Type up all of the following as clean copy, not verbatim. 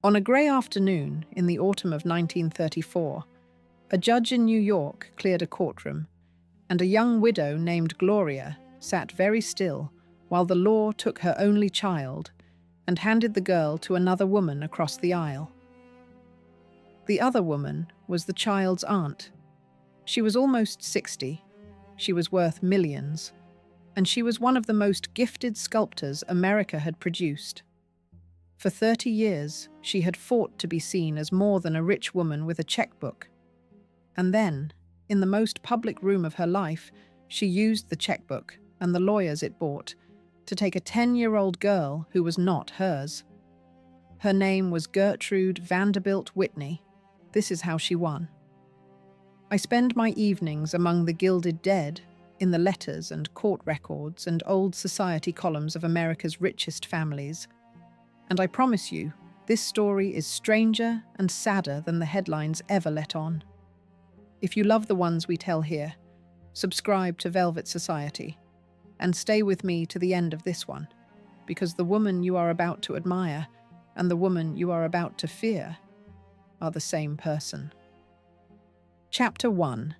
On a grey afternoon in the autumn of 1934, a judge in New York cleared a courtroom, and a young widow named Gloria sat very still while the law took her only child and handed the girl to another woman across the aisle. The other woman was the child's aunt. She was almost 60, she was worth millions, and she was one of the most gifted sculptors America had produced. For 30 years, she had fought to be seen as more than a rich woman with a checkbook. And then, in the most public room of her life, she used the checkbook and the lawyers it bought to take a 10-year-old girl who was not hers. Her name was Gertrude Vanderbilt Whitney. This is how she won. I spend my evenings among the gilded dead, in the letters and court records and old society columns of America's richest families. And I promise you, this story is stranger and sadder than the headlines ever let on. If you love the ones we tell here, subscribe to Velvet Society and stay with me to the end of this one, because the woman you are about to admire and the woman you are about to fear are the same person. Chapter 1.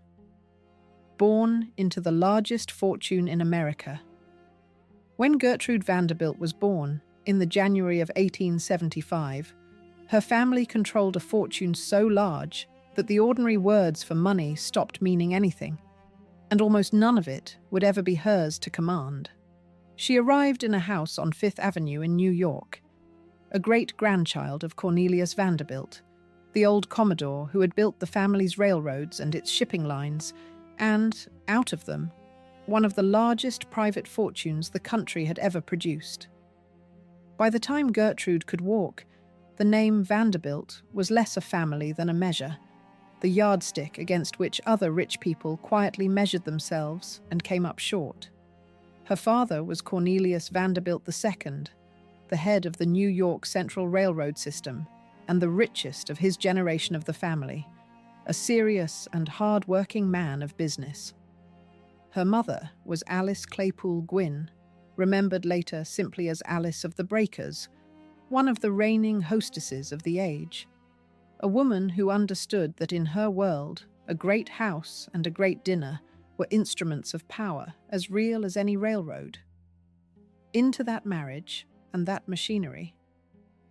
Born into the largest fortune in America. When Gertrude Vanderbilt was born, in the January of 1875, her family controlled a fortune so large that the ordinary words for money stopped meaning anything, and almost none of it would ever be hers to command. She arrived in a house on Fifth Avenue in New York, a great-grandchild of Cornelius Vanderbilt, the old Commodore who had built the family's railroads and its shipping lines, and, out of them, one of the largest private fortunes the country had ever produced. By the time Gertrude could walk, the name Vanderbilt was less a family than a measure, the yardstick against which other rich people quietly measured themselves and came up short. Her father was Cornelius Vanderbilt II, the head of the New York Central Railroad system and the richest of his generation of the family, a serious and hard-working man of business. Her mother was Alice Claypool Gwynn, remembered later simply as Alice of the Breakers, one of the reigning hostesses of the age. A woman who understood that in her world, a great house and a great dinner were instruments of power as real as any railroad. Into that marriage and that machinery,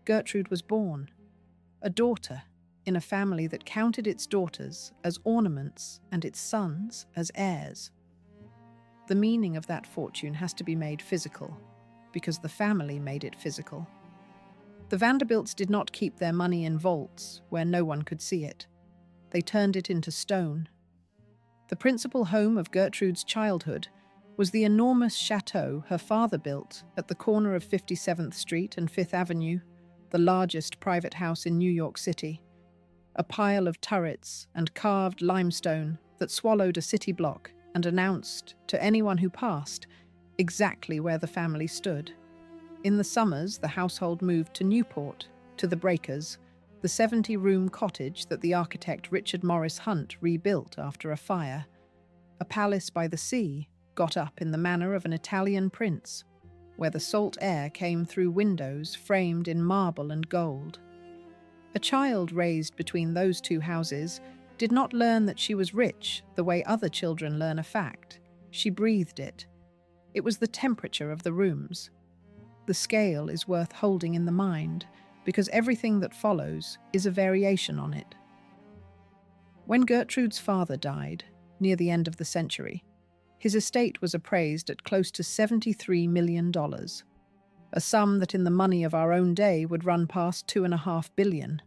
Gertrude was born, a daughter in a family that counted its daughters as ornaments and its sons as heirs. The meaning of that fortune has to be made physical, because the family made it physical. The Vanderbilts did not keep their money in vaults where no one could see it. They turned it into stone. The principal home of Gertrude's childhood was the enormous chateau her father built at the corner of 57th Street and Fifth Avenue, the largest private house in New York City, a pile of turrets and carved limestone that swallowed a city block and announced to anyone who passed exactly where the family stood. In the summers, the household moved to Newport, to the Breakers, the 70-room cottage that the architect Richard Morris Hunt rebuilt after a fire, a palace by the sea, got up in the manner of an Italian prince, where the salt air came through windows framed in marble and gold. A child raised between those two houses did not learn that she was rich the way other children learn a fact. She breathed it. It was the temperature of the rooms. The scale is worth holding in the mind, because everything that follows is a variation on it. When Gertrude's father died, near the end of the century, his estate was appraised at close to $73 million, a sum that in the money of our own day would run past $2.5 billion.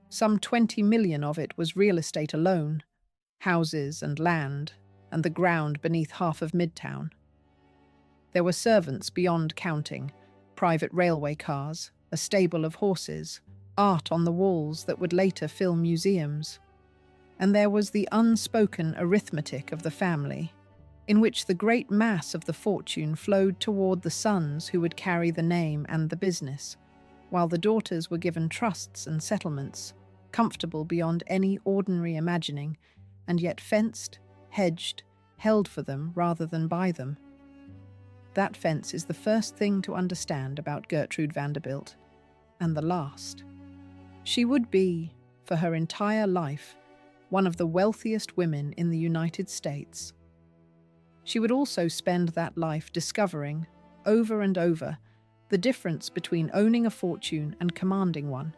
Some 20 million of it was real estate alone, houses and land, and the ground beneath half of Midtown. There were servants beyond counting, private railway cars, a stable of horses, art on the walls that would later fill museums. And there was the unspoken arithmetic of the family, in which the great mass of the fortune flowed toward the sons who would carry the name and the business, while the daughters were given trusts and settlements, comfortable beyond any ordinary imagining, and yet fenced, hedged, held for them rather than by them. That fence is the first thing to understand about Gertrude Vanderbilt, and the last. She would be, for her entire life, one of the wealthiest women in the United States. She would also spend that life discovering, over and over, the difference between owning a fortune and commanding one,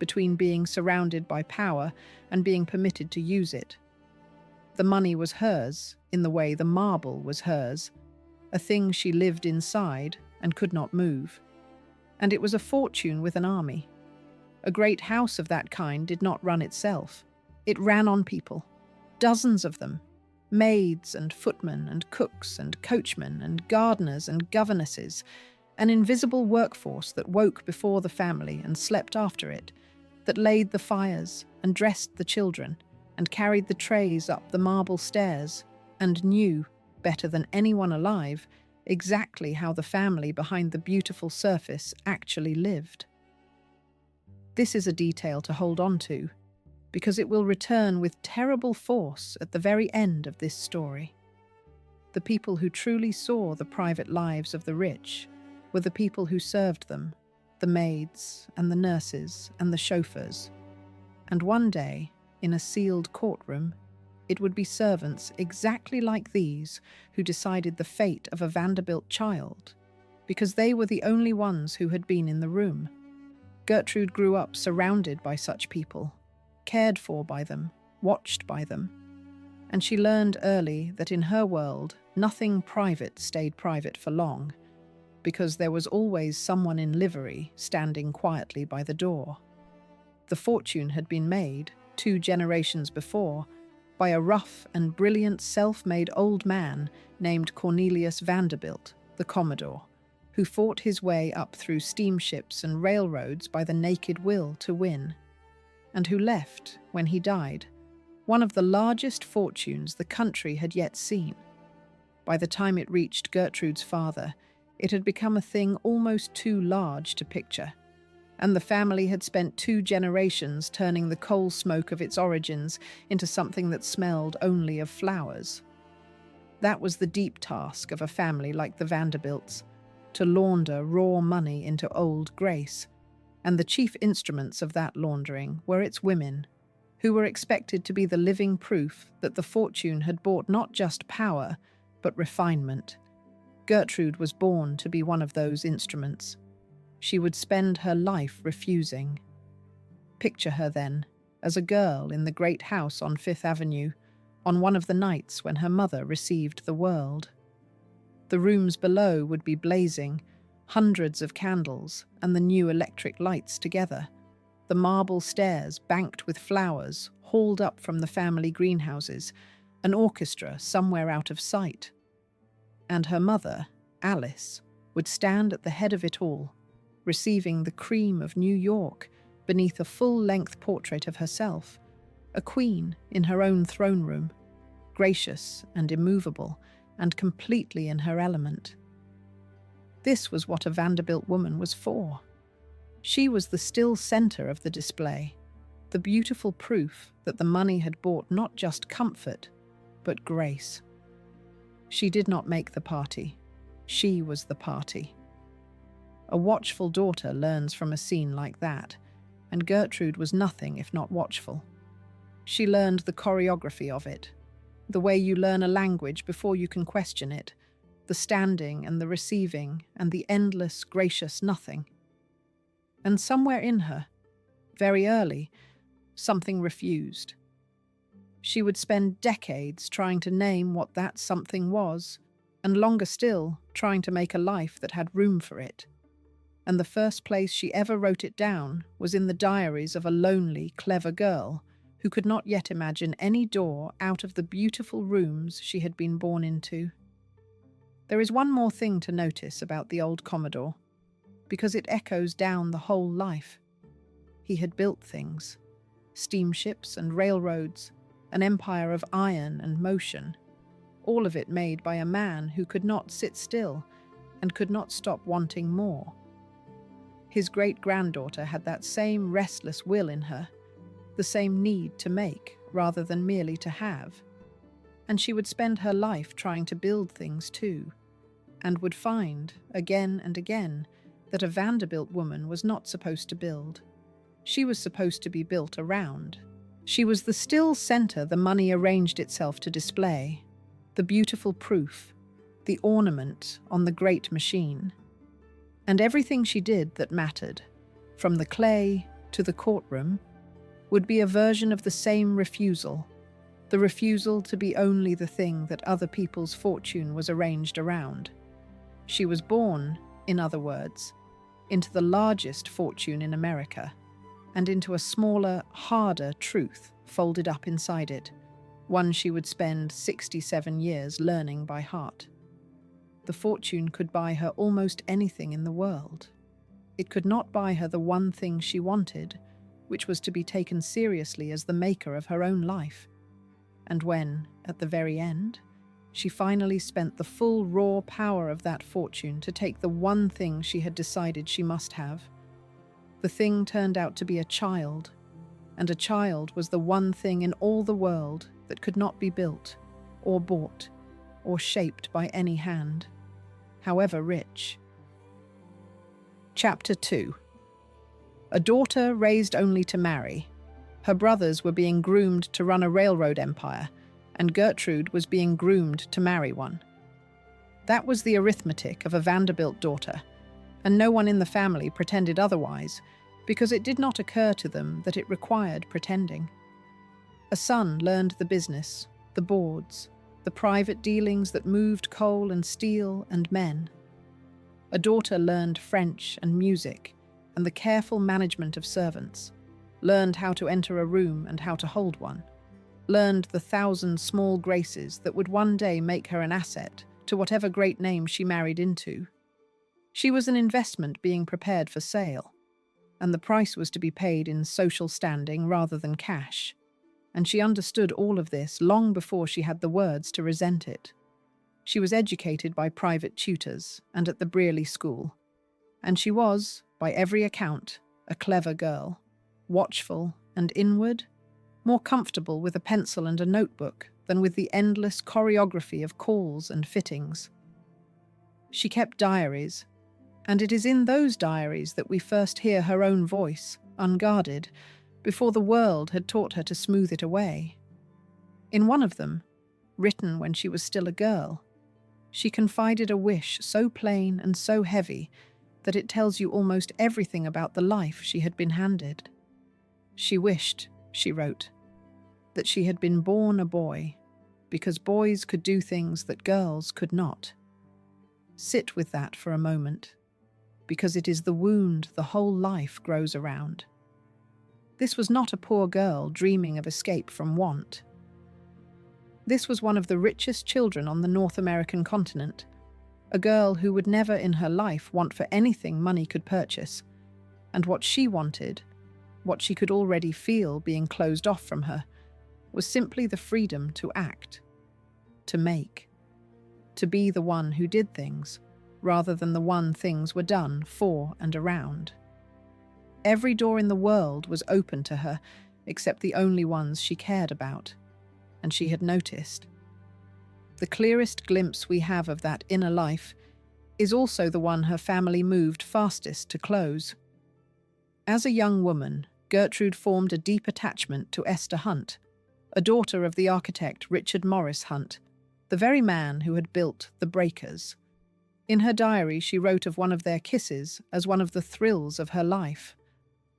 between being surrounded by power and being permitted to use it. The money was hers, in the way the marble was hers, a thing she lived inside and could not move. And it was a fortune with an army. A great house of that kind did not run itself. It ran on people, dozens of them, maids and footmen and cooks and coachmen and gardeners and governesses, an invisible workforce that woke before the family and slept after it, that laid the fires and dressed the children and carried the trays up the marble stairs and knew, better than anyone alive, exactly how the family behind the beautiful surface actually lived. This is a detail to hold on to, because it will return with terrible force at the very end of this story. The people who truly saw the private lives of the rich were the people who served them, the maids and the nurses and the chauffeurs. And one day, in a sealed courtroom, it would be servants exactly like these who decided the fate of a Vanderbilt child, because they were the only ones who had been in the room. Gertrude grew up surrounded by such people, cared for by them, watched by them, and she learned early that in her world, nothing private stayed private for long, because there was always someone in livery standing quietly by the door. The fortune had been made, 2 generations before, by a rough and brilliant self-made old man named Cornelius Vanderbilt, the Commodore, who fought his way up through steamships and railroads by the naked will to win, and who left, when he died, one of the largest fortunes the country had yet seen. By the time it reached Gertrude's father, it had become a thing almost too large to picture, and the family had spent 2 generations turning the coal smoke of its origins into something that smelled only of flowers. That was the deep task of a family like the Vanderbilts, to launder raw money into old grace, and the chief instruments of that laundering were its women, who were expected to be the living proof that the fortune had bought not just power, but refinement. Gertrude was born to be one of those instruments. She would spend her life refusing. Picture her then, as a girl in the great house on Fifth Avenue, on one of the nights when her mother received the world. The rooms below would be blazing, hundreds of candles and the new electric lights together, the marble stairs banked with flowers hauled up from the family greenhouses, an orchestra somewhere out of sight. And her mother, Alice, would stand at the head of it all, receiving the cream of New York beneath a full-length portrait of herself, a queen in her own throne room, gracious and immovable and completely in her element. This was what a Vanderbilt woman was for. She was the still center of the display, the beautiful proof that the money had bought not just comfort, but grace. She did not make the party. She was the party. A watchful daughter learns from a scene like that, and Gertrude was nothing if not watchful. She learned the choreography of it, the way you learn a language before you can question it, the standing and the receiving and the endless, gracious nothing. And somewhere in her, very early, something refused. She would spend decades trying to name what that something was, and longer still, trying to make a life that had room for it. And the first place she ever wrote it down was in the diaries of a lonely, clever girl who could not yet imagine any door out of the beautiful rooms she had been born into. There is one more thing to notice about the old Commodore, because it echoes down the whole life. He had built things, steamships and railroads, an empire of iron and motion, all of it made by a man who could not sit still and could not stop wanting more. His great-granddaughter had that same restless will in her, the same need to make rather than merely to have. And she would spend her life trying to build things too, and would find, again and again, that a Vanderbilt woman was not supposed to build. she was supposed to be built around. She was the still center the money arranged itself to display, the beautiful proof, the ornament on the great machine. And everything she did that mattered, from the clay to the courtroom, would be a version of the same refusal, the refusal to be only the thing that other people's fortune was arranged around. She was born, in other words, into the largest fortune in America, and into a smaller, harder truth folded up inside it, one she would spend 67 years learning by heart. The fortune could buy her almost anything in the world. It could not buy her the one thing she wanted, which was to be taken seriously as the maker of her own life. And when, at the very end, she finally spent the full raw power of that fortune to take the one thing she had decided she must have, the thing turned out to be a child, and a child was the one thing in all the world that could not be built, or bought, or shaped by any hand, however rich. Chapter 2. A daughter raised only to marry. Her brothers were being groomed to run a railroad empire, and Gertrude was being groomed to marry one. That was the arithmetic of a Vanderbilt daughter, and no one in the family pretended otherwise, because it did not occur to them that it required pretending. A son learned the business, the boards, the private dealings that moved coal and steel and men. A daughter learned French and music and the careful management of servants, learned how to enter a room and how to hold one, learned the 1,000 small graces that would one day make her an asset to whatever great name she married into. She was an investment being prepared for sale, and the price was to be paid in social standing rather than cash, and she understood all of this long before she had the words to resent it. She was educated by private tutors and at the Brearley School, and she was, by every account, a clever girl, watchful and inward, more comfortable with a pencil and a notebook than with the endless choreography of calls and fittings. She kept diaries, and it is in those diaries that we first hear her own voice, unguarded, before the world had taught her to smooth it away. In one of them, written when she was still a girl, she confided a wish so plain and so heavy that it tells you almost everything about the life she had been handed. She wished, she wrote, that she had been born a boy, because boys could do things that girls could not. Sit with that for a moment, because it is the wound the whole life grows around. This was not a poor girl dreaming of escape from want. This was one of the richest children on the North American continent, a girl who would never in her life want for anything money could purchase, and what she wanted, what she could already feel being closed off from her, was simply the freedom to act, to make, to be the one who did things, rather than the one things were done for and around. Every door in the world was open to her, except the only ones she cared about, and she had noticed. The clearest glimpse we have of that inner life is also the one her family moved fastest to close. As a young woman, Gertrude formed a deep attachment to Esther Hunt, a daughter of the architect Richard Morris Hunt, the very man who had built the Breakers. In her diary, she wrote of one of their kisses as one of the thrills of her life,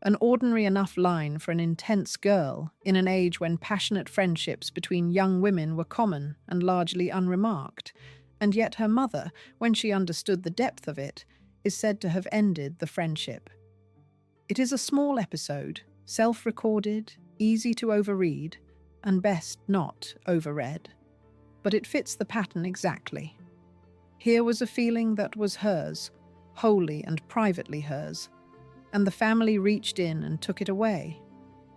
an ordinary enough line for an intense girl in an age when passionate friendships between young women were common and largely unremarked, and yet her mother, when she understood the depth of it, is said to have ended the friendship. It is a small episode, self-recorded, easy to overread, and best not overread, but it fits the pattern exactly. Here was a feeling that was hers, wholly and privately hers, and the family reached in and took it away,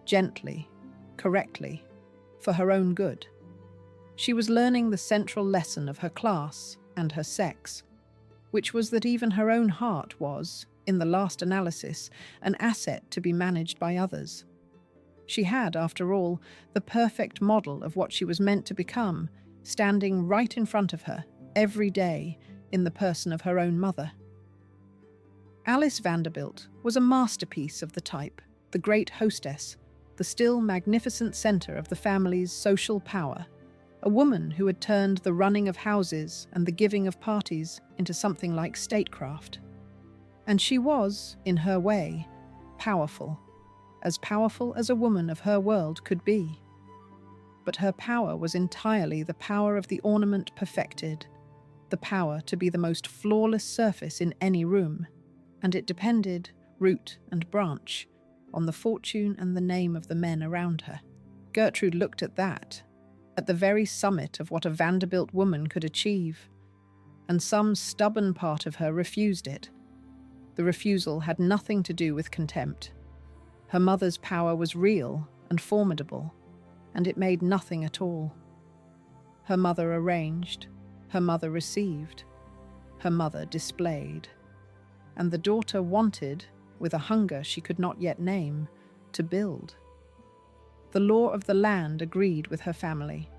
gently, correctly, for her own good. She was learning the central lesson of her class and her sex, which was that even her own heart was, in the last analysis, an asset to be managed by others. She had, after all, the perfect model of what she was meant to become, standing right in front of her, every day, in the person of her own mother. Alice Vanderbilt was a masterpiece of the type, the great hostess, the still magnificent center of the family's social power, a woman who had turned the running of houses and the giving of parties into something like statecraft. And she was, in her way, powerful as a woman of her world could be. But her power was entirely the power of the ornament perfected, the power to be the most flawless surface in any room, and it depended, root and branch, on the fortune and the name of the men around her. Gertrude looked at that, at the very summit of what a Vanderbilt woman could achieve, and some stubborn part of her refused it. The refusal had nothing to do with contempt. Her mother's power was real and formidable, and it made nothing at all. Her mother arranged, her mother received, her mother displayed, and the daughter wanted, with a hunger she could not yet name, to build. The law of the land agreed with her family.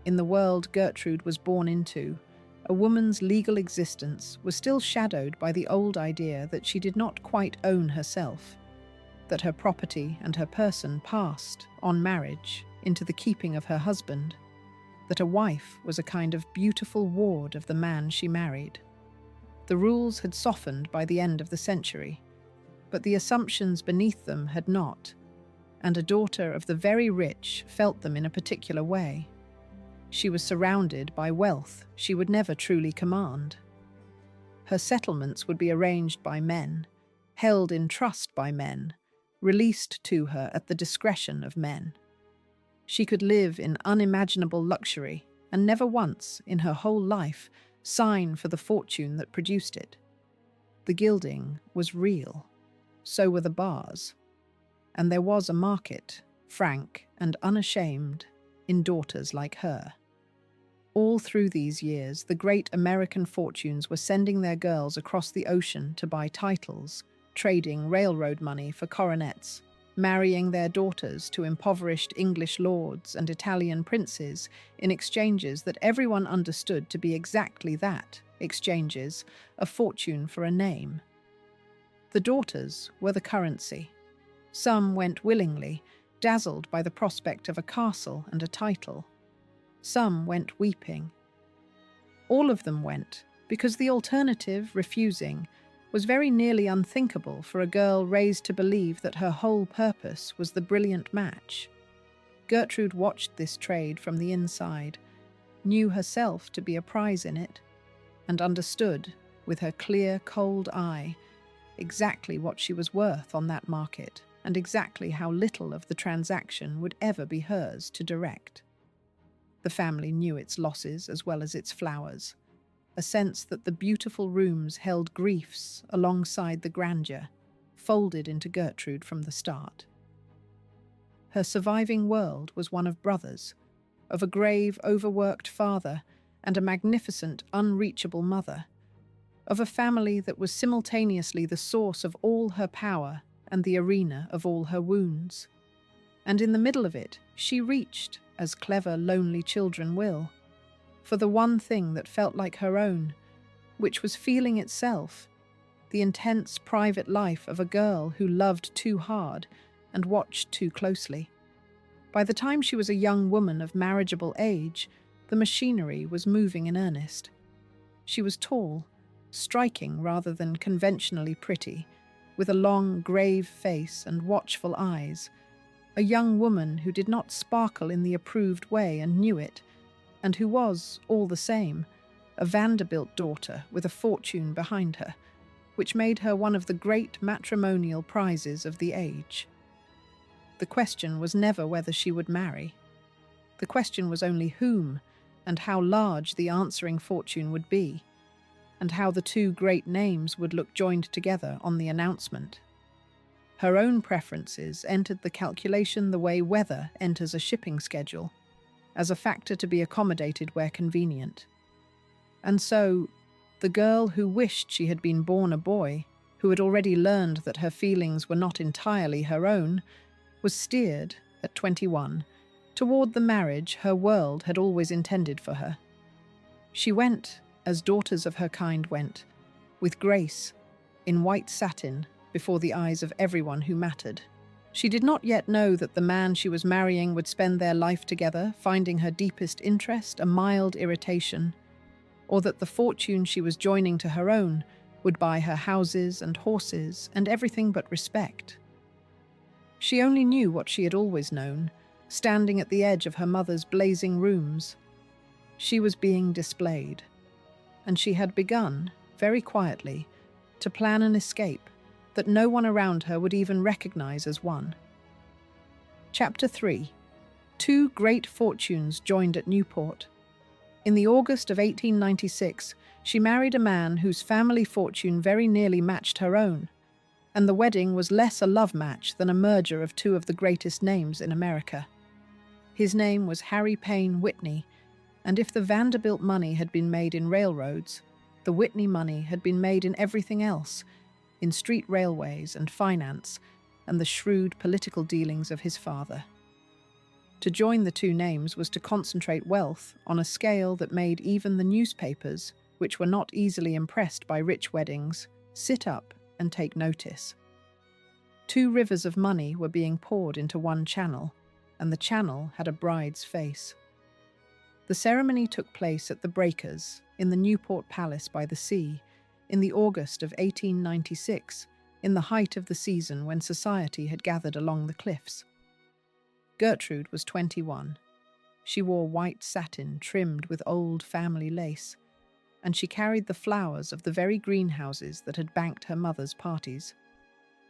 In the world Gertrude was born into, a woman's legal existence was still shadowed by the old idea that she did not quite own herself, that her property and her person passed, on marriage, into the keeping of her husband, that a wife was a kind of beautiful ward of the man she married. The rules had softened by the end of the century, but the assumptions beneath them had not, and a daughter of the very rich felt them in a particular way. She was surrounded by wealth she would never truly command. Her settlements would be arranged by men, held in trust by men, released to her at the discretion of men. She could live in unimaginable luxury and never once, in her whole life, sign for the fortune that produced it. The gilding was real. So were the bars. And there was a market, frank and unashamed, in daughters like her. All through these years, the great American fortunes were sending their girls across the ocean to buy titles, trading railroad money for coronets, marrying their daughters to impoverished English lords and Italian princes in exchanges that everyone understood to be exactly that, exchanges, a fortune for a name. The daughters were the currency. Some went willingly, dazzled by the prospect of a castle and a title. Some went weeping. All of them went, because the alternative, refusing, was very nearly unthinkable for a girl raised to believe that her whole purpose was the brilliant match. Gertrude watched this trade from the inside, knew herself to be a prize in it, and understood, with her clear, cold eye, exactly what she was worth on that market, and exactly how little of the transaction would ever be hers to direct. The family knew its losses as well as its flowers, a sense that the beautiful rooms held griefs alongside the grandeur, folded into Gertrude from the start. Her surviving world was one of brothers, of a grave, overworked father and a magnificent, unreachable mother, of a family that was simultaneously the source of all her power and the arena of all her wounds. And in the middle of it, she reached, as clever, lonely children will, for the one thing that felt like her own, which was feeling itself, the intense private life of a girl who loved too hard and watched too closely. By the time she was a young woman of marriageable age, the machinery was moving in earnest. She was tall, striking rather than conventionally pretty, with a long, grave face and watchful eyes, a young woman who did not sparkle in the approved way and knew it, and who was, all the same, a Vanderbilt daughter with a fortune behind her, which made her one of the great matrimonial prizes of the age. The question was never whether she would marry. The question was only whom, and how large the answering fortune would be, and how the two great names would look joined together on the announcement. Her own preferences entered the calculation the way weather enters a shipping schedule, as a factor to be accommodated where convenient. And so, the girl who wished she had been born a boy, who had already learned that her feelings were not entirely her own, was steered, at 21, toward the marriage her world had always intended for her. She went, as daughters of her kind went, with grace, in white satin, before the eyes of everyone who mattered. She did not yet know that the man she was marrying would spend their life together, finding her deepest interest a mild irritation, or that the fortune she was joining to her own would buy her houses and horses and everything but respect. She only knew what she had always known, standing at the edge of her mother's blazing rooms. She was being displayed, and she had begun, very quietly, to plan an escape that no one around her would even recognize as one. Chapter 3. Two great fortunes joined at Newport. In the August of 1896, she married a man whose family fortune very nearly matched her own, and the wedding was less a love match than a merger of two of the greatest names in America. His name was Harry Payne Whitney, and if the Vanderbilt money had been made in railroads, the Whitney money had been made in everything else, in street railways and finance, and the shrewd political dealings of his father. To join the two names was to concentrate wealth on a scale that made even the newspapers, which were not easily impressed by rich weddings, sit up and take notice. Two rivers of money were being poured into one channel, and the channel had a bride's face. The ceremony took place at the Breakers, in the Newport Palace by the sea, in the August of 1896, in the height of the season when society had gathered along the cliffs. Gertrude was 21. She wore white satin trimmed with old family lace, and she carried the flowers of the very greenhouses that had banked her mother's parties.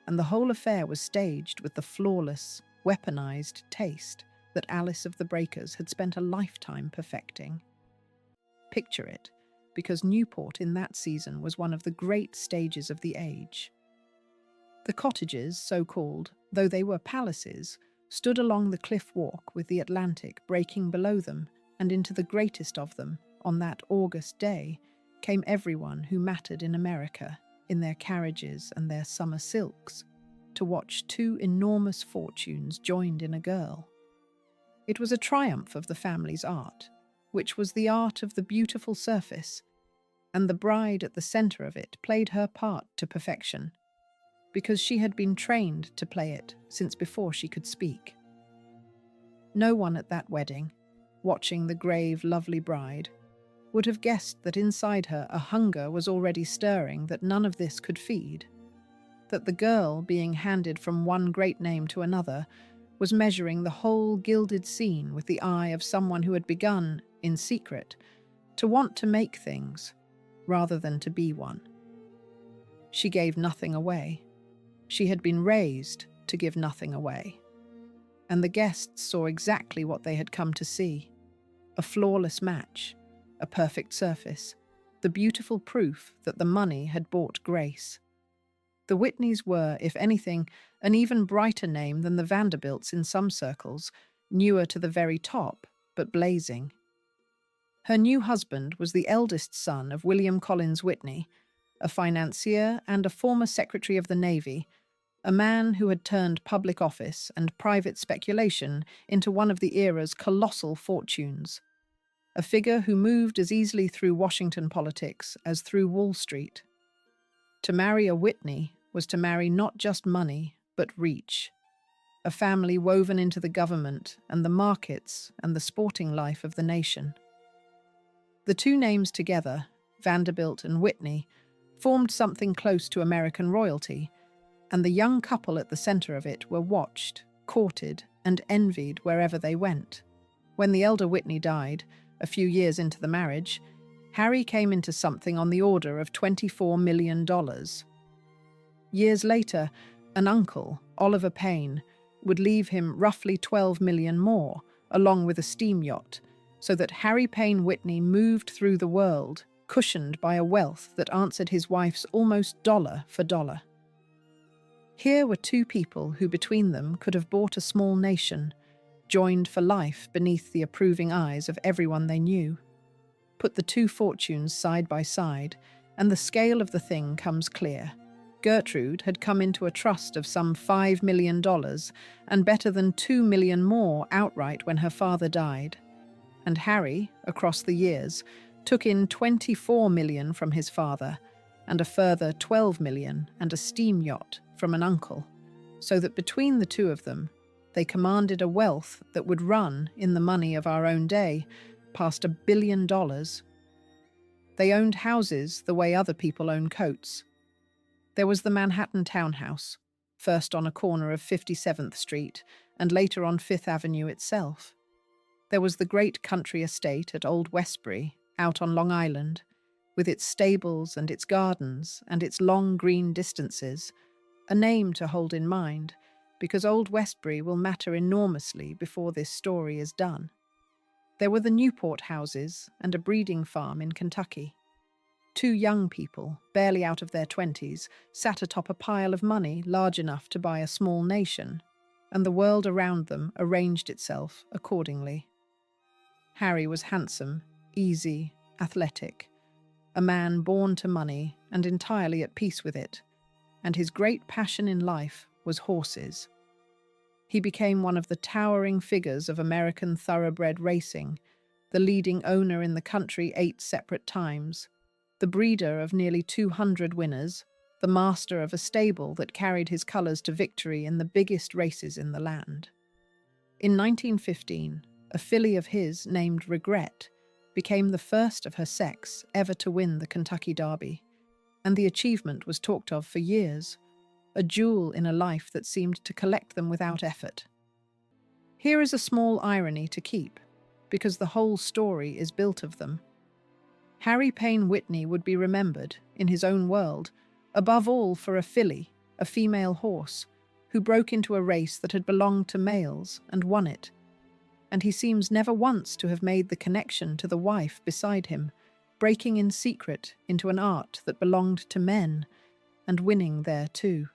And the whole affair was staged with the flawless, weaponized taste that Alice of the Breakers had spent a lifetime perfecting. Picture it, because Newport in that season was one of the great stages of the age. The cottages, so called, though they were palaces, stood along the cliff walk with the Atlantic breaking below them, and into the greatest of them, on that August day, came everyone who mattered in America, in their carriages and their summer silks, to watch two enormous fortunes joined in a girl. It was a triumph of the family's art, which was the art of the beautiful surface, and the bride at the centre of it played her part to perfection, because she had been trained to play it since before she could speak. No one at that wedding, watching the grave, lovely bride, would have guessed that inside her a hunger was already stirring that none of this could feed, that the girl, being handed from one great name to another, was measuring the whole gilded scene with the eye of someone who had begun, in secret, to want to make things, rather than to be one. She gave nothing away. She had been raised to give nothing away. And the guests saw exactly what they had come to see: a flawless match, a perfect surface, the beautiful proof that the money had bought grace. The Whitneys were, if anything, an even brighter name than the Vanderbilts in some circles, newer to the very top, but blazing. Her new husband was the eldest son of William Collins Whitney, a financier and a former Secretary of the Navy, a man who had turned public office and private speculation into one of the era's colossal fortunes, a figure who moved as easily through Washington politics as through Wall Street. To marry a Whitney was to marry not just money, but reach, a family woven into the government and the markets and the sporting life of the nation. The two names together, Vanderbilt and Whitney, formed something close to American royalty, and the young couple at the center of it were watched, courted, and envied wherever they went. When the elder Whitney died, a few years into the marriage, Harry came into something on the order of $24 million. Years later, an uncle, Oliver Payne, would leave him roughly $12 million more, along with a steam yacht, so that Harry Payne Whitney moved through the world, cushioned by a wealth that answered his wife's almost dollar for dollar. Here were two people who between them could have bought a small nation, joined for life beneath the approving eyes of everyone they knew. Put the two fortunes side by side, and the scale of the thing comes clear. Gertrude had come into a trust of some $5 million, and better than $2 million more outright when her father died. And Harry, across the years, took in $24 million from his father, and a further $12 million and a steam yacht from an uncle. so that between the two of them, they commanded a wealth that would run, in the money of our own day, past $1 billion. They owned houses the way other people own coats. There was the Manhattan townhouse, first on a corner of 57th Street and later on Fifth Avenue itself. There was the great country estate at Old Westbury, out on Long Island, with its stables and its gardens and its long green distances, a name to hold in mind, because Old Westbury will matter enormously before this story is done. There were the Newport houses and a breeding farm in Kentucky. Two young people, barely out of their 20s, sat atop a pile of money large enough to buy a small nation, and the world around them arranged itself accordingly. Harry was handsome, easy, athletic, a man born to money and entirely at peace with it, and his great passion in life was horses. He became one of the towering figures of American thoroughbred racing, the leading owner in the country 8 separate times, the breeder of nearly 200 winners, the master of a stable that carried his colours to victory in the biggest races in the land. In 1915, a filly of his named Regret became the first of her sex ever to win the Kentucky Derby, and the achievement was talked of for years, a jewel in a life that seemed to collect them without effort. Here is a small irony to keep, because the whole story is built of them. Harry Payne Whitney would be remembered, in his own world, above all for a filly, a female horse, who broke into a race that had belonged to males and won it. And he seems never once to have made the connection to the wife beside him, breaking in secret into an art that belonged to men, and winning there too.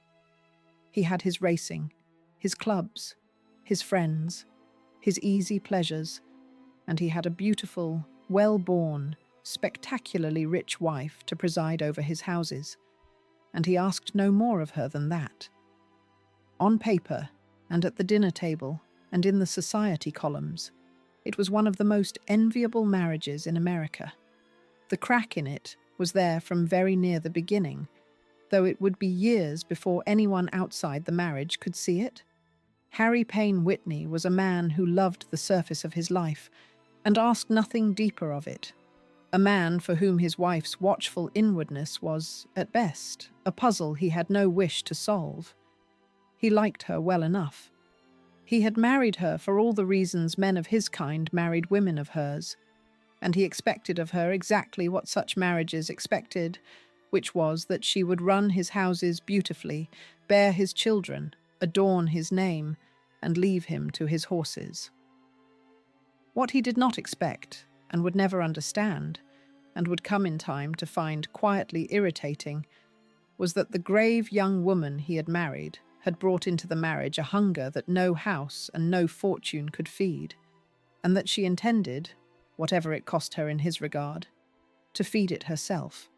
He had his racing, his clubs, his friends, his easy pleasures, and he had a beautiful, well-born, spectacularly rich wife to preside over his houses, and he asked no more of her than that. On paper, and at the dinner table, and in the society columns, it was one of the most enviable marriages in America. The crack in it was there from very near the beginning, though it would be years before anyone outside the marriage could see it. Harry Payne Whitney was a man who loved the surface of his life and asked nothing deeper of it. A man for whom his wife's watchful inwardness was, at best, a puzzle he had no wish to solve. He liked her well enough. He had married her for all the reasons men of his kind married women of hers, and he expected of her exactly what such marriages expected, which was that she would run his houses beautifully, bear his children, adorn his name, and leave him to his horses. What he did not expect, and would never understand, and would come in time to find quietly irritating, was that the grave young woman he had married had brought into the marriage a hunger that no house and no fortune could feed, and that she intended, whatever it cost her in his regard, to feed it herself.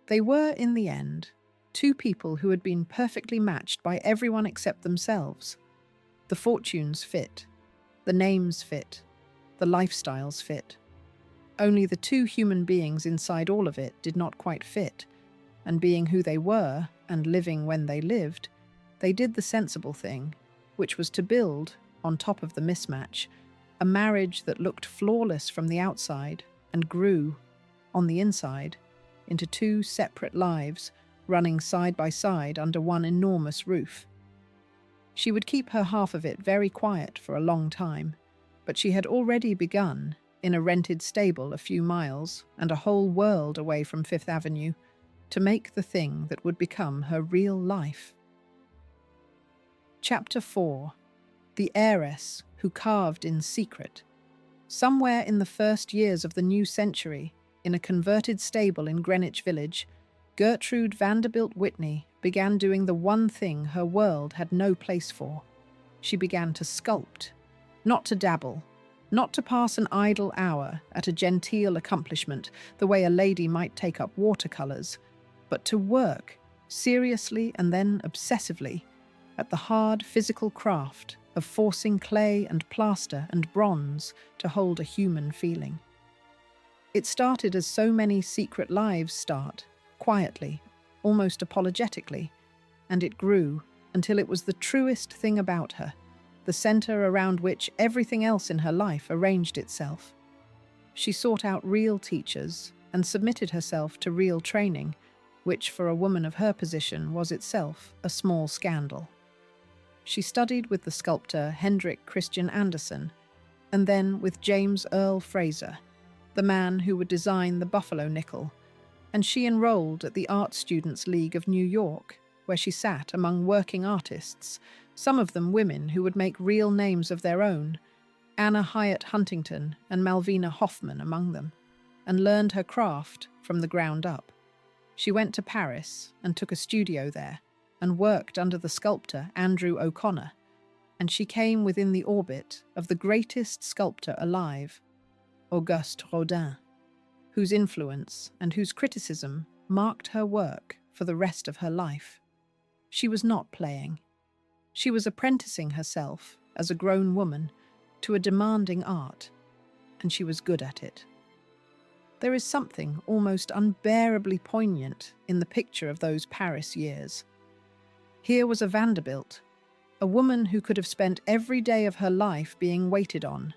They were, in the end, two people who had been perfectly matched by everyone except themselves. The fortunes fit, the names fit, the lifestyles fit. Only the two human beings inside all of it did not quite fit, and being who they were, and living when they lived, they did the sensible thing, which was to build, on top of the mismatch, a marriage that looked flawless from the outside and grew, on the inside, into two separate lives, running side by side under one enormous roof. She would keep her half of it very quiet for a long time, but she had already begun, in a rented stable a few miles and a whole world away from Fifth Avenue, to make the thing that would become her real life. Chapter 4. The Heiress Who Carved in Secret. Somewhere in the first years of the new century, in a converted stable in Greenwich Village, Gertrude Vanderbilt Whitney began doing the one thing her world had no place for. She began to sculpt, not to dabble, not to pass an idle hour at a genteel accomplishment the way a lady might take up watercolours, but to work, seriously and then obsessively, at the hard physical craft of forcing clay and plaster and bronze to hold a human feeling. It started as so many secret lives start, quietly, almost apologetically, and it grew until it was the truest thing about her, the center around which everything else in her life arranged itself. She sought out real teachers and submitted herself to real training, which for a woman of her position was itself a small scandal. She studied with the sculptor Hendrik Christian Andersen, and then with James Earl Fraser, the man who would design the Buffalo nickel, and she enrolled at the Art Students League of New York, where she sat among working artists, some of them women who would make real names of their own, Anna Hyatt Huntington and Malvina Hoffman among them, and learned her craft from the ground up. She went to Paris and took a studio there, and worked under the sculptor Andrew O'Connor, and she came within the orbit of the greatest sculptor alive, Auguste Rodin, whose influence and whose criticism marked her work for the rest of her life. She was not playing. She was apprenticing herself as a grown woman to a demanding art, and she was good at it. There is something almost unbearably poignant in the picture of those Paris years. Here was a Vanderbilt, a woman who could have spent every day of her life being waited on,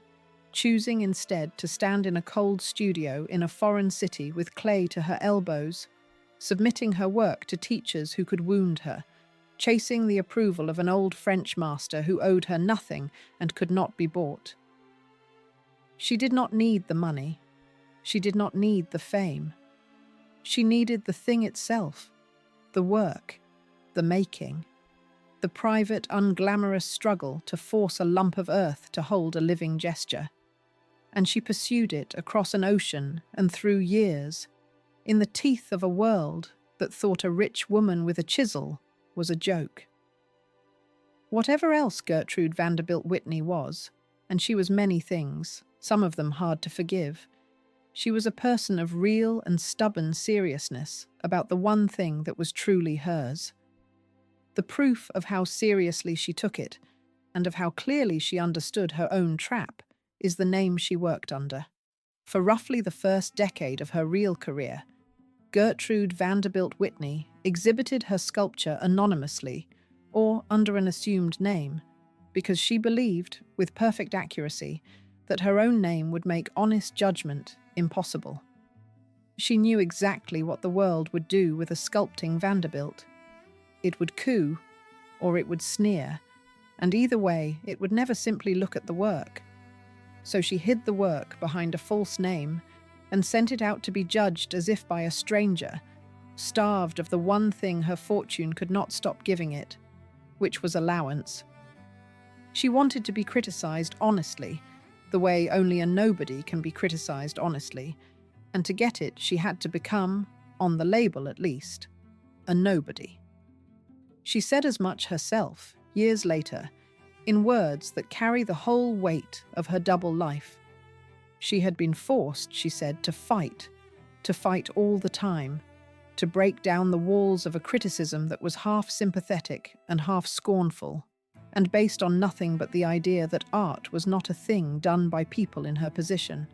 choosing instead to stand in a cold studio in a foreign city with clay to her elbows, submitting her work to teachers who could wound her, chasing the approval of an old French master who owed her nothing and could not be bought. She did not need the money. She did not need the fame. She needed the thing itself, the work, the making, the private, unglamorous struggle to force a lump of earth to hold a living gesture. And she pursued it across an ocean and through years, in the teeth of a world that thought a rich woman with a chisel was a joke. Whatever else Gertrude Vanderbilt Whitney was, and she was many things, some of them hard to forgive, she was a person of real and stubborn seriousness about the one thing that was truly hers. The proof of how seriously she took it, and of how clearly she understood her own trap, is the name she worked under. For roughly the first decade of her real career, Gertrude Vanderbilt Whitney exhibited her sculpture anonymously or under an assumed name, because she believed, with perfect accuracy, that her own name would make honest judgment impossible. She knew exactly what the world would do with a sculpting Vanderbilt. It would coo, or it would sneer, and either way it would never simply look at the work. So she hid the work behind a false name and sent it out to be judged as if by a stranger, starved of the one thing her fortune could not stop giving it, which was allowance. She wanted to be criticized honestly, the way only a nobody can be criticized honestly, and to get it she had to become, on the label at least, a nobody. She said as much herself, years later, in words that carry the whole weight of her double life. She had been forced, she said, to fight all the time, to break down the walls of a criticism that was half sympathetic and half scornful, and based on nothing but the idea that art was not a thing done by people in her position.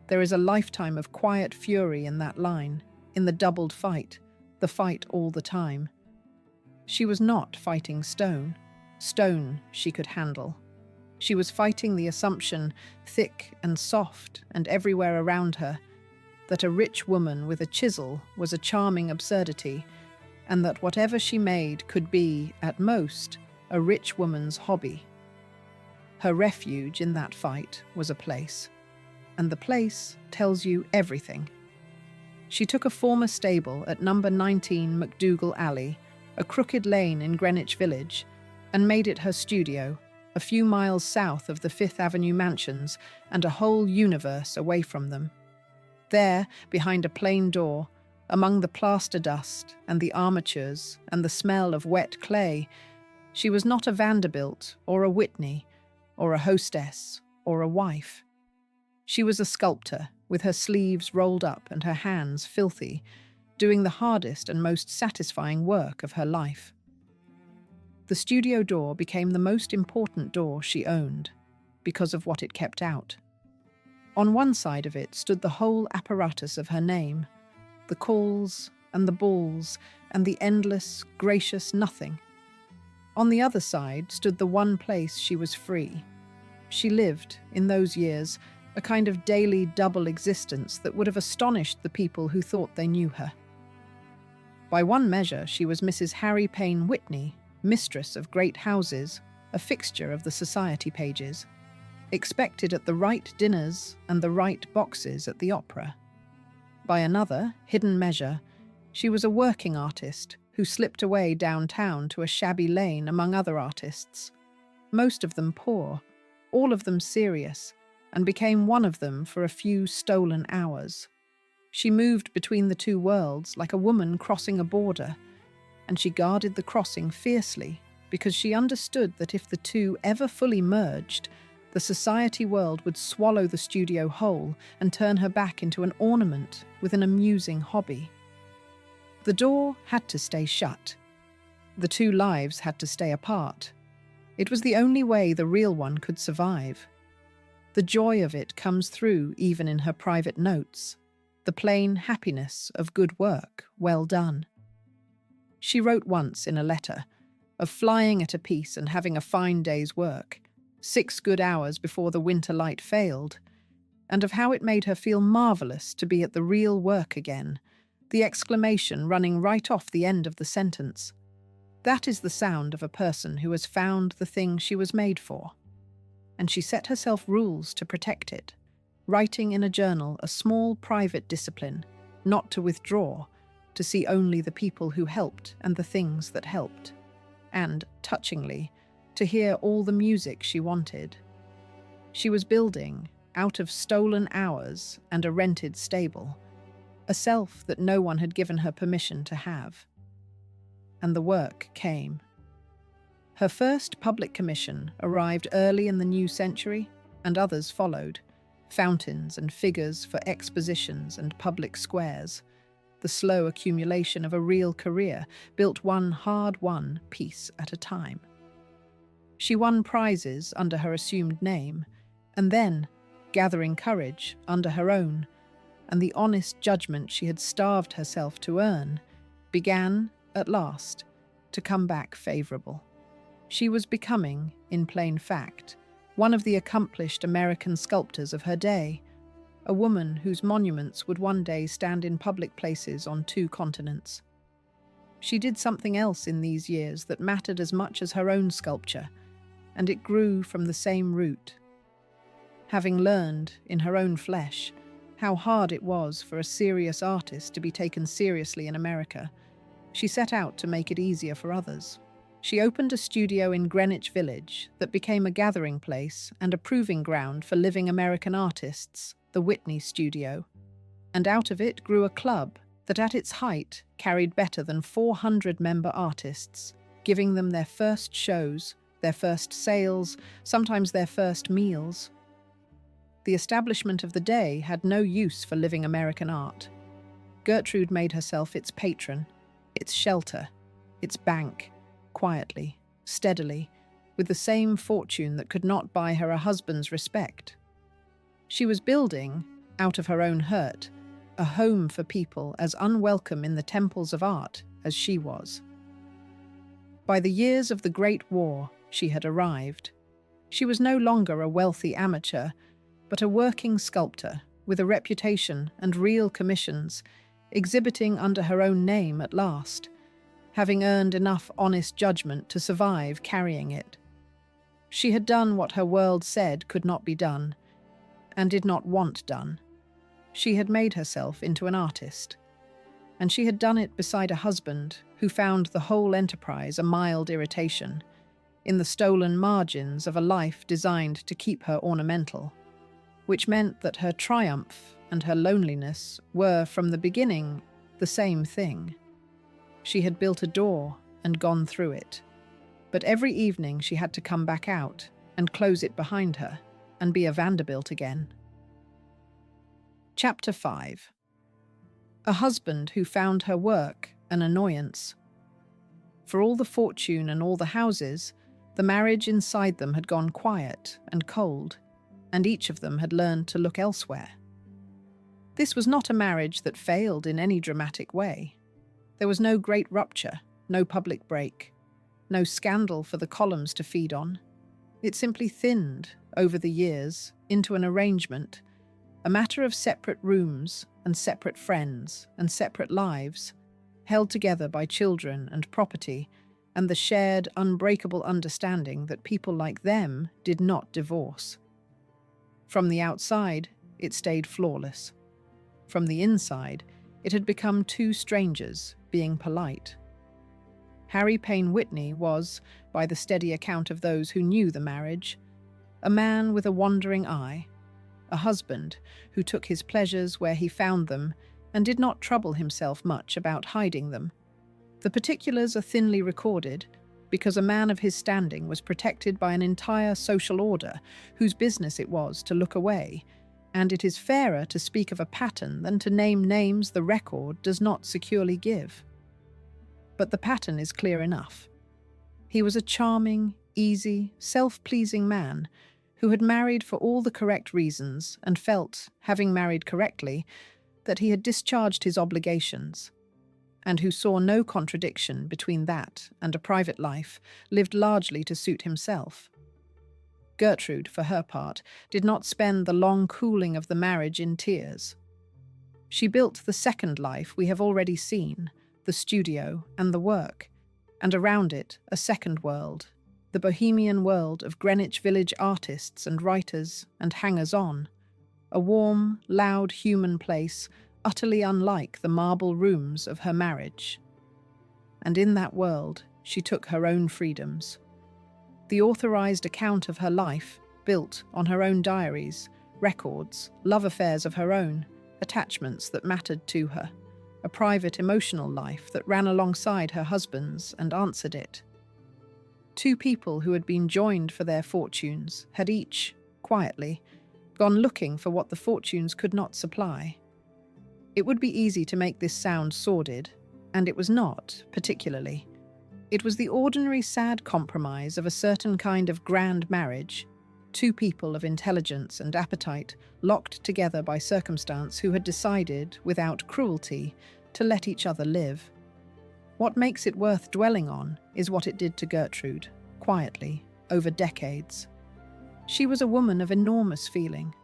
There is a lifetime of quiet fury in that line, in the doubled fight, the fight all the time. She was not fighting stone. Stone she could handle. She was fighting the assumption, thick and soft and everywhere around her, that a rich woman with a chisel was a charming absurdity, and that whatever she made could be, at most, a rich woman's hobby. Her refuge in that fight was a place, and the place tells you everything. She took a former stable at number 19 McDougal Alley, a crooked lane in Greenwich Village, and made it her studio, a few miles south of the Fifth Avenue mansions and a whole universe away from them. There, behind a plain door, among the plaster dust and the armatures and the smell of wet clay, she was not a Vanderbilt or a Whitney or a hostess or a wife. She was a sculptor, with her sleeves rolled up and her hands filthy, doing the hardest and most satisfying work of her life. The studio door became the most important door she owned, because of what it kept out. On one side of it stood the whole apparatus of her name, the calls and the balls and the endless, gracious nothing. On the other side stood the one place she was free. She lived, in those years, a kind of daily double existence that would have astonished the people who thought they knew her. By one measure, she was Mrs. Harry Payne Whitney, mistress of great houses, a fixture of the society pages, expected at the right dinners and the right boxes at the opera. By another, hidden measure, she was a working artist who slipped away downtown to a shabby lane among other artists, most of them poor, all of them serious, and became one of them for a few stolen hours. She moved between the two worlds like a woman crossing a border, and she guarded the crossing fiercely because she understood that if the two ever fully merged, the society world would swallow the studio whole and turn her back into an ornament with an amusing hobby. The door had to stay shut. The two lives had to stay apart. It was the only way the real one could survive. The joy of it comes through even in her private notes, the plain happiness of good work well done. She wrote once in a letter of flying at a piece and having a fine day's work, 6 good hours before the winter light failed, and of how it made her feel marvellous to be at the real work again, the exclamation running right off the end of the sentence. That is the sound of a person who has found the thing she was made for. And she set herself rules to protect it, writing in a journal a small private discipline, not to withdraw, to see only the people who helped and the things that helped, and, touchingly, to hear all the music she wanted. She was building, out of stolen hours and a rented stable, a self that no one had given her permission to have. And the work came. Her first public commission arrived early in the new century, and others followed, fountains and figures for expositions and public squares, the slow accumulation of a real career, built one hard-won piece at a time. She won prizes under her assumed name, and then, gathering courage under her own, and the honest judgment she had starved herself to earn, began, at last, to come back favourable. She was becoming, in plain fact, one of the accomplished American sculptors of her day, a woman whose monuments would one day stand in public places on 2 continents. She did something else in these years that mattered as much as her own sculpture, and it grew from the same root. Having learned, in her own flesh, how hard it was for a serious artist to be taken seriously in America, she set out to make it easier for others. She opened a studio in Greenwich Village that became a gathering place and a proving ground for living American artists, the Whitney Studio. And out of it grew a club that at its height carried better than 400 member artists, giving them their first shows, their first sales, sometimes their first meals. The establishment of the day had no use for living American art. Gertrude made herself its patron, its shelter, its bank, quietly, steadily, with the same fortune that could not buy her a husband's respect. She was building, out of her own hurt, a home for people as unwelcome in the temples of art as she was. By the years of the Great War, she had arrived. She was no longer a wealthy amateur, but a working sculptor with a reputation and real commissions, exhibiting under her own name at last, having earned enough honest judgment to survive carrying it. She had done what her world said could not be done, and did not want done. She had made herself into an artist, and she had done it beside a husband who found the whole enterprise a mild irritation, in the stolen margins of a life designed to keep her ornamental, which meant that her triumph and her loneliness were, from the beginning, the same thing. She had built a door and gone through it, but every evening she had to come back out and close it behind her and be a Vanderbilt again. Chapter 5. A husband who found her work an annoyance. For all the fortune and all the houses, the marriage inside them had gone quiet and cold, and each of them had learned to look elsewhere. This was not a marriage that failed in any dramatic way. There was no great rupture, no public break. no scandal for the columns to feed on. It simply thinned, over the years, into an arrangement, a matter of separate rooms and separate friends and separate lives, held together by children and property and the shared, unbreakable understanding that people like them did not divorce. From the outside, it stayed flawless. From the inside, it had become two strangers being polite. Harry Payne Whitney was, by the steady account of those who knew the marriage, a man with a wandering eye, a husband who took his pleasures where he found them and did not trouble himself much about hiding them. The particulars are thinly recorded because a man of his standing was protected by an entire social order whose business it was to look away, and it is fairer to speak of a pattern than to name names the record does not securely give. But the pattern is clear enough. He was a charming, easy, self-pleasing man who had married for all the correct reasons and felt, having married correctly, that he had discharged his obligations, and who saw no contradiction between that and a private life lived largely to suit himself. Gertrude, for her part, did not spend the long cooling of the marriage in tears. She built the second life we have already seen, the studio and the work, and around it a second world, the bohemian world of Greenwich Village artists and writers and hangers-on, a warm, loud human place utterly unlike the marble rooms of her marriage. And in that world she took her own freedoms. The authorized account of her life, built on her own diaries, records, love affairs of her own, attachments that mattered to her, a private emotional life that ran alongside her husband's and answered it. Two people who had been joined for their fortunes had each, quietly, gone looking for what the fortunes could not supply. It would be easy to make this sound sordid, and it was not, particularly. It was the ordinary sad compromise of a certain kind of grand marriage, two people of intelligence and appetite locked together by circumstance who had decided, without cruelty, to let each other live. What makes it worth dwelling on is what it did to Gertrude, quietly, over decades. She was a woman of enormous feeling,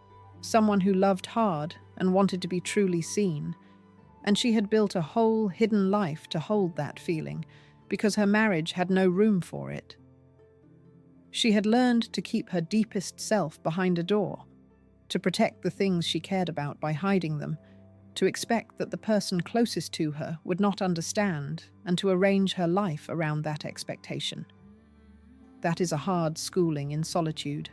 someone who loved hard and wanted to be truly seen, and she had built a whole hidden life to hold that feeling, because her marriage had no room for it. She had learned to keep her deepest self behind a door, to protect the things she cared about by hiding them, to expect that the person closest to her would not understand, and to arrange her life around that expectation. That is a hard schooling in solitude,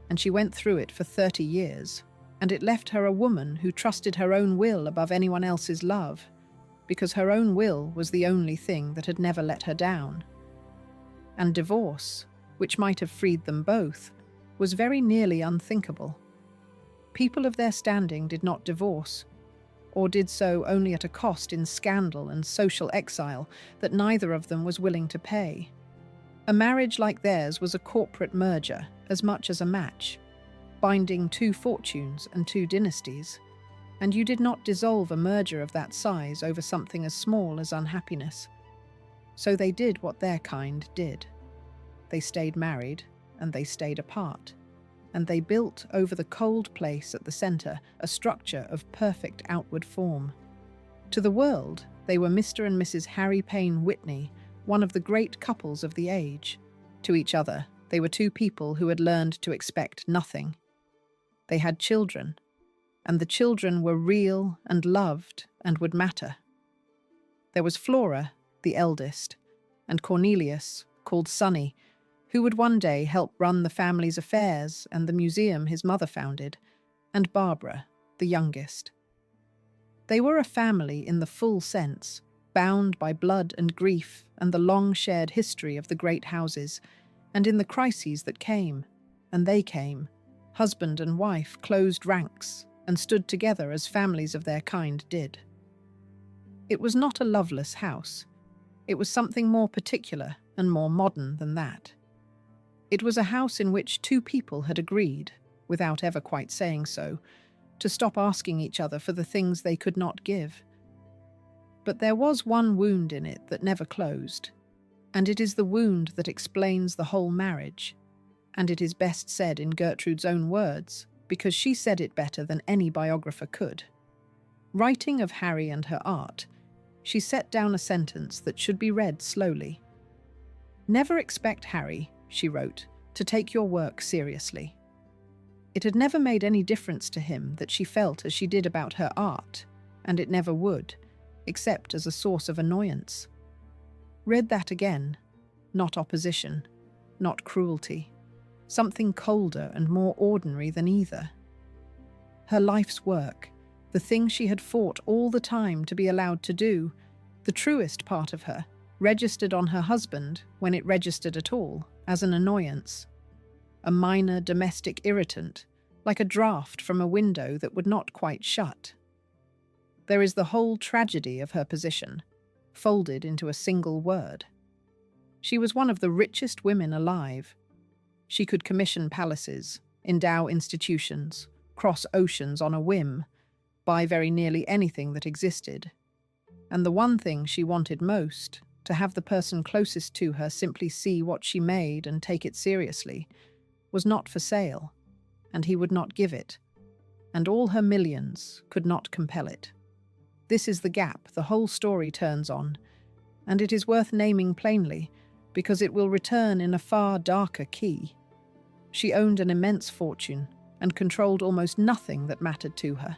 and she went through it for 30 years, and it left her a woman who trusted her own will above anyone else's love, because her own will was the only thing that had never let her down. And divorce, which might have freed them both, was very nearly unthinkable. People of their standing did not divorce, or did so only at a cost in scandal and social exile that neither of them was willing to pay. A marriage like theirs was a corporate merger as much as a match, binding two fortunes and two dynasties, and you did not dissolve a merger of that size over something as small as unhappiness. So they did what their kind did. They stayed married, and they stayed apart, and they built over the cold place at the centre a structure of perfect outward form. To the world, they were Mr. and Mrs. Harry Payne Whitney, one of the great couples of the age. To each other, they were two people who had learned to expect nothing. They had children, and the children were real and loved and would matter. There was Flora, the eldest, and Cornelius, called Sonny, who would one day help run the family's affairs and the museum his mother founded, and Barbara, the youngest. They were a family in the full sense, bound by blood and grief and the long shared history of the great houses, and in the crises that came, and they came, husband and wife closed ranks and stood together as families of their kind did. It was not a loveless house. It was something more particular and more modern than that. It was a house in which two people had agreed, without ever quite saying so, to stop asking each other for the things they could not give. But there was one wound in it that never closed, And it is the wound that explains the whole marriage. And it is best said in Gertrude's own words, because she said it better than any biographer could. Writing of Harry and her art, she set down a sentence that should be read slowly. "Never expect Harry," she wrote, "to take your work seriously." It had never made any difference to him that she felt as she did about her art, and it never would, except as a source of annoyance. Read that again. Not opposition, not cruelty. Something colder and more ordinary than either. Her life's work, the thing she had fought all the time to be allowed to do, the truest part of her, registered on her husband, when it registered at all, as an annoyance. A minor domestic irritant, like a draught from a window that would not quite shut. There is the whole tragedy of her position, folded into a single word. She was one of the richest women alive. She could commission palaces, endow institutions, cross oceans on a whim, buy very nearly anything that existed. And the one thing she wanted most, to have the person closest to her simply see what she made and take it seriously, was not for sale, and he would not give it, and all her millions could not compel it. This is the gap the whole story turns on, and it is worth naming plainly, because it will return in a far darker key. She owned an immense fortune and controlled almost nothing that mattered to her.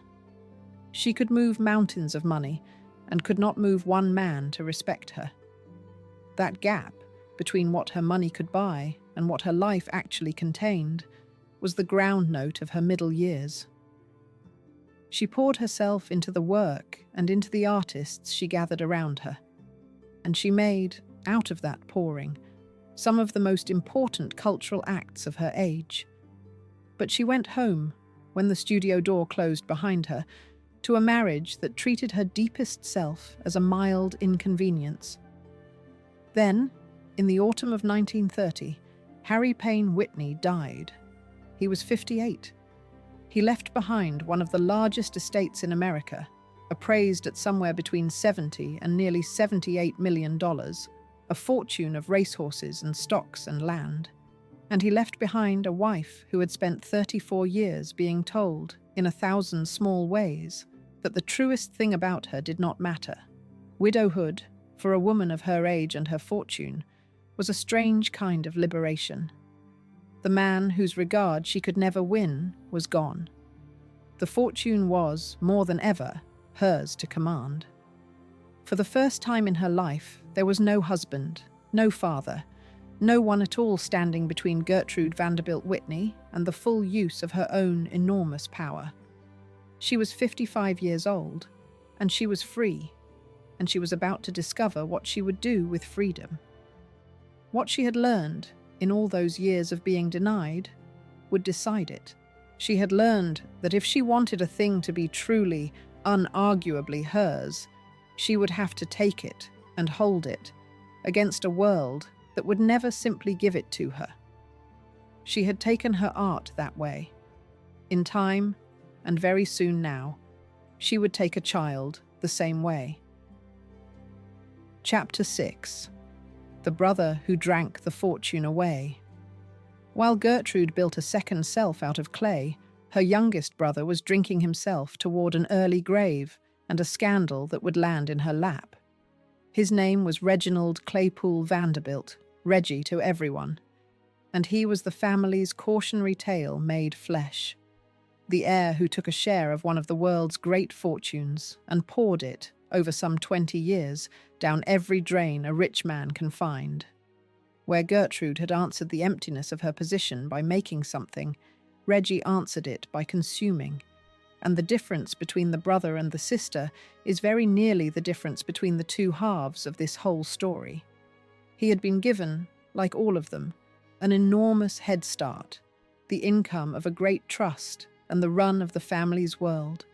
She could move mountains of money and could not move one man to respect her. That gap between what her money could buy and what her life actually contained was the ground note of her middle years. She poured herself into the work and into the artists she gathered around her, and she made, out of that pouring, some of the most important cultural acts of her age. But she went home, when the studio door closed behind her, to a marriage that treated her deepest self as a mild inconvenience. Then, in the autumn of 1930, Harry Payne Whitney died. He was 58. He left behind one of the largest estates in America, appraised at somewhere between $70 and nearly $78 million, a fortune of racehorses and stocks and land. And he left behind a wife who had spent 34 years being told, in 1,000 small ways, that the truest thing about her did not matter. Widowhood, for a woman of her age and her fortune, was a strange kind of liberation. The man whose regard she could never win was gone. The fortune was, more than ever, hers to command. For the first time in her life, there was no husband, no father, no one at all standing between Gertrude Vanderbilt Whitney and the full use of her own enormous power. She was 55 years old, and she was free, and she was about to discover what she would do with freedom. What she had learned, in all those years of being denied, would decide it. She had learned that if she wanted a thing to be truly, unarguably hers, she would have to take it and hold it against a world that would never simply give it to her. She had taken her art that way. In time, and very soon now, she would take a child the same way. Chapter 6. The Brother Who Drank the Fortune Away. While Gertrude built a second self out of clay, her youngest brother was drinking himself toward an early grave and a scandal that would land in her lap. His name was Reginald Claypool Vanderbilt, Reggie to everyone, and he was the family's cautionary tale made flesh. The heir who took a share of one of the world's great fortunes and poured it, over some 20 years, down every drain a rich man can find. Where Gertrude had answered the emptiness of her position by making something, Reggie answered it by consuming. And the difference between the brother and the sister is very nearly the difference between the two halves of this whole story. He had been given, like all of them, an enormous head start, the income of a great trust and the run of the family's world.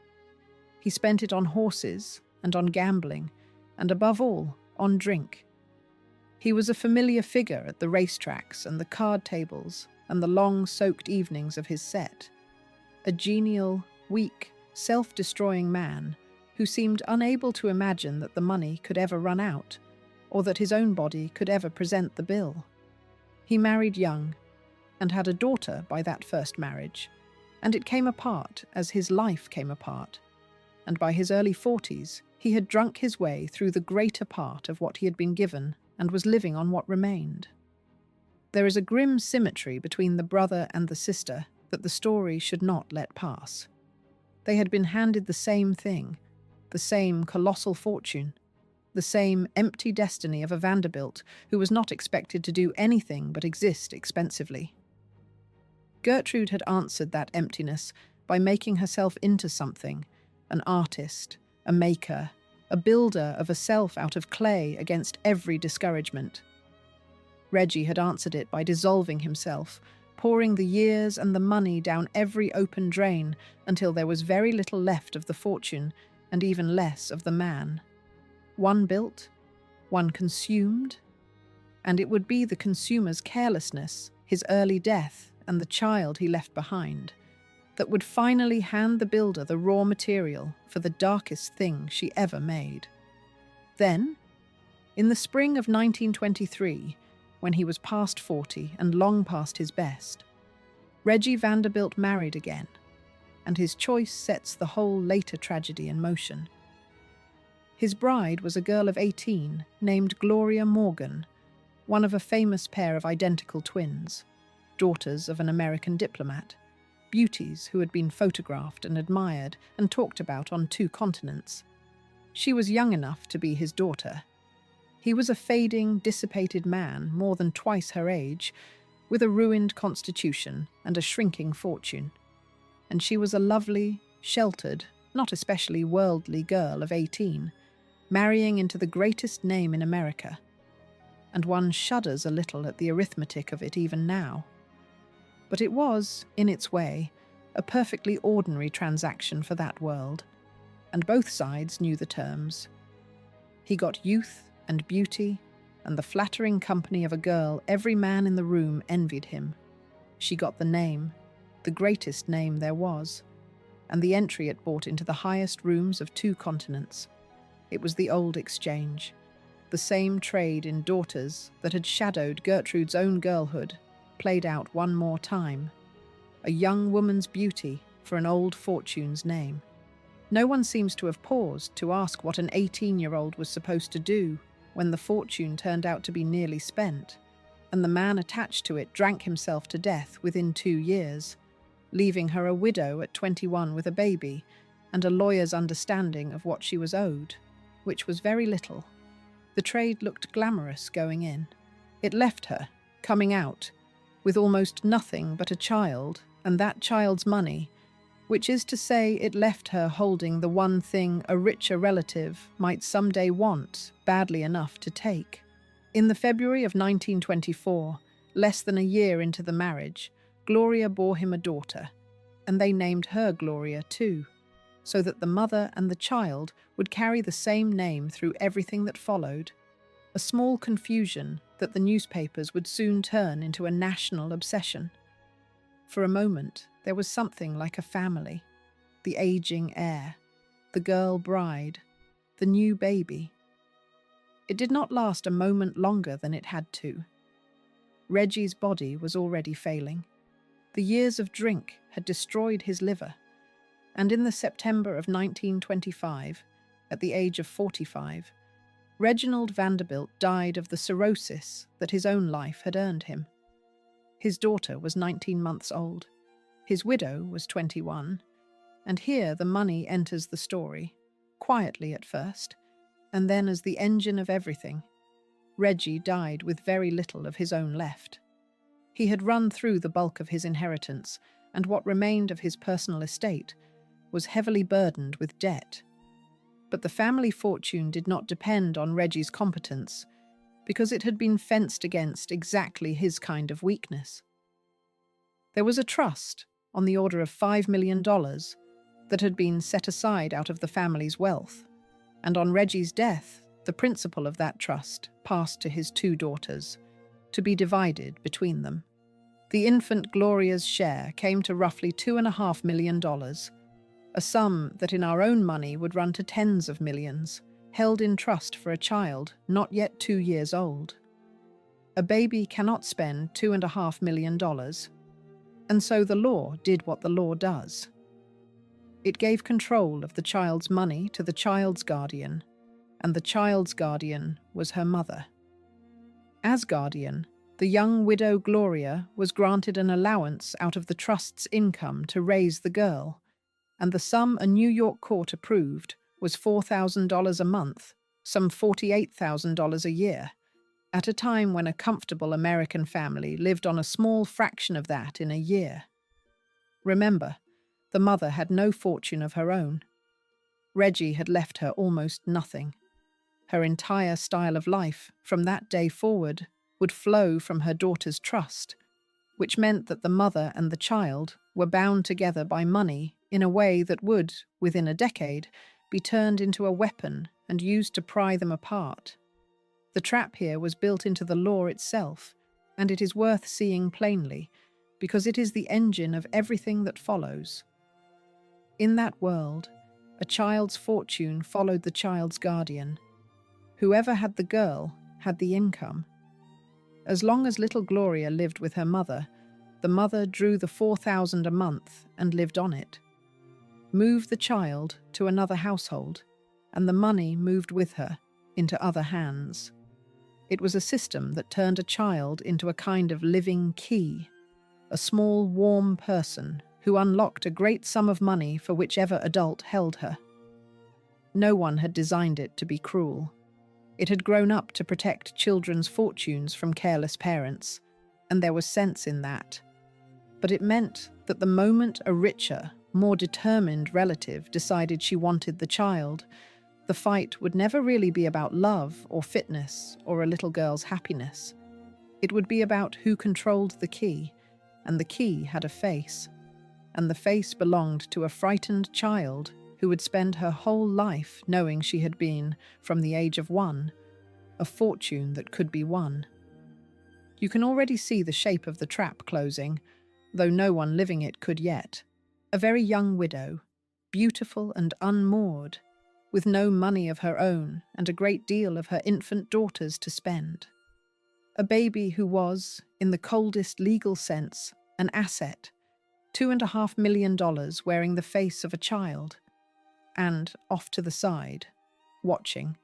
He spent it on horses and on gambling, and above all, on drink. He was a familiar figure at the racetracks and the card tables and the long-soaked evenings of his set. A genial, weak, self-destroying man who seemed unable to imagine that the money could ever run out, or that his own body could ever present the bill. He married young and had a daughter by that first marriage, and it came apart as his life came apart, and by his early 40s he had drunk his way through the greater part of what he had been given and was living on what remained. There is a grim symmetry between the brother and the sister that the story should not let pass. They had been handed the same thing, the same colossal fortune, the same empty destiny of a Vanderbilt who was not expected to do anything but exist expensively. Gertrude had answered that emptiness by making herself into something, an artist, a maker, a builder of a self out of clay against every discouragement. Reggie had answered it by dissolving himself, pouring the years and the money down every open drain until there was very little left of the fortune and even less of the man. One built, one consumed, and it would be the consumer's carelessness, his early death, and the child he left behind that would finally hand the builder the raw material for the darkest thing she ever made. Then, in the spring of 1923, when he was past 40 and long past his best, Reggie Vanderbilt married again, and his choice sets the whole later tragedy in motion. His bride was a girl of 18 named Gloria Morgan, one of a famous pair of identical twins, daughters of an American diplomat, beauties who had been photographed and admired and talked about on 2 continents. She was young enough to be his daughter. He was a fading, dissipated man more than twice her age, with a ruined constitution and a shrinking fortune. And she was a lovely, sheltered, not especially worldly girl of 18, marrying into the greatest name in America. And one shudders a little at the arithmetic of it even now. But it was, in its way, a perfectly ordinary transaction for that world, and both sides knew the terms. He got youth and beauty, and the flattering company of a girl every man in the room envied him. She got the name, the greatest name there was, and the entry it brought into the highest rooms of 2 continents. It was the old exchange, the same trade in daughters that had shadowed Gertrude's own girlhood, played out one more time. A young woman's beauty for an old fortune's name. No one seems to have paused to ask what an 18-year-old was supposed to do when the fortune turned out to be nearly spent, and the man attached to it drank himself to death within 2 years, leaving her a widow at 21 with a baby and a lawyer's understanding of what she was owed, which was very little. The trade looked glamorous going in. It left her, coming out, with almost nothing but a child and that child's money, which is to say it left her holding the one thing a richer relative might someday want badly enough to take. In the February of 1924, less than a year into the marriage, Gloria bore him a daughter, and they named her Gloria too, so that the mother and the child would carry the same name through everything that followed. A small confusion that the newspapers would soon turn into a national obsession. For a moment, there was something like a family, the aging heir, the girl bride, the new baby. It did not last a moment longer than it had to. Reggie's body was already failing. The years of drink had destroyed his liver, and in the September of 1925, at the age of 45, Reginald Vanderbilt died of the cirrhosis that his own life had earned him. His daughter was 19 months old. His widow was 21. And here the money enters the story, quietly at first, and then as the engine of everything. Reggie died with very little of his own left. He had run through the bulk of his inheritance, and what remained of his personal estate was heavily burdened with debt. But the family fortune did not depend on Reggie's competence, because it had been fenced against exactly his kind of weakness. There was a trust on the order of $5 million that had been set aside out of the family's wealth, and on Reggie's death, the principal of that trust passed to his 2 daughters, to be divided between them. The infant Gloria's share came to roughly $2.5 million, a sum that in our own money would run to tens of millions, held in trust for a child not yet 2 years old. A baby cannot spend $2.5 million, and so the law did what the law does. It gave control of the child's money to the child's guardian, and the child's guardian was her mother. As guardian, the young widow Gloria was granted an allowance out of the trust's income to raise the girl, and the sum a New York court approved was $4,000 a month, some $48,000 a year, at a time when a comfortable American family lived on a small fraction of that in a year. Remember, the mother had no fortune of her own. Reggie had left her almost nothing. Her entire style of life, from that day forward, would flow from her daughter's trust, which meant that the mother and the child were bound together by money in a way that would, within a decade, be turned into a weapon and used to pry them apart. The trap here was built into the law itself, and it is worth seeing plainly, because it is the engine of everything that follows. In that world, a child's fortune followed the child's guardian. Whoever had the girl had the income. As long as little Gloria lived with her mother, the mother drew the $4,000 a month and lived on it. Move the child to another household, and the money moved with her into other hands. It was a system that turned a child into a kind of living key, a small, warm person who unlocked a great sum of money for whichever adult held her. No one had designed it to be cruel. It had grown up to protect children's fortunes from careless parents, and there was sense in that. But it meant that the moment a richer, more determined relative decided she wanted the child, the fight would never really be about love or fitness or a little girl's happiness. It would be about who controlled the key, and the key had a face. And the face belonged to a frightened child who would spend her whole life knowing she had been, from the age of 1, a fortune that could be won. You can already see the shape of the trap closing, though no one living it could yet. A very young widow, beautiful and unmoored, with no money of her own and a great deal of her infant daughter's to spend. A baby who was, in the coldest legal sense, an asset, $2.5 million wearing the face of a child, and, off to the side, watching,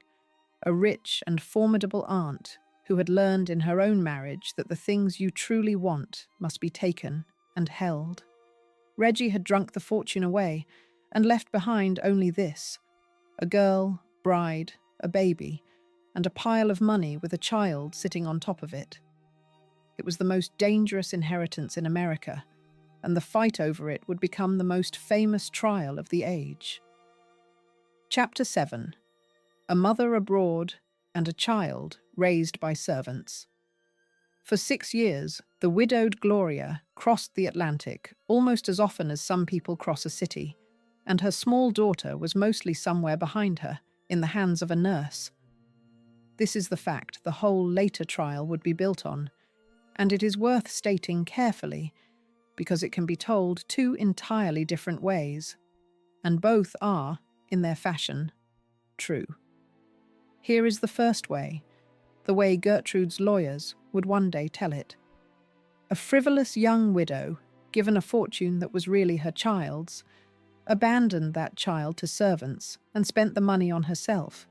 a rich and formidable aunt who had learned in her own marriage that the things you truly want must be taken and held. Reggie had drunk the fortune away and left behind only this: a girl, bride, a baby, and a pile of money with a child sitting on top of it. It was the most dangerous inheritance in America, and the fight over it would become the most famous trial of the age. Chapter 7. A Mother Abroad and a Child Raised by Servants. For 6 years, the widowed Gloria crossed the Atlantic almost as often as some people cross a city, and her small daughter was mostly somewhere behind her, in the hands of a nurse. This is the fact the whole later trial would be built on, and it is worth stating carefully, because it can be told 2 entirely different ways, and both are, in their fashion, true. Here is the first way, the way Gertrude's lawyers would one day tell it. A frivolous young widow, given a fortune that was really her child's, abandoned that child to servants and spent the money on herself,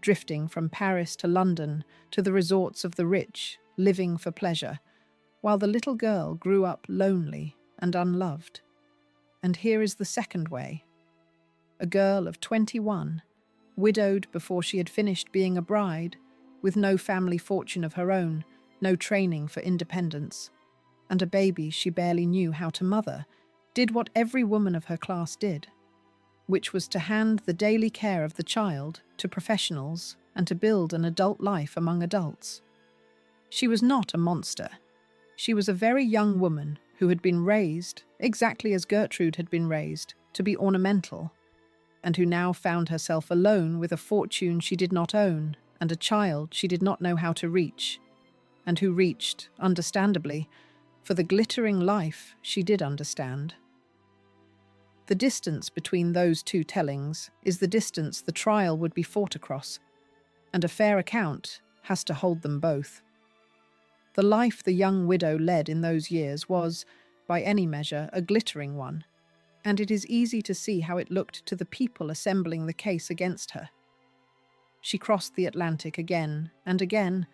drifting from Paris to London to the resorts of the rich, living for pleasure, while the little girl grew up lonely and unloved. And here is the second way. A girl of 21, widowed before she had finished being a bride, with no family fortune of her own, no training for independence, and a baby she barely knew how to mother, did what every woman of her class did, which was to hand the daily care of the child to professionals and to build an adult life among adults. She was not a monster. She was a very young woman who had been raised, exactly as Gertrude had been raised, to be ornamental, and who now found herself alone with a fortune she did not own and a child she did not know how to reach, and who reached, understandably, for the glittering life she did understand. The distance between those two tellings is the distance the trial would be fought across, and a fair account has to hold them both. The life the young widow led in those years was, by any measure, a glittering one, and it is easy to see how it looked to the people assembling the case against her. She crossed the Atlantic again and again,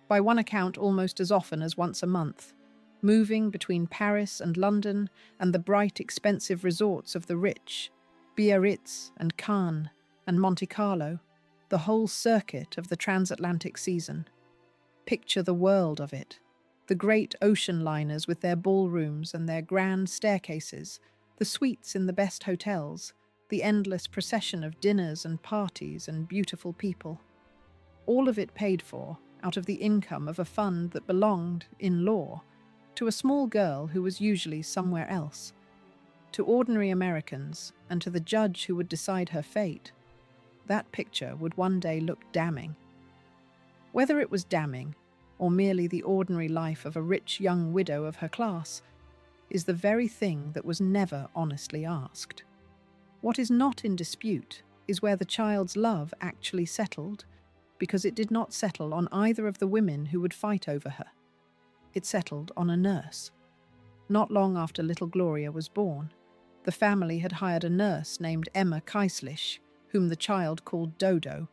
by one account almost as often as once a month, moving between Paris and London and the bright, expensive resorts of the rich, Biarritz and Cannes and Monte Carlo, the whole circuit of the transatlantic season. Picture the world of it, the great ocean liners with their ballrooms and their grand staircases, the suites in the best hotels, the endless procession of dinners and parties and beautiful people. All of it paid for out of the income of a fund that belonged, in law, to a small girl who was usually somewhere else. To ordinary Americans, and to the judge who would decide her fate, that picture would one day look damning. Whether it was damning, or merely the ordinary life of a rich young widow of her class, is the very thing that was never honestly asked. What is not in dispute is where the child's love actually settled, because it did not settle on either of the women who would fight over her. It settled on a nurse. Not long after little Gloria was born, the family had hired a nurse named Emma Keislich, whom the child called Dodo,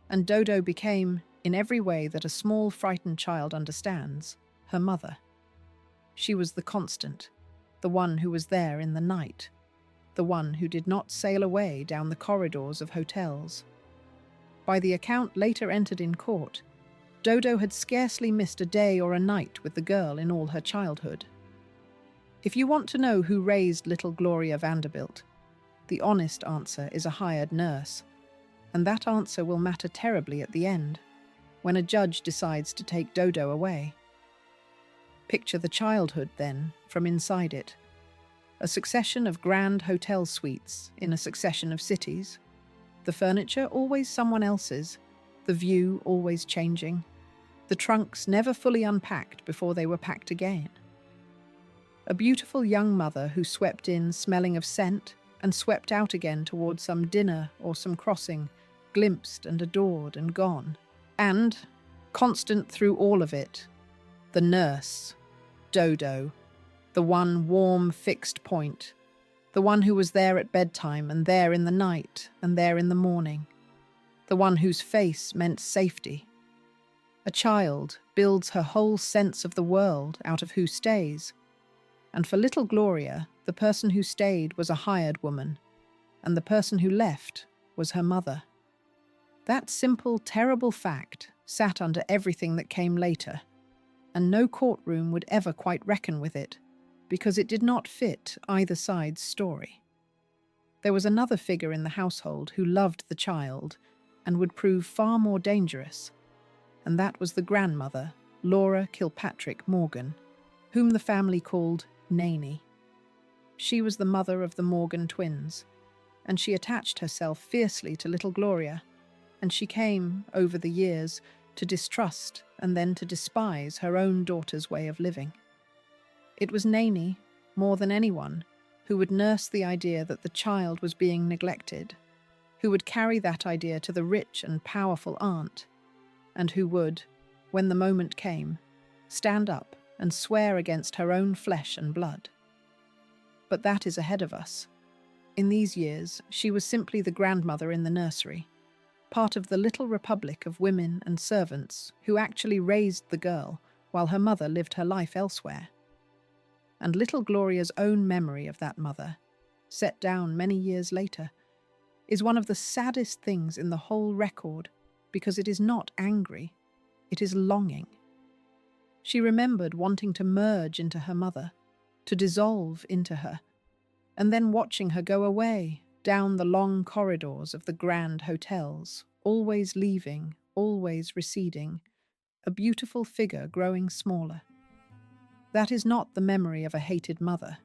and Dodo became, in every way that a small frightened child understands, her mother. She was the constant, the one who was there in the night, the one who did not sail away down the corridors of hotels. By the account later entered in court, Dodo had scarcely missed a day or a night with the girl in all her childhood. If you want to know who raised little Gloria Vanderbilt, the honest answer is a hired nurse, and that answer will matter terribly at the end, when a judge decides to take Dodo away. Picture the childhood, then, from inside it. A succession of grand hotel suites in a succession of cities. The furniture always someone else's, the view always changing, the trunks never fully unpacked before they were packed again. A beautiful young mother who swept in smelling of scent and swept out again toward some dinner or some crossing, glimpsed and adored and gone. And, constant through all of it, the nurse, Dodo, the one warm, fixed point, the one who was there at bedtime and there in the night and there in the morning, the one whose face meant safety. A child builds her whole sense of the world out of who stays, and for little Gloria, the person who stayed was a hired woman, and the person who left was her mother. That simple, terrible fact sat under everything that came later, and no courtroom would ever quite reckon with it, because it did not fit either side's story. There was another figure in the household who loved the child and would prove far more dangerous, and that was the grandmother, Laura Kilpatrick Morgan, whom the family called Nanny. She was the mother of the Morgan twins, and she attached herself fiercely to little Gloria, and she came, over the years, to distrust and then to despise her own daughter's way of living. It was Nanny, more than anyone, who would nurse the idea that the child was being neglected, who would carry that idea to the rich and powerful aunt, and who would, when the moment came, stand up and swear against her own flesh and blood. But that is ahead of us. In these years, she was simply the grandmother in the nursery, part of the little republic of women and servants who actually raised the girl while her mother lived her life elsewhere. And little Gloria's own memory of that mother, set down many years later, is one of the saddest things in the whole record, because it is not angry, it is longing. She remembered wanting to merge into her mother, to dissolve into her, and then watching her go away down the long corridors of the grand hotels, always leaving, always receding, a beautiful figure growing smaller. That is not the memory of a hated mother.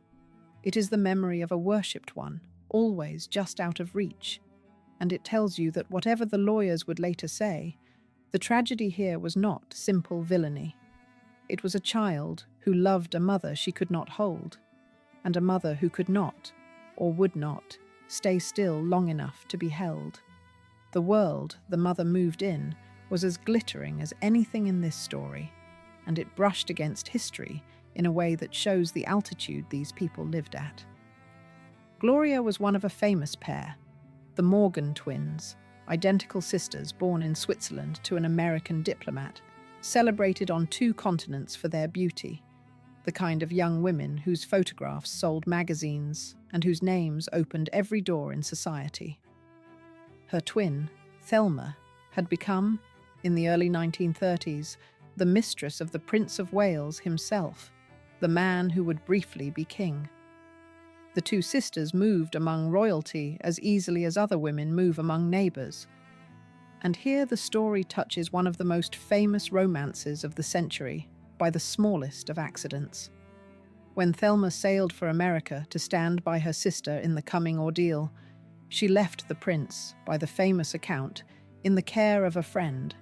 It is the memory of a worshipped one, always just out of reach, and it tells you that whatever the lawyers would later say, the tragedy here was not simple villainy. It was a child who loved a mother she could not hold, and a mother who could not, or would not, stay still long enough to be held. The world the mother moved in was as glittering as anything in this story, and it brushed against history in a way that shows the altitude these people lived at. Gloria was one of a famous pair, the Morgan twins, identical sisters born in Switzerland to an American diplomat, celebrated on 2 continents for their beauty, the kind of young women whose photographs sold magazines and whose names opened every door in society. Her twin, Thelma, had become, in the early 1930s, the mistress of the Prince of Wales himself, the man who would briefly be king. The 2 sisters moved among royalty as easily as other women move among neighbours. And here the story touches one of the most famous romances of the century by the smallest of accidents. When Thelma sailed for America to stand by her sister in the coming ordeal, she left the prince, by the famous account, in the care of a friend,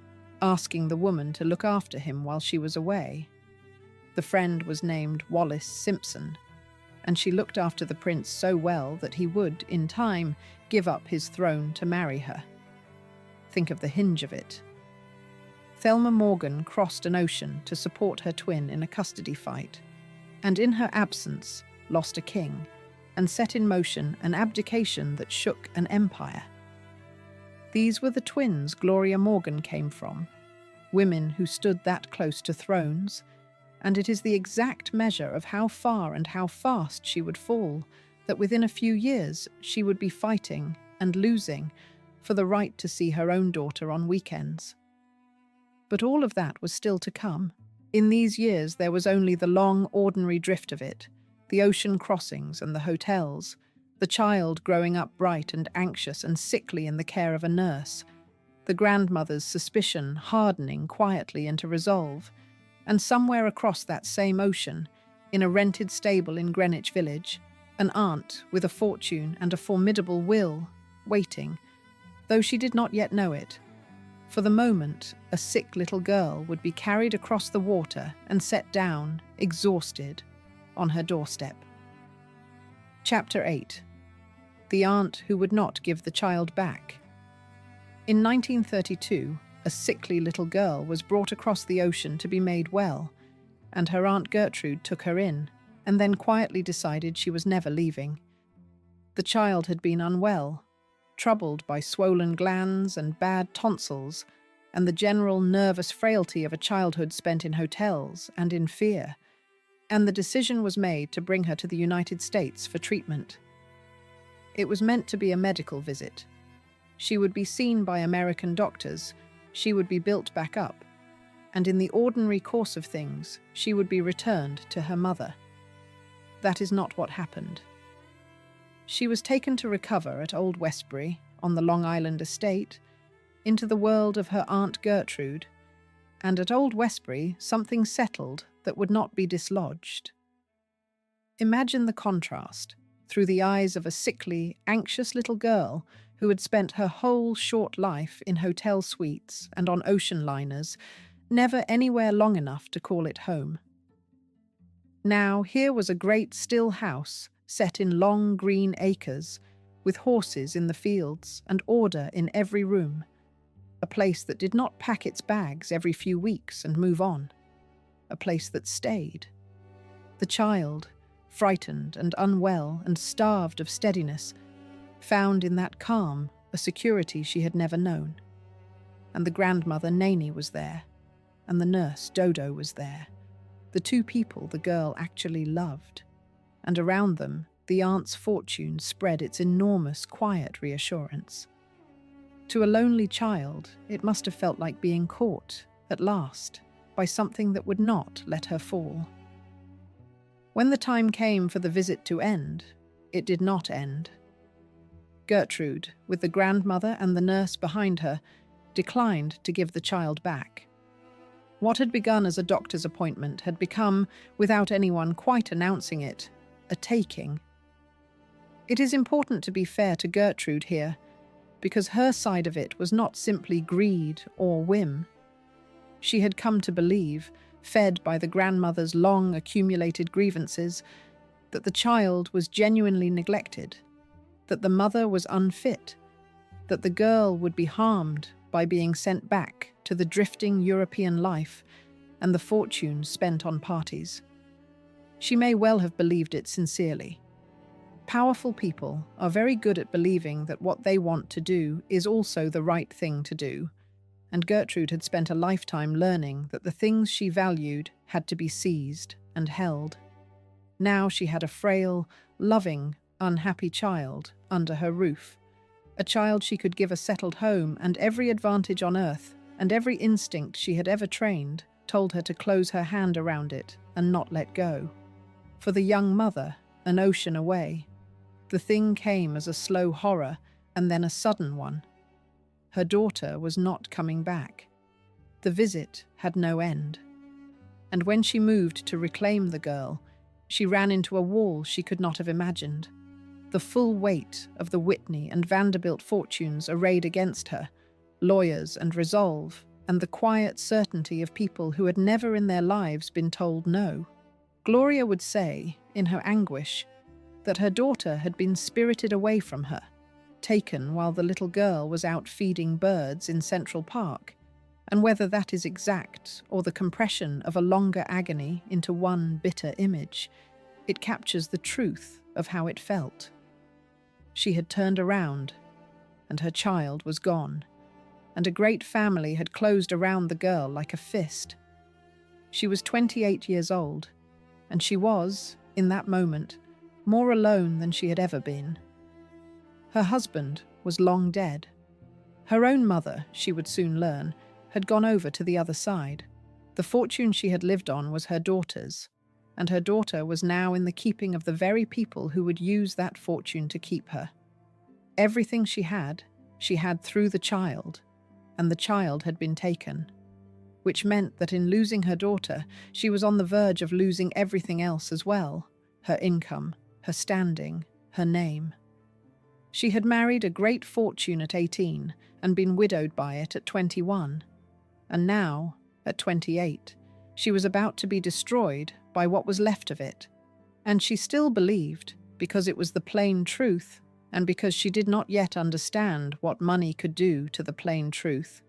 asking the woman to look after him while she was away. The friend was named Wallis Simpson, and she looked after the prince so well that he would, in time, give up his throne to marry her. Think of the hinge of it. Thelma Morgan crossed an ocean to support her twin in a custody fight, and in her absence lost a king, and set in motion an abdication that shook an empire. These were the twins Gloria Morgan came from, women who stood that close to thrones, and it is the exact measure of how far and how fast she would fall that within a few years she would be fighting and losing for the right to see her own daughter on weekends. But all of that was still to come. In these years there was only the long, ordinary drift of it, the ocean crossings and the hotels, the child growing up bright and anxious and sickly in the care of a nurse, the grandmother's suspicion hardening quietly into resolve, and somewhere across that same ocean, in a rented stable in Greenwich Village, an aunt with a fortune and a formidable will, waiting, though she did not yet know it. For the moment, a sick little girl would be carried across the water and set down, exhausted, on her doorstep. Chapter 8. The Aunt Who Would Not Give the Child Back. In 1932, a sickly little girl was brought across the ocean to be made well, and her Aunt Gertrude took her in, and then quietly decided she was never leaving. The child had been unwell, troubled by swollen glands and bad tonsils, and the general nervous frailty of a childhood spent in hotels and in fear, and the decision was made to bring her to the United States for treatment. It was meant to be a medical visit. She would be seen by American doctors, she would be built back up, and in the ordinary course of things, she would be returned to her mother. That is not what happened. She was taken to recover at Old Westbury, on the Long Island estate, into the world of her Aunt Gertrude, and at Old Westbury something settled that would not be dislodged. Imagine the contrast, through the eyes of a sickly, anxious little girl who had spent her whole short life in hotel suites and on ocean liners, never anywhere long enough to call it home. Now here was a great still house set in long green acres, with horses in the fields and order in every room, a place that did not pack its bags every few weeks and move on, a place that stayed. The child, frightened and unwell and starved of steadiness, found in that calm a security she had never known. And the grandmother Nanny was there, and the nurse Dodo was there, the 2 people the girl actually loved, and around them the aunt's fortune spread its enormous, quiet reassurance. To a lonely child, it must have felt like being caught, at last, by something that would not let her fall. When the time came for the visit to end, it did not end. Gertrude, with the grandmother and the nurse behind her, declined to give the child back. What had begun as a doctor's appointment had become, without anyone quite announcing it, a taking. It is important to be fair to Gertrude here, because her side of it was not simply greed or whim. She had come to believe, fed by the grandmother's long accumulated grievances, that the child was genuinely neglected that the mother was unfit, that the girl would be harmed by being sent back to the drifting European life and the fortunes spent on parties. She may well have believed it sincerely. Powerful people are very good at believing that what they want to do is also the right thing to do, and Gertrude had spent a lifetime learning that the things she valued had to be seized and held. Now she had a frail, loving, unhappy child under her roof, a child she could give a settled home and every advantage on earth, and every instinct she had ever trained told her to close her hand around it and not let go. For the young mother, an ocean away, the thing came as a slow horror and then a sudden one. Her daughter was not coming back. The visit had no end. And when she moved to reclaim the girl, she ran into a wall she could not have imagined. The full weight of the Whitney and Vanderbilt fortunes arrayed against her, lawyers and resolve, and the quiet certainty of people who had never in their lives been told no. Gloria would say, in her anguish, that her daughter had been spirited away from her, taken while the little girl was out feeding birds in Central Park, and whether that is exact or the compression of a longer agony into one bitter image, it captures the truth of how it felt. She had turned around, and her child was gone, and a great family had closed around the girl like a fist. She was 28 years old, and she was, in that moment, more alone than she had ever been. Her husband was long dead. Her own mother, she would soon learn, had gone over to the other side. The fortune she had lived on was her daughter's, and her daughter was now in the keeping of the very people who would use that fortune to keep her. Everything she had through the child, and the child had been taken, which meant that in losing her daughter, she was on the verge of losing everything else as well: her income, her standing, her name. She had married a great fortune at 18 and been widowed by it at 21, and now, at 28, she was about to be destroyed by what was left of it. And she still believed, because it was the plain truth, and because she did not yet understand what money could do to the plain truth,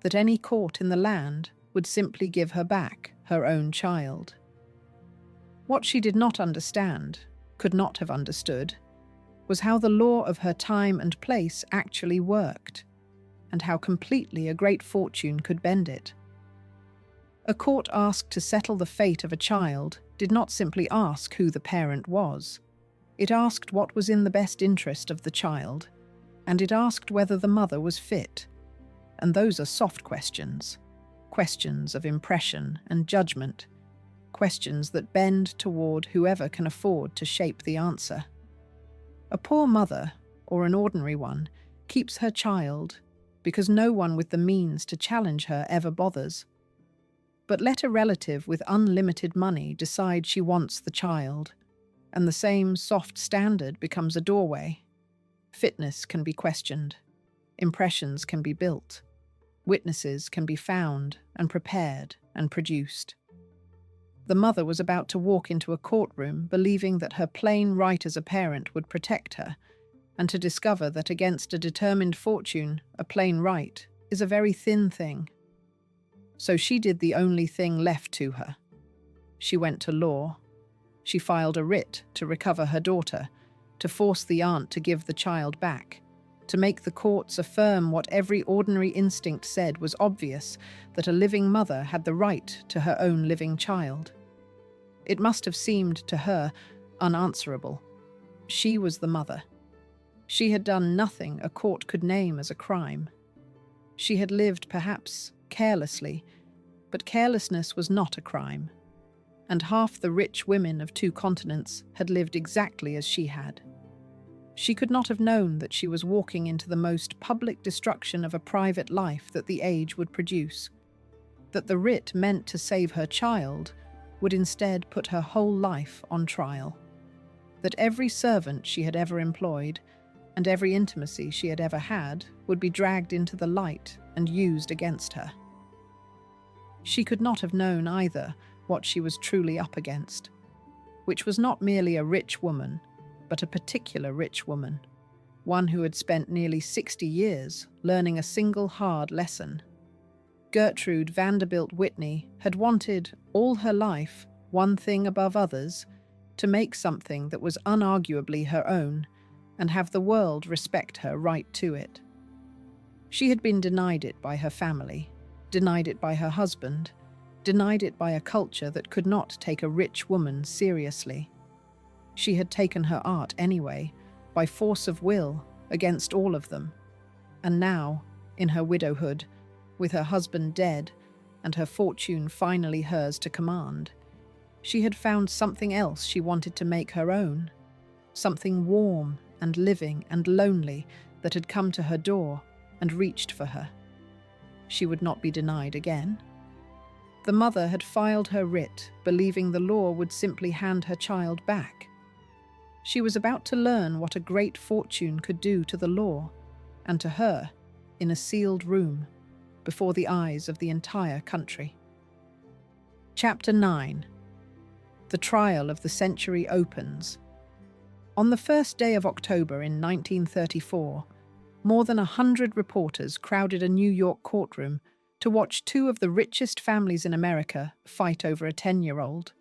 that any court in the land would simply give her back her own child. What she did not understand, could not have understood, was how the law of her time and place actually worked, and how completely a great fortune could bend it. A court asked to settle the fate of a child did not simply ask who the parent was. It asked what was in the best interest of the child, and it asked whether the mother was fit. And those are soft questions, questions of impression and judgment, questions that bend toward whoever can afford to shape the answer. A poor mother, or an ordinary one, keeps her child because no one with the means to challenge her ever bothers. But let a relative with unlimited money decide she wants the child, and the same soft standard becomes a doorway. Fitness can be questioned. Impressions can be built. Witnesses can be found and prepared and produced. The mother was about to walk into a courtroom believing that her plain right as a parent would protect her, and to discover that against a determined fortune, a plain right is a very thin thing. So she did the only thing left to her. She went to law. She filed a writ to recover her daughter, to force the aunt to give the child back, to make the courts affirm what every ordinary instinct said was obvious, that a living mother had the right to her own living child. It must have seemed to her unanswerable. She was the mother. She had done nothing a court could name as a crime. She had lived, perhaps, carelessly, but carelessness was not a crime. And half the rich women of 2 continents had lived exactly as she had. She could not have known that she was walking into the most public destruction of a private life that the age would produce, that the writ meant to save her child would instead put her whole life on trial, that every servant she had ever employed and every intimacy she had ever had would be dragged into the light and used against her. She could not have known either what she was truly up against, which was not merely a rich woman, but a particular rich woman, one who had spent nearly 60 years learning a single hard lesson. Gertrude Vanderbilt Whitney had wanted, all her life, one thing above others: to make something that was unarguably her own and have the world respect her right to it. She had been denied it by her family, denied it by her husband, denied it by a culture that could not take a rich woman seriously. She had taken her art anyway, by force of will, against all of them. And now, in her widowhood, with her husband dead and her fortune finally hers to command, she had found something else she wanted to make her own, something warm and living and lonely that had come to her door and reached for her. She would not be denied again. The mother had filed her writ, believing the law would simply hand her child back. She was about to learn what a great fortune could do to the law, and to her, in a sealed room, before the eyes of the entire country. Chapter 9. The trial of the century opens. On the first day of October in 1934, more than 100 reporters crowded a New York courtroom to watch two of the richest families in America fight over a 10-year-old.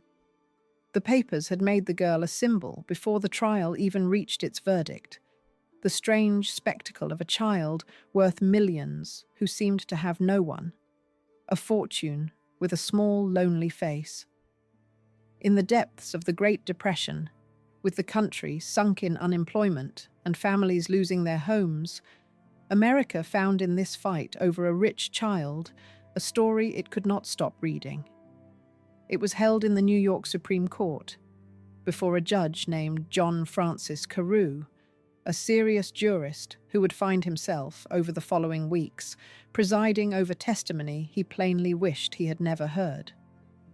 The papers had made the girl a symbol before the trial even reached its verdict. The strange spectacle of a child worth millions who seemed to have no one. A fortune with a small, lonely face. In the depths of the Great Depression, with the country sunk in unemployment and families losing their homes, America found in this fight over a rich child a story it could not stop reading. It was held in the New York Supreme Court, before a judge named John Francis Carew, a serious jurist who would find himself, over the following weeks, presiding over testimony he plainly wished he had never heard.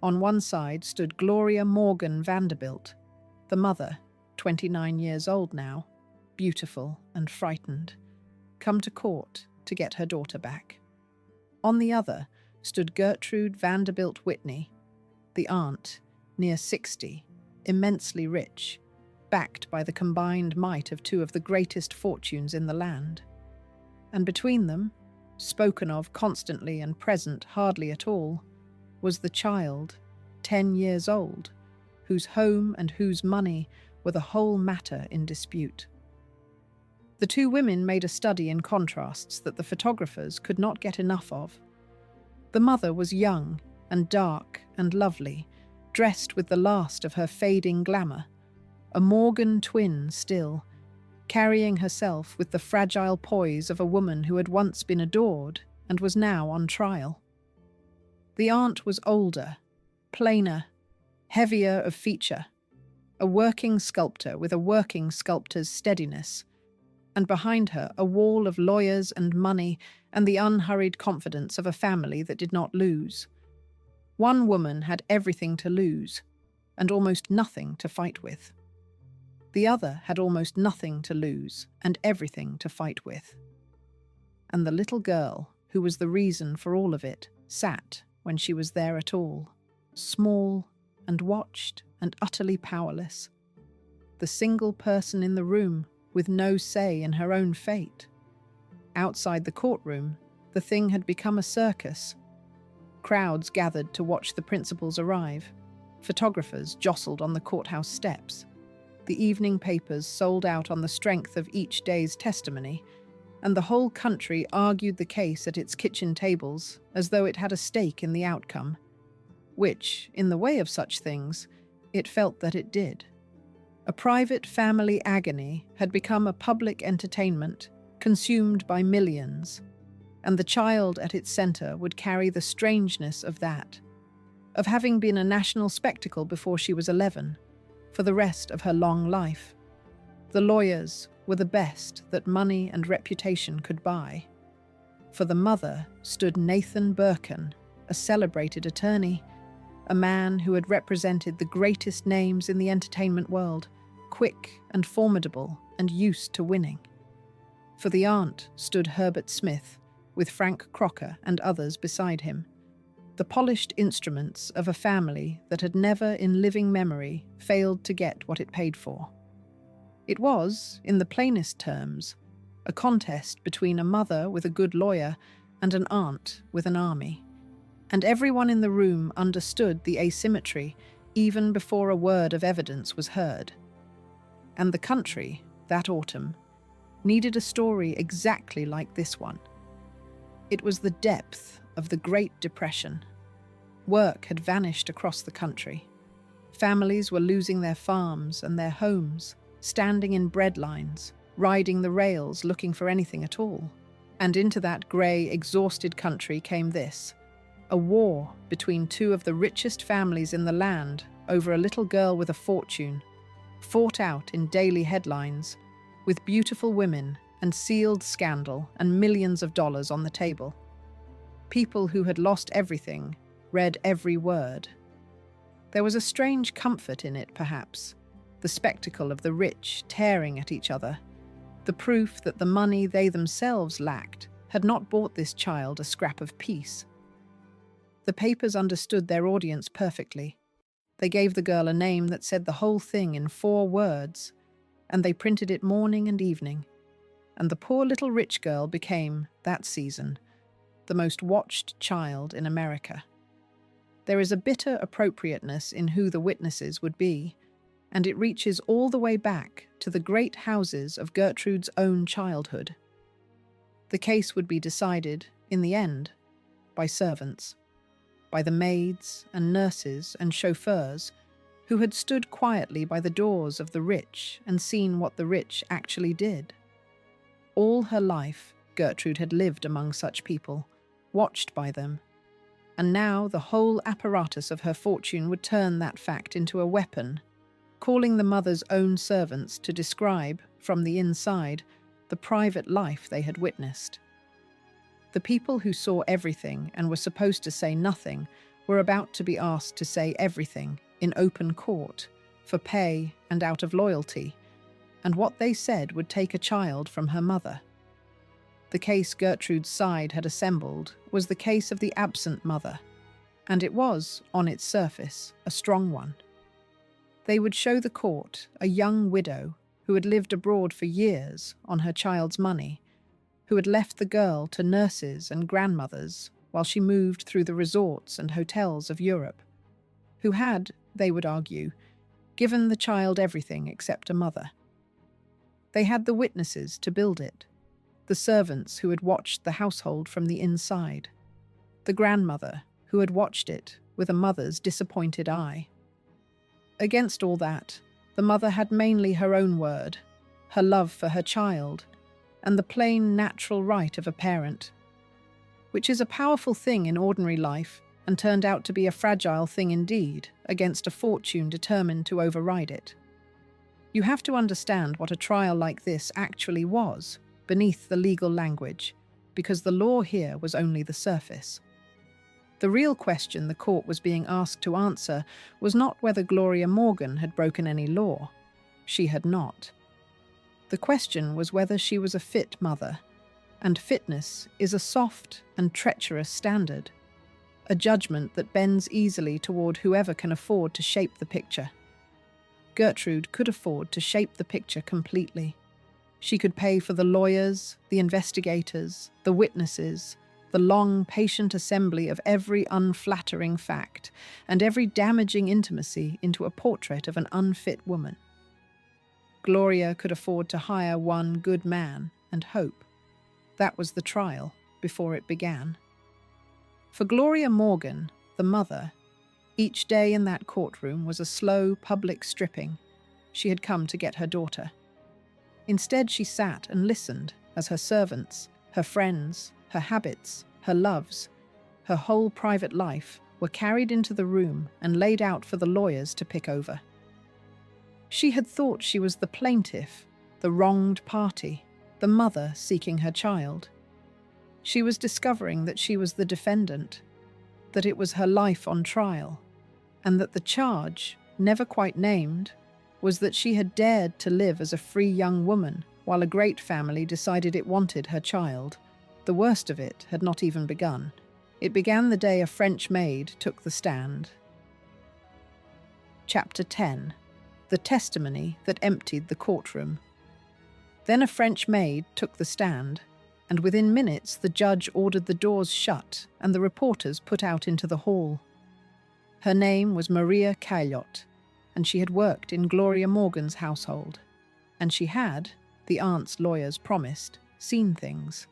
On one side stood Gloria Morgan Vanderbilt, the mother, 29 years old now, beautiful and frightened, come to court to get her daughter back. On the other stood Gertrude Vanderbilt Whitney, the aunt, near 60, immensely rich, backed by the combined might of two of the greatest fortunes in the land. And between them, spoken of constantly and present hardly at all, was the child, 10 years old, whose home and whose money were the whole matter in dispute. The two women made a study in contrasts that the photographers could not get enough of. The mother was young and dark and lovely, dressed with the last of her fading glamour, a Morgan twin still, carrying herself with the fragile poise of a woman who had once been adored and was now on trial. The aunt was older, plainer, heavier of feature, a working sculptor with a working sculptor's steadiness, and behind her a wall of lawyers and money and the unhurried confidence of a family that did not lose. One woman had everything to lose, and almost nothing to fight with. The other had almost nothing to lose, and everything to fight with. And the little girl, who was the reason for all of it, sat, when she was there at all, small and watched and utterly powerless. The single person in the room, with no say in her own fate. Outside the courtroom, the thing had become a circus. Crowds gathered to watch the principals arrive. Photographers jostled on the courthouse steps. The evening papers sold out on the strength of each day's testimony, and the whole country argued the case at its kitchen tables as though it had a stake in the outcome, which, in the way of such things, it felt that it did. A private family agony had become a public entertainment, consumed by millions, and the child at its center would carry the strangeness of that, of having been a national spectacle before she was 11, for the rest of her long life. The lawyers were the best that money and reputation could buy. For the mother stood Nathan Birkin, a celebrated attorney, a man who had represented the greatest names in the entertainment world, quick and formidable and used to winning. For the aunt stood Herbert Smith, with Frank Crocker and others beside him, the polished instruments of a family that had never in living memory failed to get what it paid for. It was, in the plainest terms, a contest between a mother with a good lawyer and an aunt with an army. And everyone in the room understood the asymmetry even before a word of evidence was heard. And the country, that autumn, needed a story exactly like this one. It was the depth of the Great Depression. Work had vanished across the country. Families were losing their farms and their homes, standing in bread lines, riding the rails looking for anything at all. And into that grey, exhausted country came this: a war between two of the richest families in the land over a little girl with a fortune, fought out in daily headlines, with beautiful women and sealed scandal and millions of dollars on the table. People who had lost everything read every word. There was a strange comfort in it, perhaps, the spectacle of the rich tearing at each other, the proof that the money they themselves lacked had not bought this child a scrap of peace. The papers understood their audience perfectly. They gave the girl a name that said the whole thing in 4 words, and they printed it morning and evening. And the poor little rich girl became, that season, the most watched child in America. There is a bitter appropriateness in who the witnesses would be, and it reaches all the way back to the great houses of Gertrude's own childhood. The case would be decided, in the end, by servants, by the maids and nurses and chauffeurs who had stood quietly by the doors of the rich and seen what the rich actually did. All her life, Gertrude had lived among such people, watched by them, and now the whole apparatus of her fortune would turn that fact into a weapon, calling the mother's own servants to describe, from the inside, the private life they had witnessed. The people who saw everything and were supposed to say nothing were about to be asked to say everything in open court, for pay and out of loyalty, and what they said would take a child from her mother. The case Gertrude's side had assembled was the case of the absent mother, and it was, on its surface, a strong one. They would show the court a young widow who had lived abroad for years on her child's money, who had left the girl to nurses and grandmothers while she moved through the resorts and hotels of Europe, who had, they would argue, given the child everything except a mother. They had the witnesses to build it, the servants who had watched the household from the inside, the grandmother who had watched it with a mother's disappointed eye. Against all that, the mother had mainly her own word, her love for her child, and the plain natural right of a parent, which is a powerful thing in ordinary life and turned out to be a fragile thing indeed against a fortune determined to override it. You have to understand what a trial like this actually was, beneath the legal language, because the law here was only the surface. The real question the court was being asked to answer was not whether Gloria Morgan had broken any law. She had not. The question was whether she was a fit mother, and fitness is a soft and treacherous standard, a judgment that bends easily toward whoever can afford to shape the picture. Gertrude could afford to shape the picture completely. She could pay for the lawyers, the investigators, the witnesses, the long, patient assembly of every unflattering fact and every damaging intimacy into a portrait of an unfit woman. Gloria could afford to hire one good man and hope. That was the trial before it began. For Gloria Morgan, the mother, each day in that courtroom was a slow public stripping. She had come to get her daughter. Instead, she sat and listened as her servants, her friends, her habits, her loves, her whole private life were carried into the room and laid out for the lawyers to pick over. She had thought she was the plaintiff, the wronged party, the mother seeking her child. She was discovering that she was the defendant, that it was her life on trial, and that the charge, never quite named, was that she had dared to live as a free young woman while a great family decided it wanted her child. The worst of it had not even begun. It began the day a French maid took the stand. Chapter 10. the testimony that emptied the courtroom. Then a French maid took the stand, and within minutes the judge ordered the doors shut and the reporters put out into the hall. Her name was Maria Caillot, and she had worked in Gloria Morgan's household, and she had, the aunt's lawyers promised, seen things.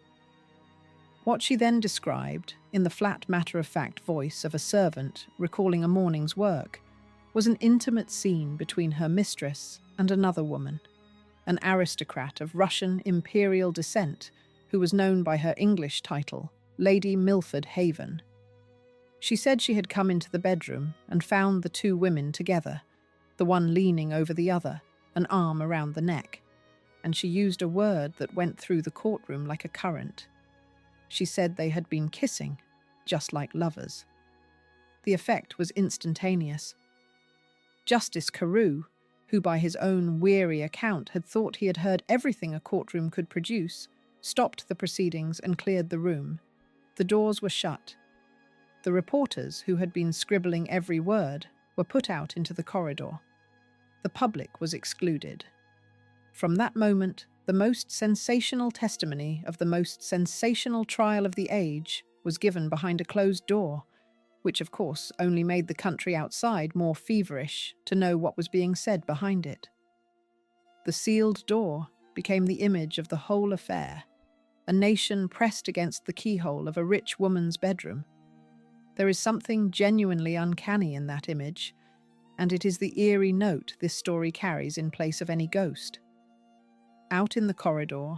What she then described, in the flat matter-of-fact voice of a servant recalling a morning's work, was an intimate scene between her mistress and another woman, an aristocrat of Russian imperial descent who was known by her English title, Lady Milford Haven. She said she had come into the bedroom and found the two women together, the one leaning over the other, an arm around the neck, and she used a word that went through the courtroom like a current. She said they had been kissing, just like lovers. The effect was instantaneous. Justice Carew, who by his own weary account had thought he had heard everything a courtroom could produce, stopped the proceedings and cleared the room. The doors were shut. The reporters, who had been scribbling every word, were put out into the corridor. The public was excluded. From that moment, the most sensational testimony of the most sensational trial of the age was given behind a closed door, which of course only made the country outside more feverish to know what was being said behind it. The sealed door became the image of the whole affair, a nation pressed against the keyhole of a rich woman's bedroom. There is something genuinely uncanny in that image, and it is the eerie note this story carries in place of any ghost. Out in the corridor,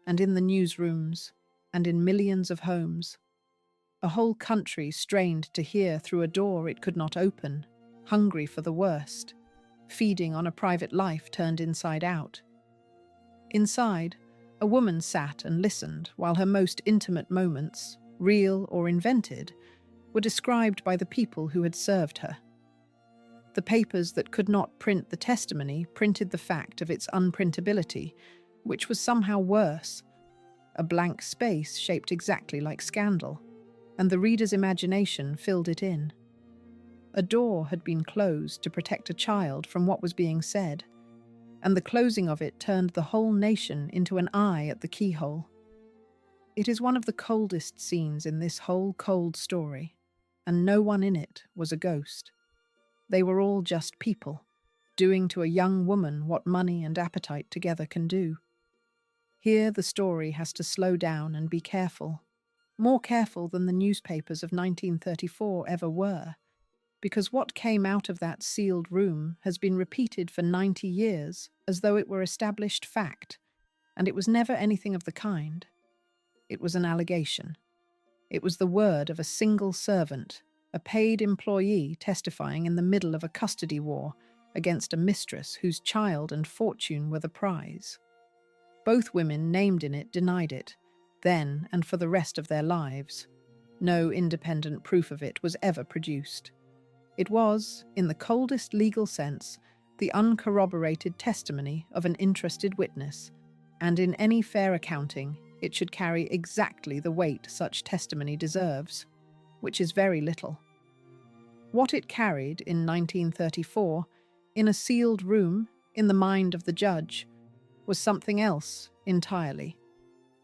and in the newsrooms, and in millions of homes, a whole country strained to hear through a door it could not open, hungry for the worst, feeding on a private life turned inside out. Inside, a woman sat and listened while her most intimate moments, real or invented, were described by the people who had served her. The papers that could not print the testimony printed the fact of its unprintability, which was somehow worse. A blank space shaped exactly like scandal, and the reader's imagination filled it in. A door had been closed to protect a child from what was being said, and the closing of it turned the whole nation into an eye at the keyhole. It is one of the coldest scenes in this whole cold story, and no one in it was a ghost. They were all just people, doing to a young woman what money and appetite together can do. Here the story has to slow down and be careful, more careful than the newspapers of 1934 ever were, because what came out of that sealed room has been repeated for 90 years as though it were established fact, and it was never anything of the kind. It was an allegation. It was the word of a single servant, a paid employee testifying in the middle of a custody war against a mistress whose child and fortune were the prize. Both women named in it denied it, then and for the rest of their lives. No independent proof of it was ever produced. It was, in the coldest legal sense, the uncorroborated testimony of an interested witness, and in any fair accounting, it should carry exactly the weight such testimony deserves, which is very little. What it carried in 1934, in a sealed room, in the mind of the judge, was something else entirely.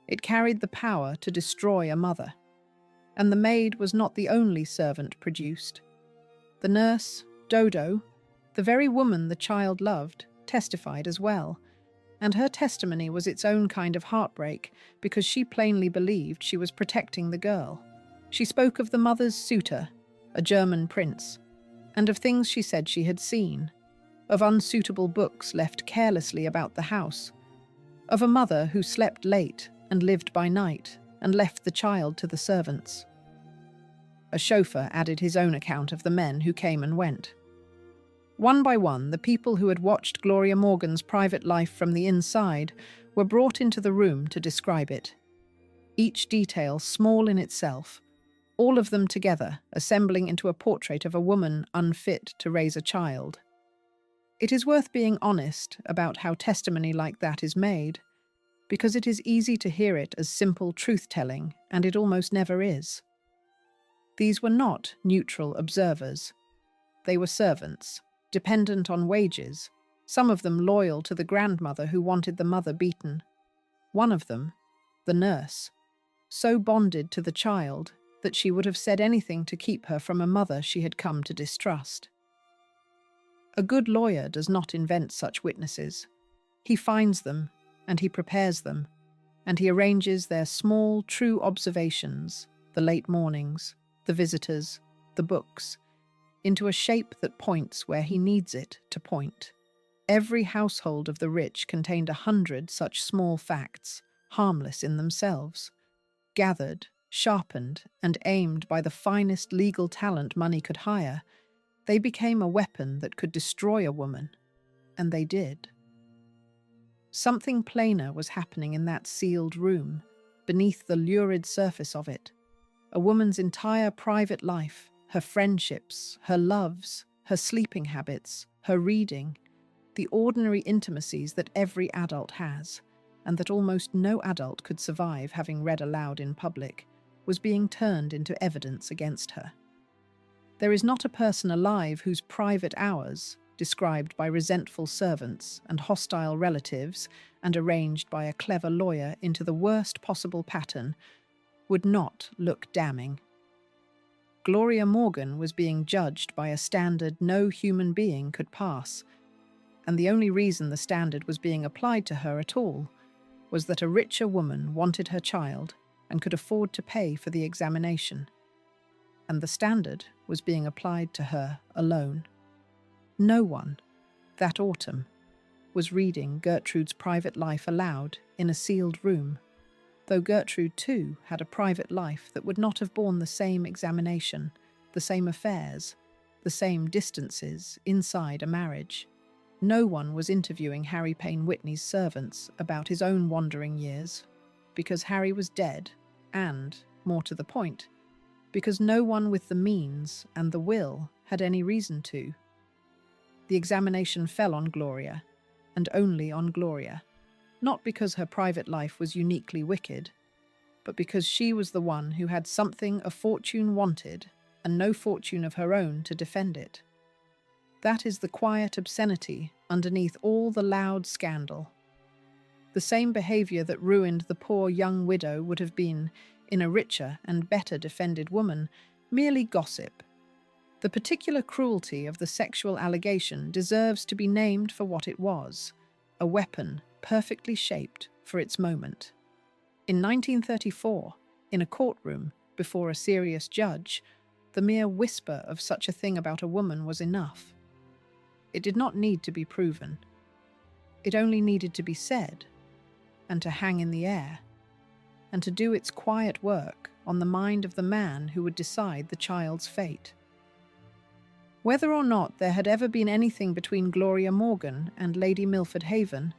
It carried the power to destroy a mother, and the maid was not the only servant produced. The nurse, Dodo, the very woman the child loved, testified as well, and her testimony was its own kind of heartbreak because she plainly believed she was protecting the girl. She spoke of the mother's suitor, a German prince, and of things she said she had seen, of unsuitable books left carelessly about the house, of a mother who slept late and lived by night and left the child to the servants. A chauffeur added his own account of the men who came and went. One by one, the people who had watched Gloria Morgan's private life from the inside were brought into the room to describe it. Each detail small in itself, all of them together, assembling into a portrait of a woman unfit to raise a child. It is worth being honest about how testimony like that is made, because it is easy to hear it as simple truth-telling, and it almost never is. These were not neutral observers. They were servants, dependent on wages, some of them loyal to the grandmother who wanted the mother beaten. One of them, the nurse, so bonded to the child that she would have said anything to keep her from a mother she had come to distrust. A good lawyer does not invent such witnesses. He finds them, and he prepares them, and he arranges their small, true observations, the late mornings, the visitors, the books, into a shape that points where he needs it to point. Every household of the rich contained 100 such small facts, harmless in themselves. Gathered, sharpened, and aimed by the finest legal talent money could hire, they became a weapon that could destroy a woman, and they did. Something plainer was happening in that sealed room, beneath the lurid surface of it. A woman's entire private life, her friendships, her loves, her sleeping habits, her reading, the ordinary intimacies that every adult has, and that almost no adult could survive having read aloud in public, was being turned into evidence against her. There is not a person alive whose private hours, described by resentful servants and hostile relatives and arranged by a clever lawyer into the worst possible pattern, would not look damning. Gloria Morgan was being judged by a standard no human being could pass, and the only reason the standard was being applied to her at all was that a richer woman wanted her child and could afford to pay for the examination. And the standard was being applied to her alone. No one, that autumn, was reading Gertrude's private life aloud in a sealed room, though Gertrude too had a private life that would not have borne the same examination, the same affairs, the same distances inside a marriage. No one was interviewing Harry Payne Whitney's servants about his own wandering years, because Harry was dead, and, more to the point, because no one with the means and the will had any reason to. The examination fell on Gloria, and only on Gloria, not because her private life was uniquely wicked, but because she was the one who had something a fortune wanted and no fortune of her own to defend it. That is the quiet obscenity underneath all the loud scandal. The same behaviour that ruined the poor young widow would have been, in a richer and better defended woman, merely gossip. The particular cruelty of the sexual allegation deserves to be named for what it was, a weapon perfectly shaped for its moment. In 1934, in a courtroom before a serious judge, the mere whisper of such a thing about a woman was enough. It did not need to be proven. It only needed to be said, and to hang in the air, and to do its quiet work on the mind of the man who would decide the child's fate. Whether or not there had ever been anything between Gloria Morgan and Lady Milford Haven,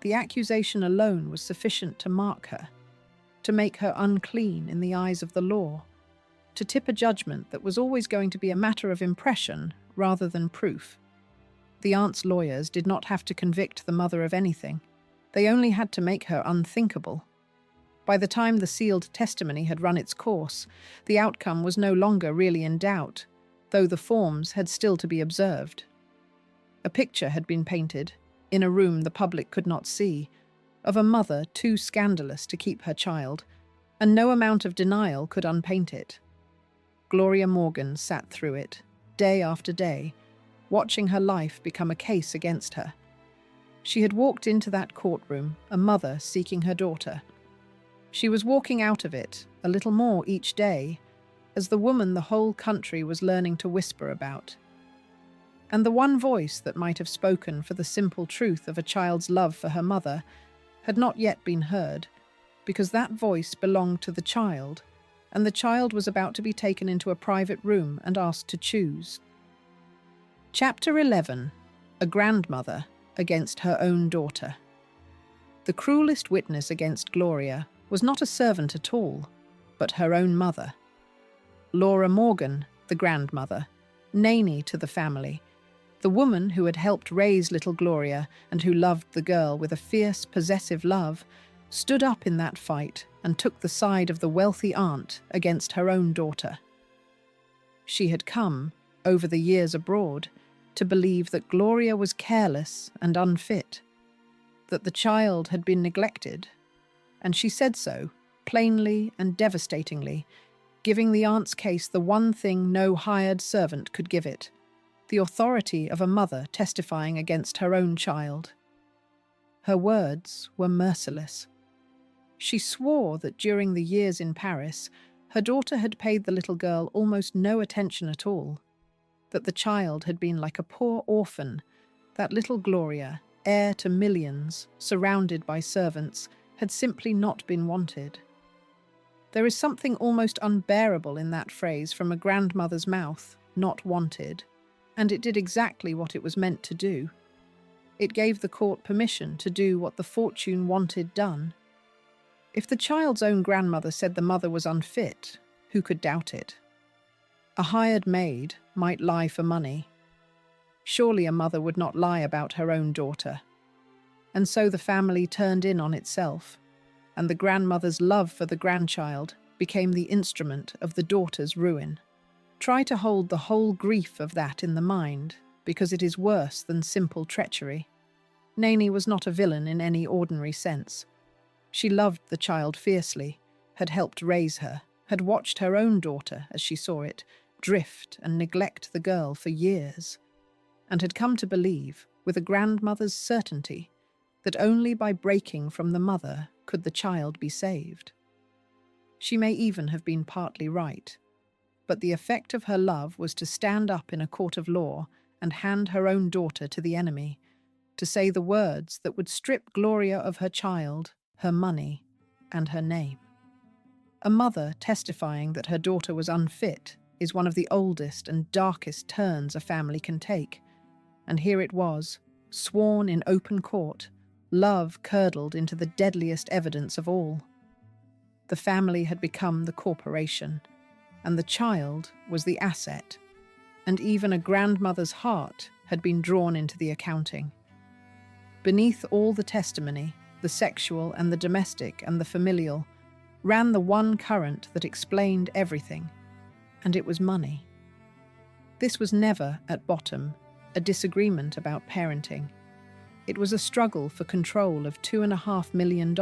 the accusation alone was sufficient to mark her, to make her unclean in the eyes of the law, to tip a judgment that was always going to be a matter of impression rather than proof. The aunt's lawyers did not have to convict the mother of anything. They only had to make her unthinkable. By the time the sealed testimony had run its course, the outcome was no longer really in doubt, though the forms had still to be observed. A picture had been painted, in a room the public could not see, of a mother too scandalous to keep her child, and no amount of denial could unpaint it. Gloria Morgan sat through it, day after day, watching her life become a case against her. She had walked into that courtroom, a mother seeking her daughter. She was walking out of it, a little more each day, as the woman the whole country was learning to whisper about. And the one voice that might have spoken for the simple truth of a child's love for her mother had not yet been heard, because that voice belonged to the child, and the child was about to be taken into a private room and asked to choose. Chapter 11. A grandmother against her own daughter. The cruelest witness against Gloria was not a servant at all, but her own mother. Laura Morgan, the grandmother, nanny to the family, the woman who had helped raise little Gloria and who loved the girl with a fierce, possessive love, stood up in that fight and took the side of the wealthy aunt against her own daughter. She had come, over the years abroad, to believe that Gloria was careless and unfit, that the child had been neglected, and she said so, plainly and devastatingly, giving the aunt's case the one thing no hired servant could give it, the authority of a mother testifying against her own child. Her words were merciless. She swore that during the years in Paris, her daughter had paid the little girl almost no attention at all, that the child had been like a poor orphan, that little Gloria, heir to millions, surrounded by servants, had simply not been wanted. There is something almost unbearable in that phrase from a grandmother's mouth, not wanted, and it did exactly what it was meant to do. It gave the court permission to do what the fortune wanted done. If the child's own grandmother said the mother was unfit, who could doubt it? A hired maid might lie for money. Surely a mother would not lie about her own daughter. And so the family turned in on itself, and the grandmother's love for the grandchild became the instrument of the daughter's ruin. Try to hold the whole grief of that in the mind, because it is worse than simple treachery. Nanny was not a villain in any ordinary sense. She loved the child fiercely, had helped raise her, had watched her own daughter, as she saw it, drift and neglect the girl for years, and had come to believe, with a grandmother's certainty, that only by breaking from the mother could the child be saved. She may even have been partly right, but the effect of her love was to stand up in a court of law and hand her own daughter to the enemy, to say the words that would strip Gloria of her child, her money, and her name. A mother testifying that her daughter was unfit is one of the oldest and darkest turns a family can take, and here it was, sworn in open court, love curdled into the deadliest evidence of all. The family had become the corporation, and the child was the asset, and even a grandmother's heart had been drawn into the accounting. Beneath all the testimony, the sexual and the domestic and the familial, ran the one current that explained everything, and it was money. This was never, at bottom, a disagreement about parenting. It was a struggle for control of $2.5 million,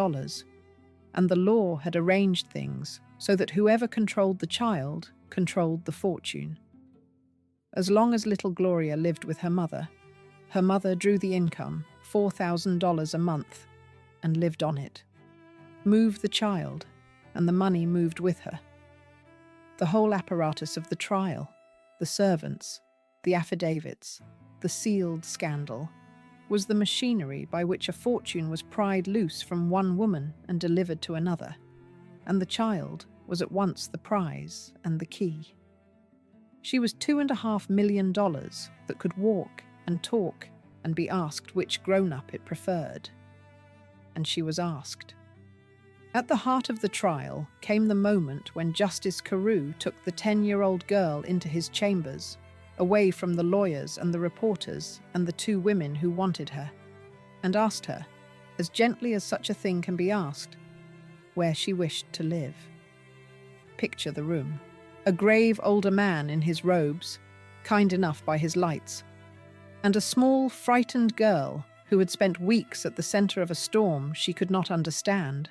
and the law had arranged things so that whoever controlled the child controlled the fortune. As long as little Gloria lived with her mother drew the income, $4,000 a month, and lived on it. Move the child, and the money moved with her. The whole apparatus of the trial, the servants, the affidavits, the sealed scandal, was the machinery by which a fortune was pried loose from one woman and delivered to another, and the child was at once the prize and the key. She was $2.5 million that could walk and talk and be asked which grown-up it preferred. And she was asked. At the heart of the trial came the moment when Justice Carew took the 10-year-old girl into his chambers, away from the lawyers and the reporters and the two women who wanted her, and asked her, as gently as such a thing can be asked, where she wished to live. Picture the room. A grave older man in his robes, kind enough by his lights, and a small, frightened girl who had spent weeks at the centre of a storm she could not understand,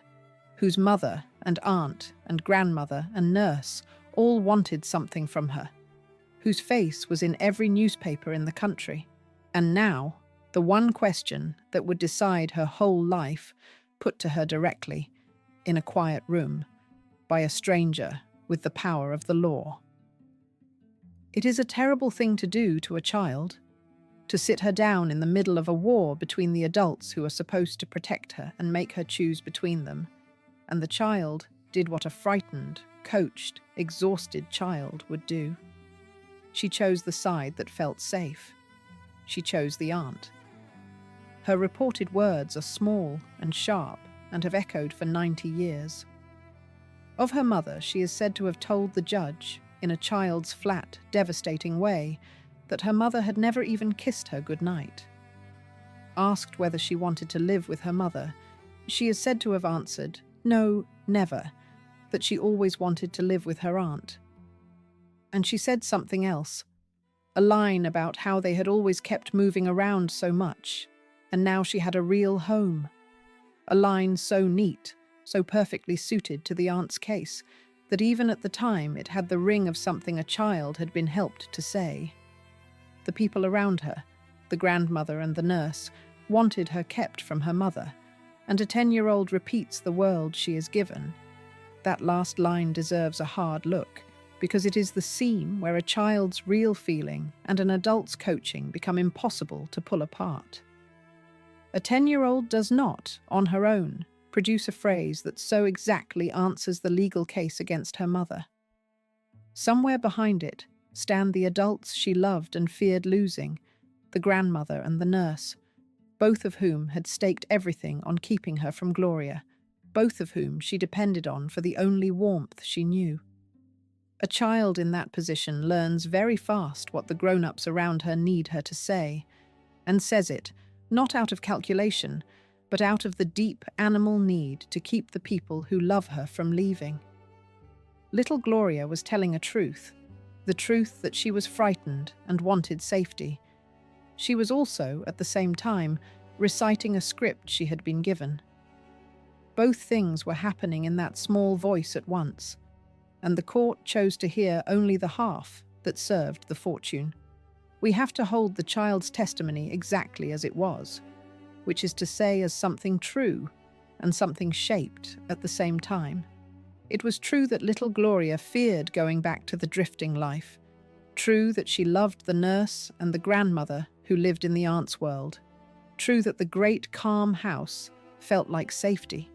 whose mother and aunt and grandmother and nurse all wanted something from her, whose face was in every newspaper in the country, and now the one question that would decide her whole life put to her directly, in a quiet room, by a stranger with the power of the law. It is a terrible thing to do to a child, to sit her down in the middle of a war between the adults who are supposed to protect her and make her choose between them, and the child did what a frightened, coached, exhausted child would do. She chose the side that felt safe. She chose the aunt. Her reported words are small and sharp and have echoed for 90 years. Of her mother, she is said to have told the judge, in a child's flat, devastating way, that her mother had never even kissed her good night. Asked whether she wanted to live with her mother, she is said to have answered, no, never, that she always wanted to live with her aunt. And she said something else. A line about how they had always kept moving around so much, and now she had a real home. A line so neat, so perfectly suited to the aunt's case, that even at the time it had the ring of something a child had been helped to say. The people around her, the grandmother and the nurse, wanted her kept from her mother, and a 10-year-old repeats the world she is given. That last line deserves a hard look, because it is the seam where a child's real feeling and an adult's coaching become impossible to pull apart. A 10-year-old does not, on her own, produce a phrase that so exactly answers the legal case against her mother. Somewhere behind it stand the adults she loved and feared losing, the grandmother and the nurse, both of whom had staked everything on keeping her from Gloria, both of whom she depended on for the only warmth she knew. A child in that position learns very fast what the grown-ups around her need her to say, and says it, not out of calculation, but out of the deep animal need to keep the people who love her from leaving. Little Gloria was telling a truth, the truth that she was frightened and wanted safety. She was also, at the same time, reciting a script she had been given. Both things were happening in that small voice at once, and the court chose to hear only the half that served the fortune. We have to hold the child's testimony exactly as it was, which is to say as something true and something shaped at the same time. It was true that little Gloria feared going back to the drifting life, true that she loved the nurse and the grandmother who lived in the aunt's world, true that the great calm house felt like safety,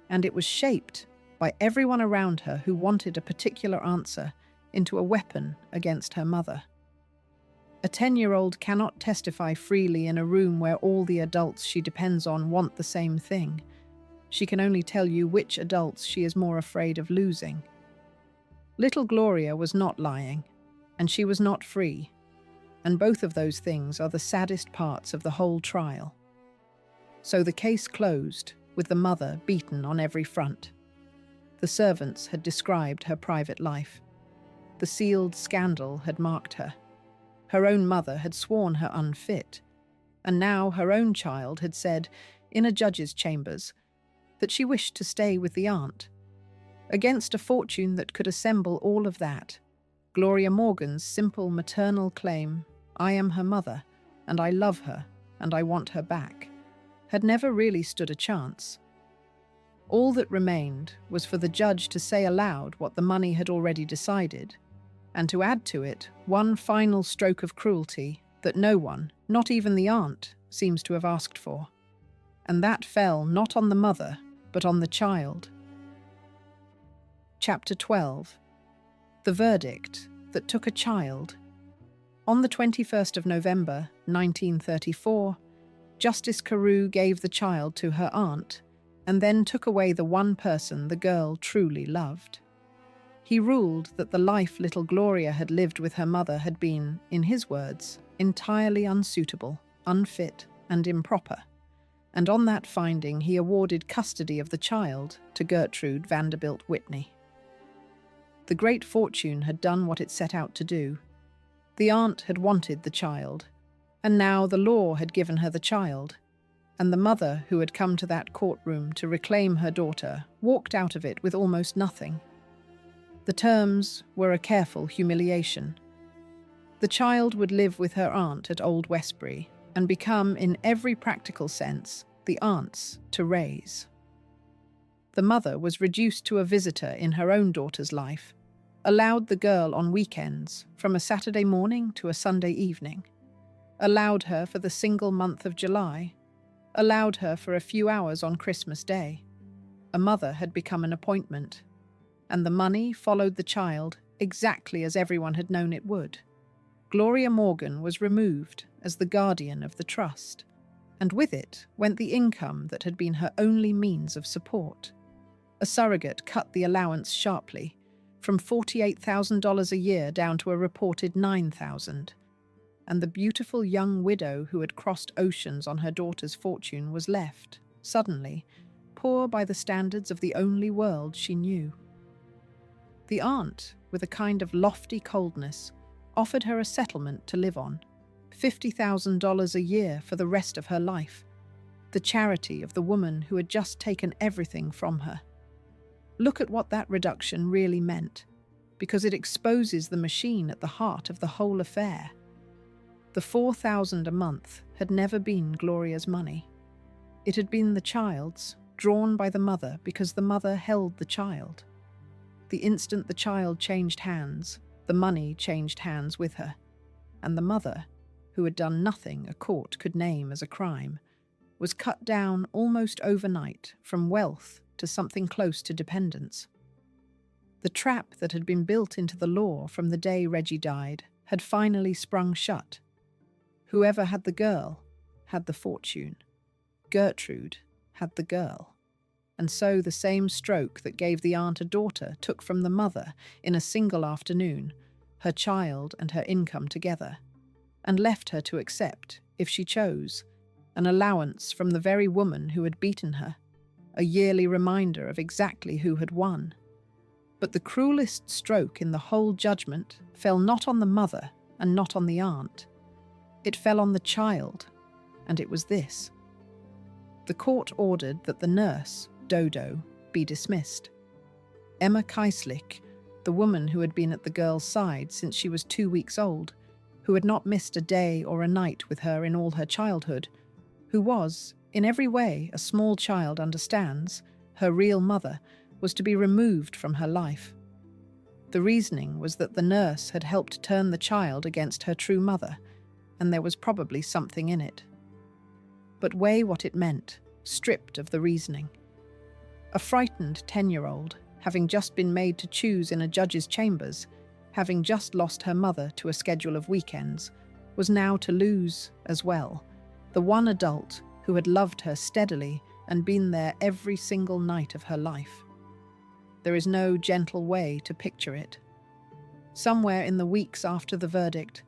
and it was shaped by everyone around her who wanted a particular answer into a weapon against her mother. A 10-year-old cannot testify freely in a room where all the adults she depends on want the same thing. She can only tell you which adults she is more afraid of losing. Little Gloria was not lying, and she was not free, and both of those things are the saddest parts of the whole trial. So the case closed, with the mother beaten on every front. The servants had described her private life. The sealed scandal had marked her. Her own mother had sworn her unfit, and now her own child had said, in a judge's chambers, that she wished to stay with the aunt. Against a fortune that could assemble all of that, Gloria Morgan's simple maternal claim, "I am her mother, and I love her, and I want her back," had never really stood a chance. All that remained was for the judge to say aloud what the money had already decided, and to add to it one final stroke of cruelty that no one, not even the aunt, seems to have asked for. And that fell not on the mother, but on the child. Chapter 12. The verdict that took a child. On the 21st of November, 1934, Justice Carew gave the child to her aunt, and then took away the one person the girl truly loved. He ruled that the life little Gloria had lived with her mother had been, in his words, entirely unsuitable, unfit, and improper, and on that finding he awarded custody of the child to Gertrude Vanderbilt Whitney. The great fortune had done what it set out to do. The aunt had wanted the child, and now the law had given her the child, and the mother who had come to that courtroom to reclaim her daughter walked out of it with almost nothing. The terms were a careful humiliation. The child would live with her aunt at Old Westbury and become, in every practical sense, the aunt's to raise. The mother was reduced to a visitor in her own daughter's life, allowed the girl on weekends, from a Saturday morning to a Sunday evening, allowed her for the single month of July, allowed her for a few hours on Christmas Day. A mother had become an appointment, and the money followed the child exactly as everyone had known it would. Gloria Morgan was removed as the guardian of the trust, and with it went the income that had been her only means of support. A surrogate cut the allowance sharply, from $48,000 a year down to a reported $9,000. And the beautiful young widow who had crossed oceans on her daughter's fortune was left, suddenly, poor by the standards of the only world she knew. The aunt, with a kind of lofty coldness, offered her a settlement to live on, $50,000 a year for the rest of her life, the charity of the woman who had just taken everything from her. Look at what that reduction really meant, because it exposes the machine at the heart of the whole affair. The $4,000 a month had never been Gloria's money. It had been the child's, drawn by the mother because the mother held the child. The instant the child changed hands, the money changed hands with her, and the mother, who had done nothing a court could name as a crime, was cut down almost overnight from wealth to something close to dependence. The trap that had been built into the law from the day Reggie died had finally sprung shut. Whoever had the girl had the fortune. Gertrude had the girl. And so the same stroke that gave the aunt a daughter took from the mother in a single afternoon, her child and her income together, and left her to accept, if she chose, an allowance from the very woman who had beaten her, a yearly reminder of exactly who had won. But the cruelest stroke in the whole judgment fell not on the mother and not on the aunt. It fell on the child, and it was this. The court ordered that the nurse, Dodo, be dismissed. Emma Keislich, the woman who had been at the girl's side since she was 2 weeks old, who had not missed a day or a night with her in all her childhood, who was, in every way a small child understands, her real mother, was to be removed from her life. The reasoning was that the nurse had helped turn the child against her true mother, and there was probably something in it. But weigh what it meant, stripped of the reasoning. A frightened 10-year-old, having just been made to choose in a judge's chambers, having just lost her mother to a schedule of weekends, was now to lose, as well, the one adult who had loved her steadily and been there every single night of her life. There is no gentle way to picture it. Somewhere in the weeks after the verdict,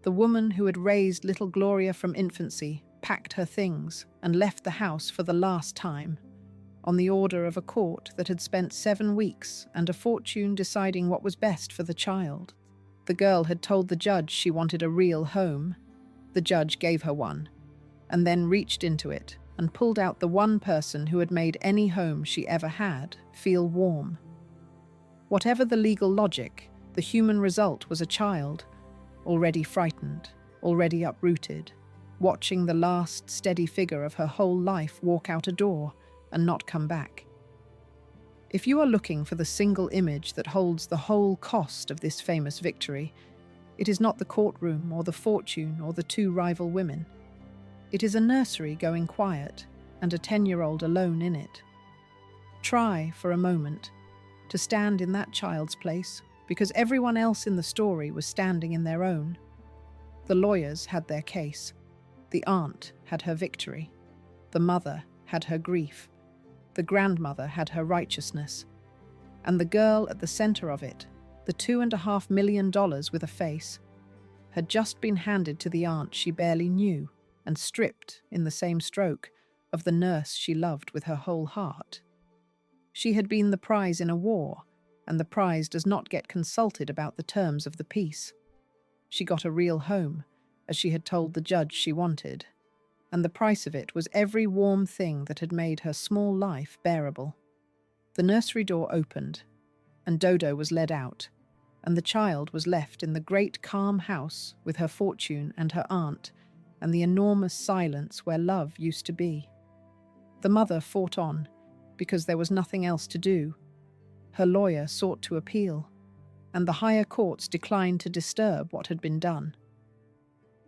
the woman who had raised little Gloria from infancy packed her things and left the house for the last time, on the order of a court that had spent 7 weeks and a fortune deciding what was best for the child. The girl had told the judge she wanted a real home. The judge gave her one, and then reached into it and pulled out the one person who had made any home she ever had feel warm. Whatever the legal logic, the human result was a child, already frightened, already uprooted, watching the last steady figure of her whole life walk out a door and not come back. If you are looking for the single image that holds the whole cost of this famous victory, it is not the courtroom or the fortune or the 2 rival women. It is a nursery going quiet and a 10-year-old alone in it. Try, for a moment, to stand in that child's place, because everyone else in the story was standing in their own. The lawyers had their case. The aunt had her victory. The mother had her grief. The grandmother had her righteousness. And the girl at the center of it, the $2.5 million with a face, had just been handed to the aunt she barely knew and stripped, in the same stroke, of the nurse she loved with her whole heart. She had been the prize in a war, and the prize does not get consulted about the terms of the peace. She got a real home, as she had told the judge she wanted, and the price of it was every warm thing that had made her small life bearable. The nursery door opened, and Dodo was led out, and the child was left in the great calm house with her fortune and her aunt, and the enormous silence where love used to be. The mother fought on, because there was nothing else to do. Her lawyer sought to appeal, and the higher courts declined to disturb what had been done.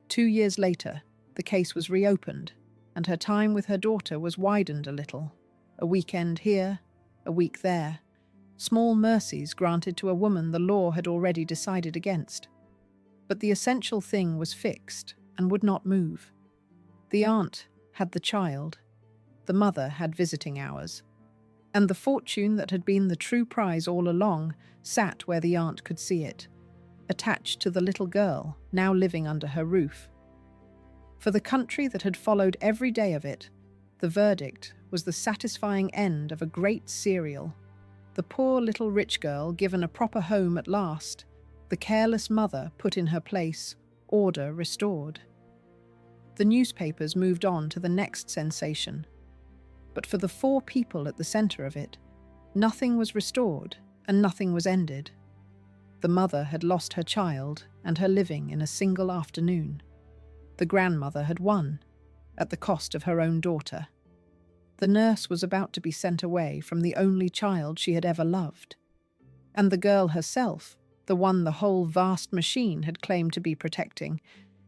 2 years later, the case was reopened, and her time with her daughter was widened a little. A weekend here, a week there. Small mercies granted to a woman the law had already decided against. But the essential thing was fixed and would not move. The aunt had the child. The mother had visiting hours. And the fortune that had been the true prize all along sat where the aunt could see it, attached to the little girl now living under her roof. For the country that had followed every day of it, the verdict was the satisfying end of a great serial. The poor little rich girl given a proper home at last, The careless mother put in her place, order restored. The newspapers moved on to the next sensation. But for the four people at the center of it, nothing was restored and nothing was ended. The mother had lost her child and her living in a single afternoon. The grandmother had won, at the cost of her own daughter. The nurse was about to be sent away from the only child she had ever loved. And the girl herself, the one the whole vast machine had claimed to be protecting,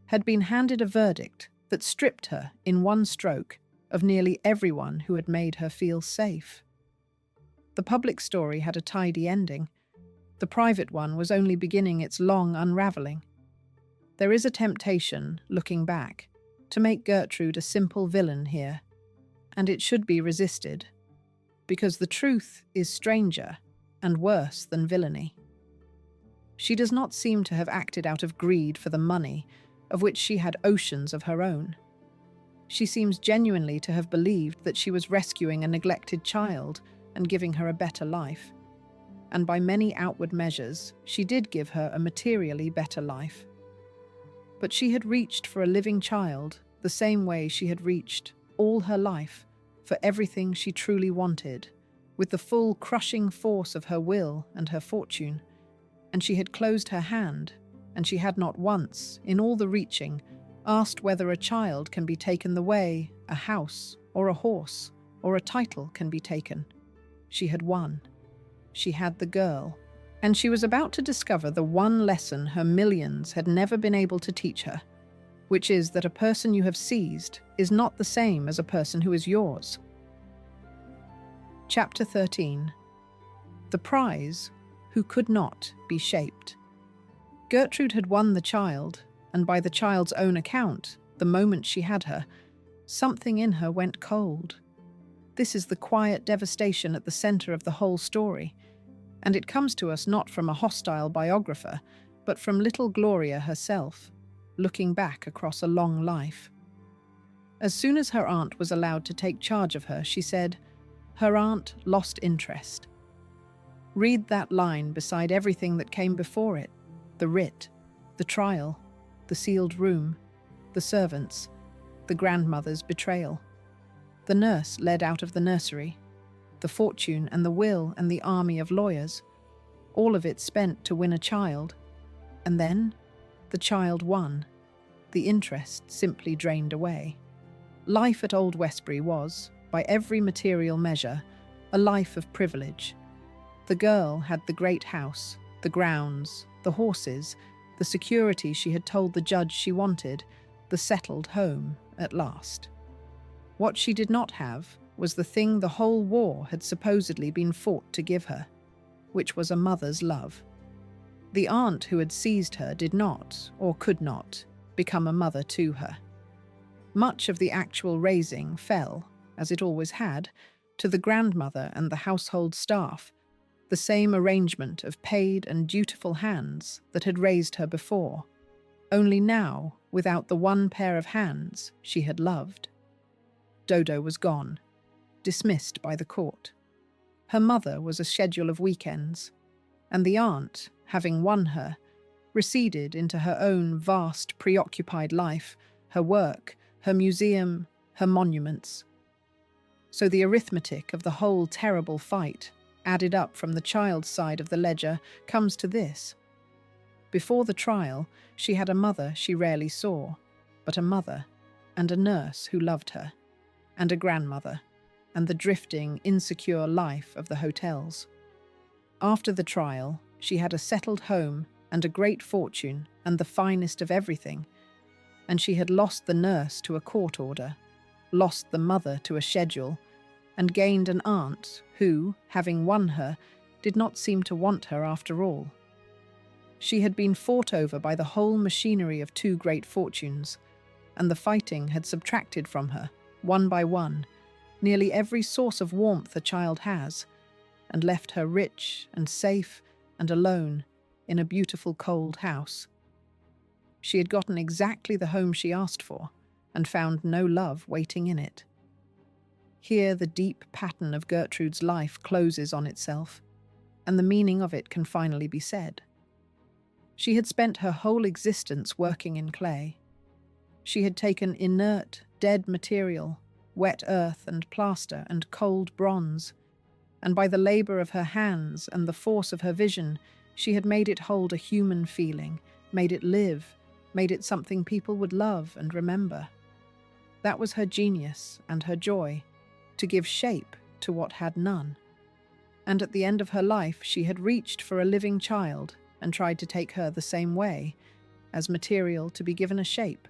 had been handed a verdict that stripped her, in one stroke, of nearly everyone who had made her feel safe. The public story had a tidy ending. The private one was only beginning its long unravelling. There is a temptation, looking back, to make Gertrude a simple villain here, and it should be resisted, because the truth is stranger and worse than villainy. She does not seem to have acted out of greed for the money, of which she had oceans of her own. She seems genuinely to have believed that she was rescuing a neglected child and giving her a better life. And by many outward measures, she did give her a materially better life. But she had reached for a living child the same way she had reached all her life for everything she truly wanted, with the full crushing force of her will and her fortune. And she had closed her hand, and she had not once, in all the reaching, asked whether a child can be taken the way a house or a horse or a title can be taken. She had won. She had the girl, and she was about to discover the one lesson her millions had never been able to teach her, which is that a person you have seized is not the same as a person who is yours. Chapter 13. The prize who could not be shaped. Gertrude had won the child, and by the child's own account, the moment she had her, something in her went cold. This is the quiet devastation at the center of the whole story, and it comes to us not from a hostile biographer, but from little Gloria herself, looking back across a long life. As soon as her aunt was allowed to take charge of her, she said, her aunt lost interest. Read that line beside everything that came before it: the writ, the trial, the sealed room, the servants, the grandmother's betrayal, the nurse led out of the nursery, the fortune and the will and the army of lawyers, all of it spent to win a child. And then the child won. The interest simply drained away. Life at Old Westbury was, by every material measure, a life of privilege. The girl had the great house, the grounds, the horses, the security she had told the judge she wanted, the settled home at last. What she did not have was the thing the whole war had supposedly been fought to give her, which was a mother's love. The aunt who had seized her did not, or could not, become a mother to her. Much of the actual raising fell, as it always had, to the grandmother and the household staff, the same arrangement of paid and dutiful hands that had raised her before, only now without the one pair of hands she had loved. Dodo was gone, dismissed by the court. Her mother was a schedule of weekends, and the aunt, having won her, receded into her own vast, preoccupied life, her work, her museum, her monuments. So the arithmetic of the whole terrible fight, added up from the child's side of the ledger, comes to this. Before the trial, she had a mother she rarely saw, but a mother, and a nurse who loved her, and a grandmother, and the drifting, insecure life of the hotels. After the trial, she had a settled home and a great fortune and the finest of everything, and she had lost the nurse to a court order, lost the mother to a schedule, and gained an aunt who, having won her, did not seem to want her after all. She had been fought over by the whole machinery of two great fortunes, and the fighting had subtracted from her, one by one, nearly every source of warmth a child has, and left her rich and safe and alone in a beautiful cold house. She had gotten exactly the home she asked for, and found no love waiting in it. Here the deep pattern of Gertrude's life closes on itself, and the meaning of it can finally be said. She had spent her whole existence working in clay. She had taken inert, dead material, wet earth and plaster and cold bronze, and by the labor of her hands and the force of her vision, she had made it hold a human feeling, made it live, made it something people would love and remember. That was her genius and her joy, to give shape to what had none. And at the end of her life, she had reached for a living child and tried to take her the same way, as material to be given a shape,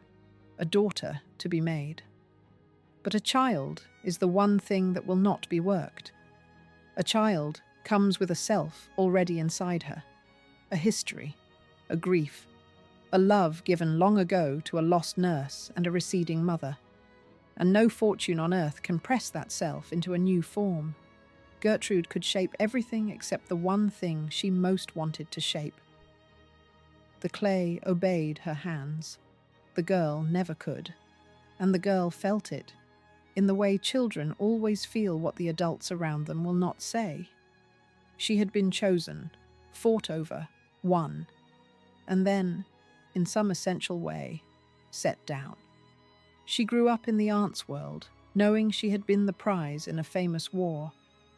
a daughter to be made. But a child is the one thing that will not be worked. A child comes with a self already inside her, a history, a grief, a love given long ago to a lost nurse and a receding mother. And no fortune on earth can press that self into a new form. Gertrude could shape everything except the one thing she most wanted to shape. The clay obeyed her hands. The girl never could. And the girl felt it, in the way children always feel what the adults around them will not say. She had been chosen, fought over, won, and then, in some essential way, set down. She grew up in the arts world, knowing she had been the prize in a famous war,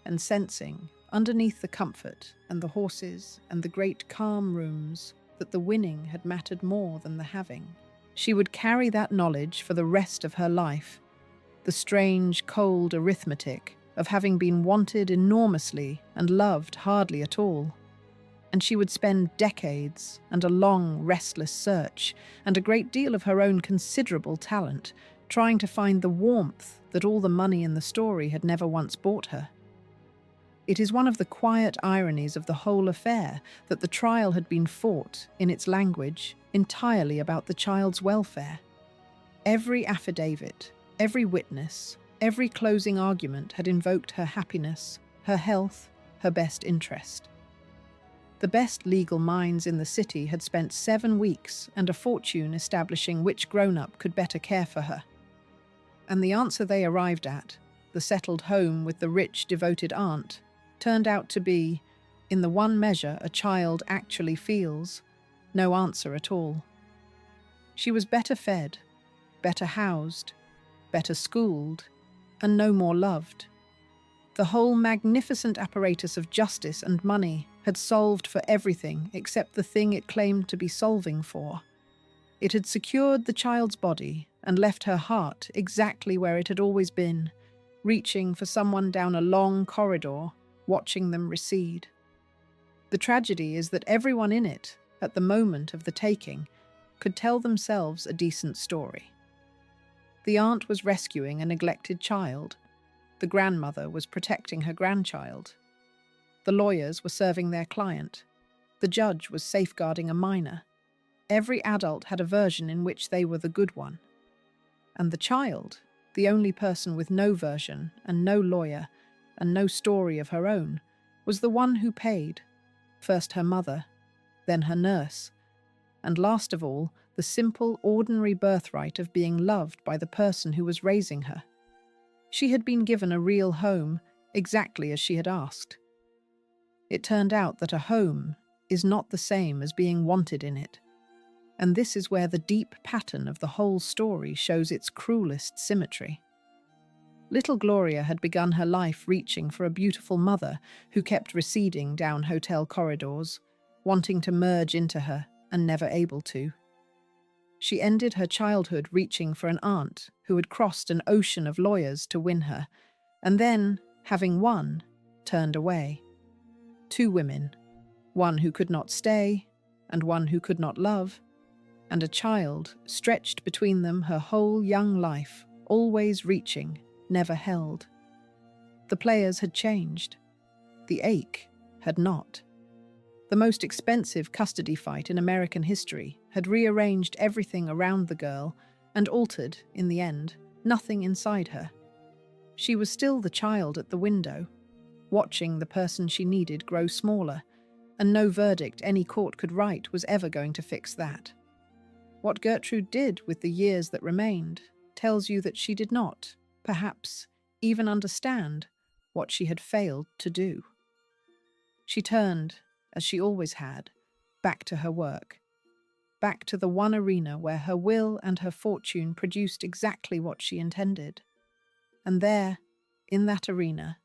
and sensing, underneath the comfort and the horses and the great calm rooms, that the winning had mattered more than the having. She would carry that knowledge for the rest of her life, the strange, cold arithmetic of having been wanted enormously and loved hardly at all. And she would spend decades and a long, restless search and a great deal of her own considerable talent trying to find the warmth that all the money in the story had never once bought her. It is one of the quiet ironies of the whole affair that the trial had been fought, in its language, entirely about the child's welfare. Every affidavit, every witness, every closing argument had invoked her happiness, her health, her best interest. The best legal minds in the city had spent 7 weeks and a fortune establishing which grown-up could better care for her. And the answer they arrived at, the settled home with the rich, devoted aunt, turned out to be, in the one measure a child actually feels, no answer at all. She was better fed, better housed, better schooled, and no more loved. The whole magnificent apparatus of justice and money had solved for everything except the thing it claimed to be solving for. It had secured the child's body and left her heart exactly where it had always been, reaching for someone down a long corridor, watching them recede. The tragedy is that everyone in it, at the moment of the taking, could tell themselves a decent story. The aunt was rescuing a neglected child. The grandmother was protecting her grandchild. The lawyers were serving their client. The judge was safeguarding a minor. Every adult had a version in which they were the good one. And the child, the only person with no version and no lawyer and no story of her own, was the one who paid, first her mother, then her nurse, and last of all, the simple, ordinary birthright of being loved by the person who was raising her. She had been given a real home, exactly as she had asked. It turned out that a home is not the same as being wanted in it, and this is where the deep pattern of the whole story shows its cruelest symmetry. Little Gloria had begun her life reaching for a beautiful mother who kept receding down hotel corridors, wanting to merge into her and never able to. She ended her childhood reaching for an aunt who had crossed an ocean of lawyers to win her, and then, having won, turned away. 2 women, one who could not stay, and one who could not love, and a child stretched between them her whole young life, always reaching, never held. The players had changed. The ache had not. The most expensive custody fight in American history had rearranged everything around the girl and altered, in the end, nothing inside her. She was still the child at the window, watching the person she needed grow smaller, and no verdict any court could write was ever going to fix that. What Gertrude did with the years that remained tells you that she did not, perhaps, even understand what she had failed to do. She turned, as she always had, back to her work, back to the one arena where her will and her fortune produced exactly what she intended. And there, in that arena,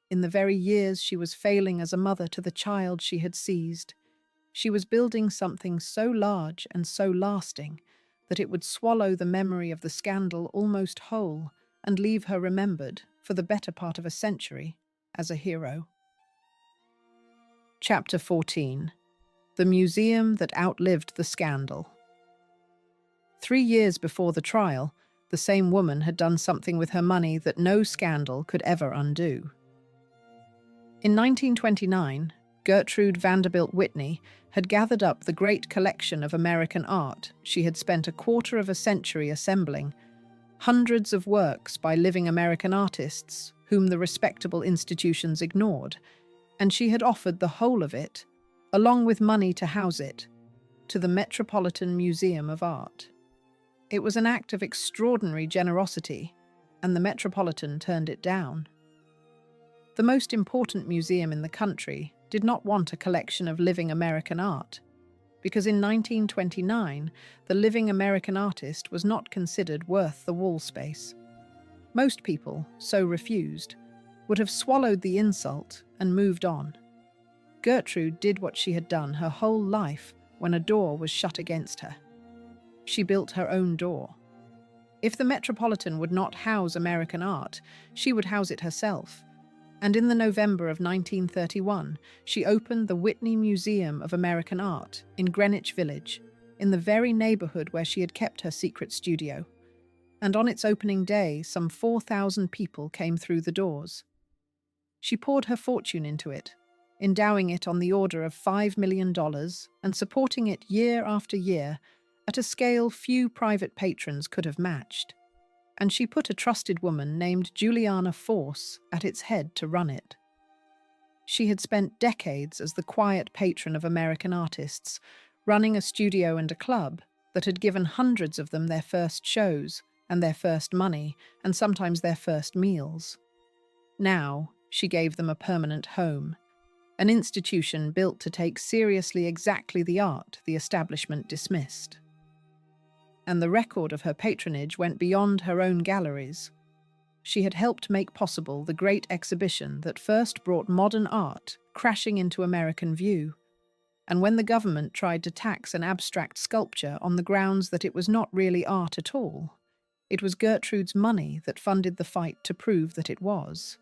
in the very years she was failing as a mother to the child she had seized, she was building something so large and so lasting that it would swallow the memory of the scandal almost whole and leave her remembered, for the better part of a century, as a hero. Chapter 14. The Museum That Outlived the Scandal. 3 years before the trial, the same woman had done something with her money that no scandal could ever undo. In 1929, Gertrude Vanderbilt Whitney had gathered up the great collection of American art she had spent a quarter of a century assembling, hundreds of works by living American artists whom the respectable institutions ignored, and she had offered the whole of it, along with money to house it, to the Metropolitan Museum of Art. It was an act of extraordinary generosity, and the Metropolitan turned it down. The most important museum in the country did not want a collection of living American art, because in 1929, the living American artist was not considered worth the wall space. Most people, so refused, would have swallowed the insult and moved on. Gertrude did what she had done her whole life when a door was shut against her. She built her own door. If the Metropolitan would not house American art, she would house it herself. And in the November of 1931, she opened the Whitney Museum of American Art in Greenwich Village, in the very neighborhood where she had kept her secret studio. And on its opening day, some 4,000 people came through the doors. She poured her fortune into it, endowing it on the order of $5 million and supporting it year after year at a scale few private patrons could have matched. And she put a trusted woman named Juliana Force at its head to run it. She had spent decades as the quiet patron of American artists, running a studio and a club that had given hundreds of them their first shows and their first money and sometimes their first meals. Now, she gave them a permanent home, an institution built to take seriously exactly the art the establishment dismissed. And the record of her patronage went beyond her own galleries. She had helped make possible the great exhibition that first brought modern art crashing into American view. And when the government tried to tax an abstract sculpture on the grounds that it was not really art at all, it was Gertrude's money that funded the fight to prove that it was.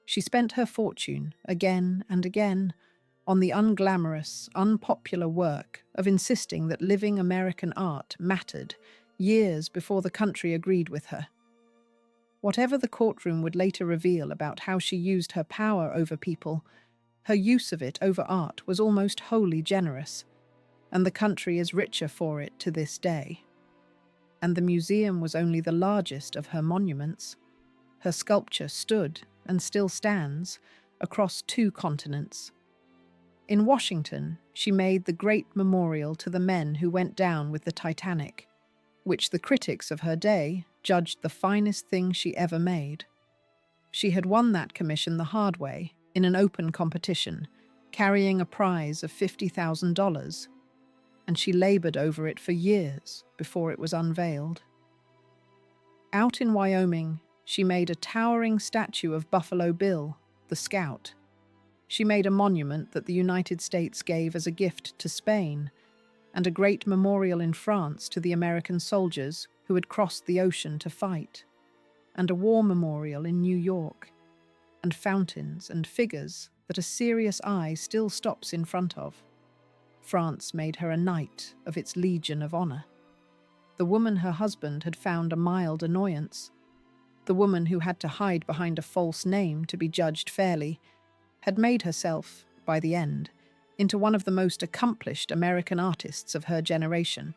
She spent her fortune, again and again, on the unglamorous, unpopular work of insisting that living American art mattered years before the country agreed with her. Whatever the courtroom would later reveal about how she used her power over people, her use of it over art was almost wholly generous, and the country is richer for it to this day. And the museum was only the largest of her monuments. Her sculpture stood, and still stands, across 2 continents. In Washington, she made the great memorial to the men who went down with the Titanic, which the critics of her day judged the finest thing she ever made. She had won that commission the hard way, in an open competition, carrying a prize of $50,000, and she labored over it for years before it was unveiled. Out in Wyoming, she made a towering statue of Buffalo Bill, the Scout. She made a monument that the United States gave as a gift to Spain, and a great memorial in France to the American soldiers who had crossed the ocean to fight, and a war memorial in New York, and fountains and figures that a serious eye still stops in front of. France made her a knight of its Legion of Honor. The woman her husband had found a mild annoyance, the woman who had to hide behind a false name to be judged fairly, had made herself, by the end, into one of the most accomplished American artists of her generation,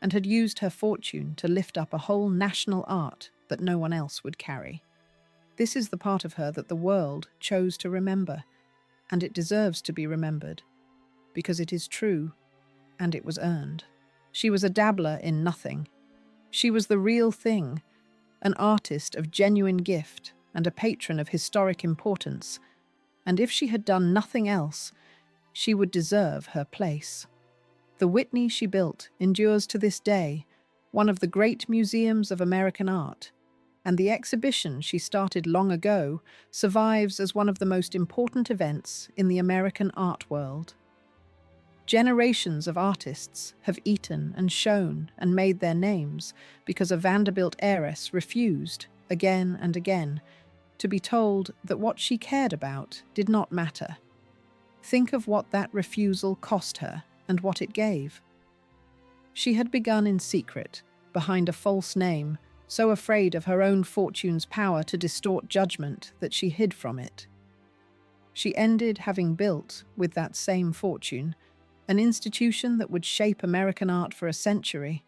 and had used her fortune to lift up a whole national art that no one else would carry. This is the part of her that the world chose to remember, and it deserves to be remembered, because it is true, and it was earned. She was a dabbler in nothing. She was the real thing, an artist of genuine gift and a patron of historic importance, and if she had done nothing else, she would deserve her place. The Whitney she built endures to this day, one of the great museums of American art, and the exhibition she started long ago survives as one of the most important events in the American art world. Generations of artists have eaten and shown and made their names because a Vanderbilt heiress refused, again and again, to be told that what she cared about did not matter. Think of what that refusal cost her and what it gave. She had begun in secret, behind a false name, so afraid of her own fortune's power to distort judgment that she hid from it. She ended having built, with that same fortune, an institution that would shape American art for a century,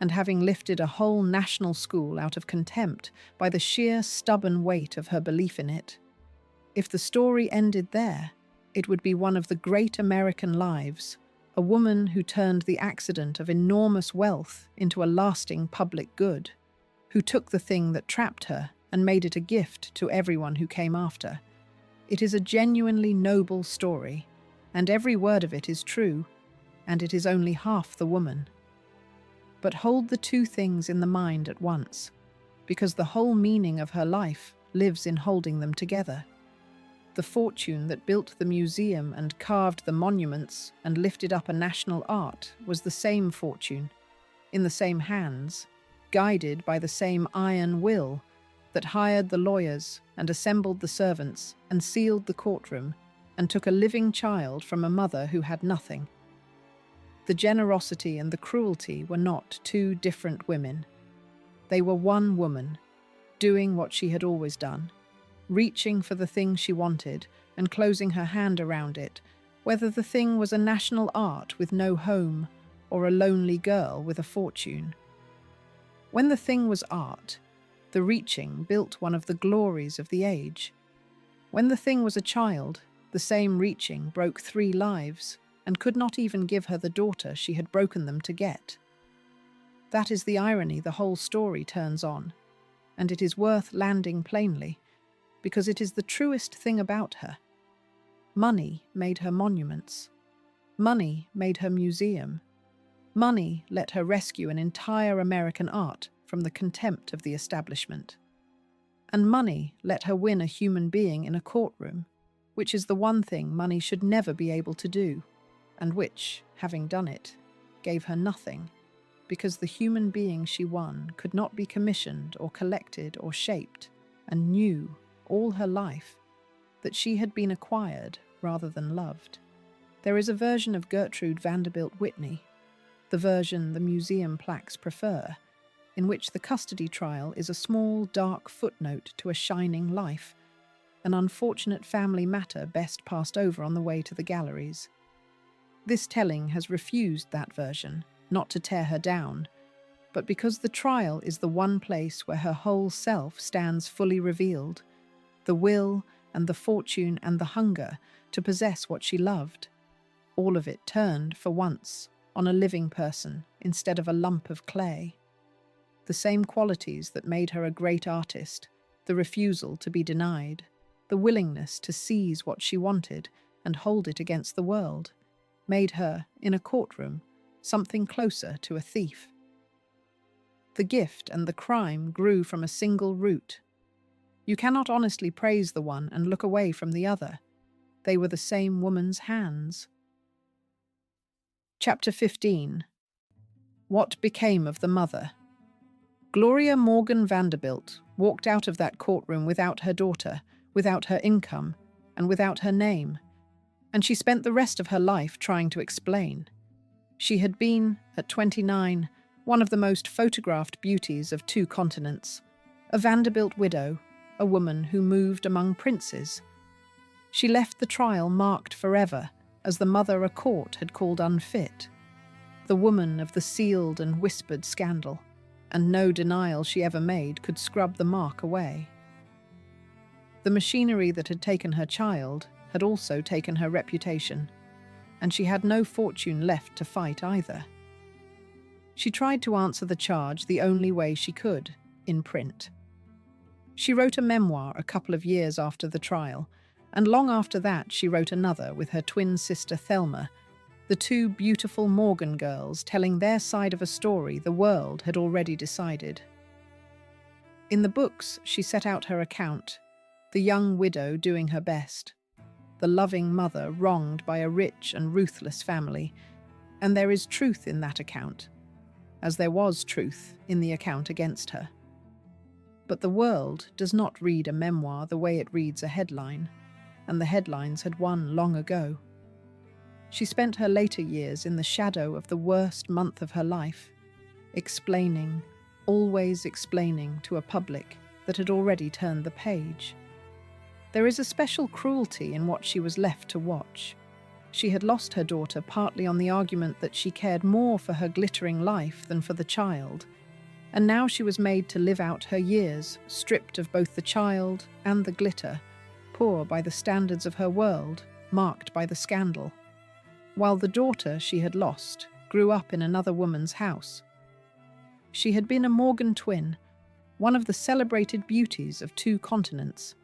and having lifted a whole national school out of contempt by the sheer stubborn weight of her belief in it. If the story ended there, it would be one of the great American lives, a woman who turned the accident of enormous wealth into a lasting public good, who took the thing that trapped her and made it a gift to everyone who came after. It is a genuinely noble story, and every word of it is true, and it is only half the woman. But hold the two things in the mind at once, because the whole meaning of her life lives in holding them together. The fortune that built the museum and carved the monuments and lifted up a national art was the same fortune, in the same hands, guided by the same iron will that hired the lawyers and assembled the servants and sealed the courtroom and took a living child from a mother who had nothing. The generosity and the cruelty were not two different women. They were one woman, doing what she had always done, reaching for the thing she wanted and closing her hand around it, whether the thing was a national art with no home or a lonely girl with a fortune. When the thing was art, the reaching built one of the glories of the age. When the thing was a child, the same reaching broke 3 lives and could not even give her the daughter she had broken them to get. That is the irony the whole story turns on, and it is worth landing plainly, because it is the truest thing about her. Money made her monuments. Money made her museum. Money let her rescue an entire American art from the contempt of the establishment. And money let her win a human being in a courtroom, which is the one thing money should never be able to do, and which, having done it, gave her nothing, because the human being she won could not be commissioned or collected or shaped, and knew, all her life, that she had been acquired rather than loved. There is a version of Gertrude Vanderbilt Whitney, the version the museum plaques prefer, in which the custody trial is a small, dark footnote to a shining life, an unfortunate family matter best passed over on the way to the galleries. This telling has refused that version, not to tear her down, but because the trial is the one place where her whole self stands fully revealed, the will and the fortune and the hunger to possess what she loved, all of it turned, for once, on a living person instead of a lump of clay. The same qualities that made her a great artist, the refusal to be denied, the willingness to seize what she wanted and hold it against the world, made her, in a courtroom, something closer to a thief. The gift and the crime grew from a single root. You cannot honestly praise the one and look away from the other. They were the same woman's hands. Chapter 15. What became of the mother? Gloria Morgan Vanderbilt walked out of that courtroom without her daughter, without her income, and without her name, and she spent the rest of her life trying to explain. She had been, at 29, one of the most photographed beauties of 2 continents, a Vanderbilt widow, a woman who moved among princes. She left the trial marked forever as the mother a court had called unfit, the woman of the sealed and whispered scandal, and no denial she ever made could scrub the mark away. The machinery that had taken her child had also taken her reputation, and she had no fortune left to fight either. She tried to answer the charge the only way she could, in print. She wrote a memoir a couple of years after the trial, and long after that she wrote another with her twin sister Thelma, the two beautiful Morgan girls telling their side of a story the world had already decided. In the books, she set out her account, the young widow doing her best, the loving mother wronged by a rich and ruthless family, and there is truth in that account, as there was truth in the account against her. But the world does not read a memoir the way it reads a headline, and the headlines had won long ago. She spent her later years in the shadow of the worst month of her life, explaining, always explaining to a public that had already turned the page. There is a special cruelty in what she was left to watch. She had lost her daughter partly on the argument that she cared more for her glittering life than for the child, and now she was made to live out her years, stripped of both the child and the glitter, poor by the standards of her world, marked by the scandal, while the daughter she had lost grew up in another woman's house. She had been a Morgan twin, one of the celebrated beauties of two continents,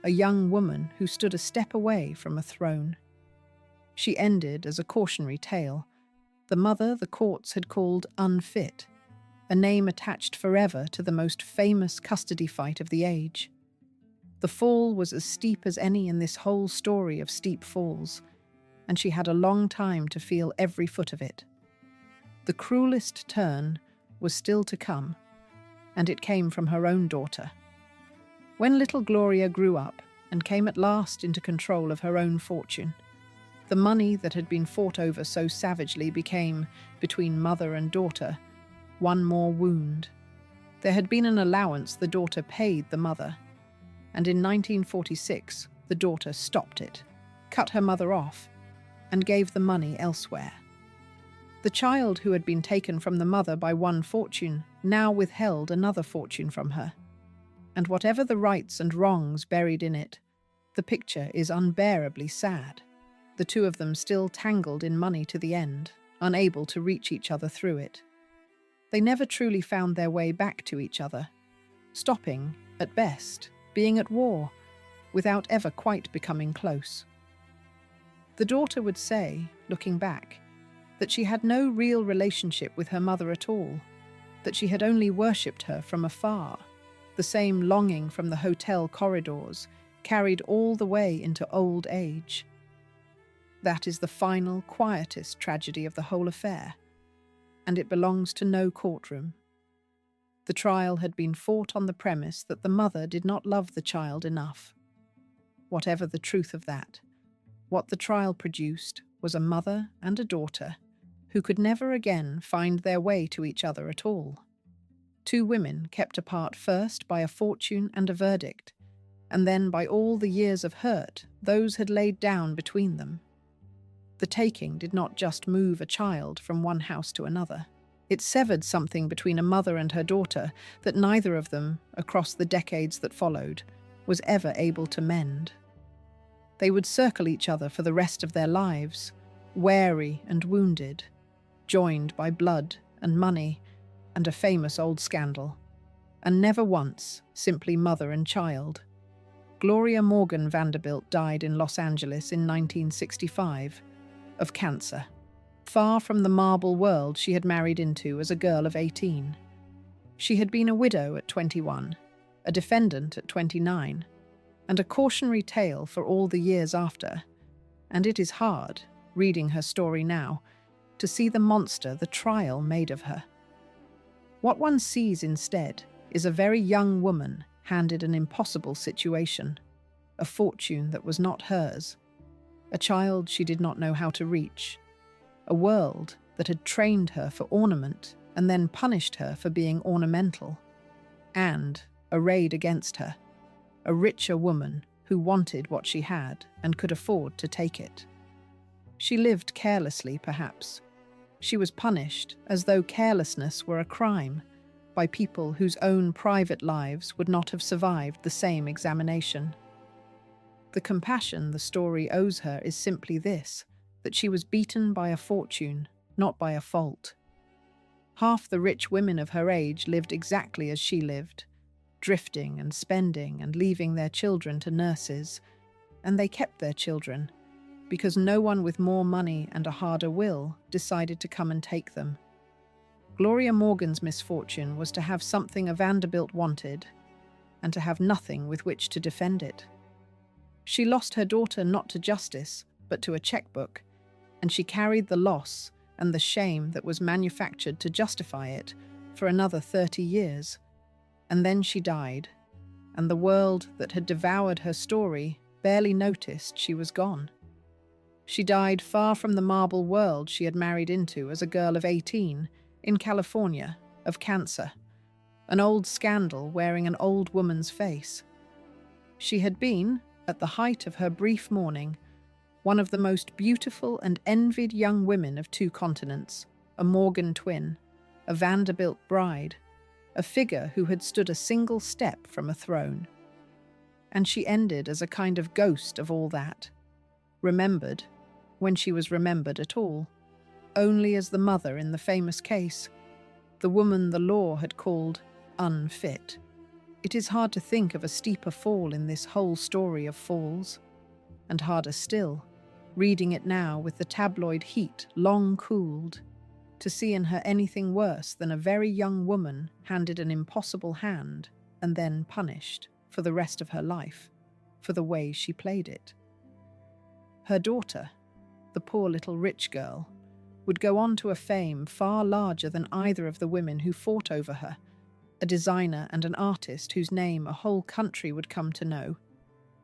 a young woman who stood a step away from a throne. She ended as a cautionary tale. The mother the courts had called unfit, a name attached forever to the most famous custody fight of the age. The fall was as steep as any in this whole story of steep falls, and she had a long time to feel every foot of it. The cruelest turn was still to come, and it came from her own daughter. When little Gloria grew up and came at last into control of her own fortune, the money that had been fought over so savagely became, between mother and daughter, one more wound. There had been an allowance the daughter paid the mother, and in 1946 the daughter stopped it, cut her mother off, and gave the money elsewhere. The child who had been taken from the mother by one fortune now withheld another fortune from her. And whatever the rights and wrongs buried in it, the picture is unbearably sad. The two of them still tangled in money to the end, unable to reach each other through it. They never truly found their way back to each other, stopping, at best, being at war, without ever quite becoming close. The daughter would say, looking back, that she had no real relationship with her mother at all, that she had only worshipped her from afar. The same longing from the hotel corridors carried all the way into old age. That is the final, quietest tragedy of the whole affair, and it belongs to no courtroom. The trial had been fought on the premise that the mother did not love the child enough. Whatever the truth of that, what the trial produced was a mother and a daughter who could never again find their way to each other at all. Two women kept apart first by a fortune and a verdict, and then by all the years of hurt those had laid down between them. The taking did not just move a child from one house to another. It severed something between a mother and her daughter that neither of them, across the decades that followed, was ever able to mend. They would circle each other for the rest of their lives, wary and wounded, joined by blood and money and a famous old scandal, and never once simply mother and child. Gloria Morgan Vanderbilt died in Los Angeles in 1965 of cancer, far from the marble world she had married into as a girl of 18. She had been a widow at 21, a defendant at 29, and a cautionary tale for all the years after, and it is hard, reading her story now, to see the monster the trial made of her. What one sees instead is a very young woman handed an impossible situation, a fortune that was not hers, a child she did not know how to reach, a world that had trained her for ornament and then punished her for being ornamental, and, arrayed against her, a richer woman who wanted what she had and could afford to take it. She lived carelessly, perhaps. She was punished as though carelessness were a crime by people whose own private lives would not have survived the same examination. The compassion the story owes her is simply this, that she was beaten by a fortune, not by a fault. Half the rich women of her age lived exactly as she lived, drifting and spending and leaving their children to nurses, and they kept their children, because no one with more money and a harder will decided to come and take them. Gloria Morgan's misfortune was to have something a Vanderbilt wanted, and to have nothing with which to defend it. She lost her daughter not to justice, but to a checkbook, and she carried the loss and the shame that was manufactured to justify it for another 30 years. And then she died, and the world that had devoured her story barely noticed she was gone. She died far from the marble world she had married into as a girl of 18 in California of cancer, an old scandal wearing an old woman's face. She had been, at the height of her brief mourning, one of the most beautiful and envied young women of 2 continents, a Morgan twin, a Vanderbilt bride, a figure who had stood a single step from a throne. And she ended as a kind of ghost of all that, remembered, when she was remembered at all, only as the mother in the famous case, the woman the law had called unfit. It is hard to think of a steeper fall in this whole story of falls, and harder still, reading it now with the tabloid heat long cooled, to see in her anything worse than a very young woman handed an impossible hand and then punished for the rest of her life for the way she played it. Her daughter, the poor little rich girl, would go on to a fame far larger than either of the women who fought over her, a designer and an artist whose name a whole country would come to know,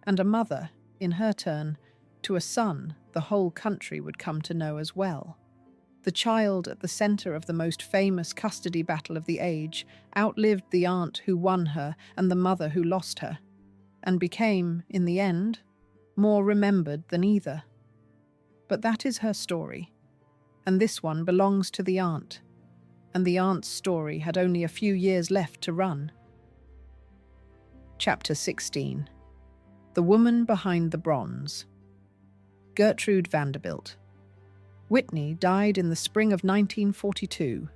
and a mother, in her turn, to a son the whole country would come to know as well. The child at the center of the most famous custody battle of the age outlived the aunt who won her and the mother who lost her, and became, in the end, more remembered than either. But that is her story, and this one belongs to the aunt, and the aunt's story had only a few years left to run. Chapter 16. The Woman Behind the Bronze. Gertrude Vanderbilt Whitney died in the spring of 1942,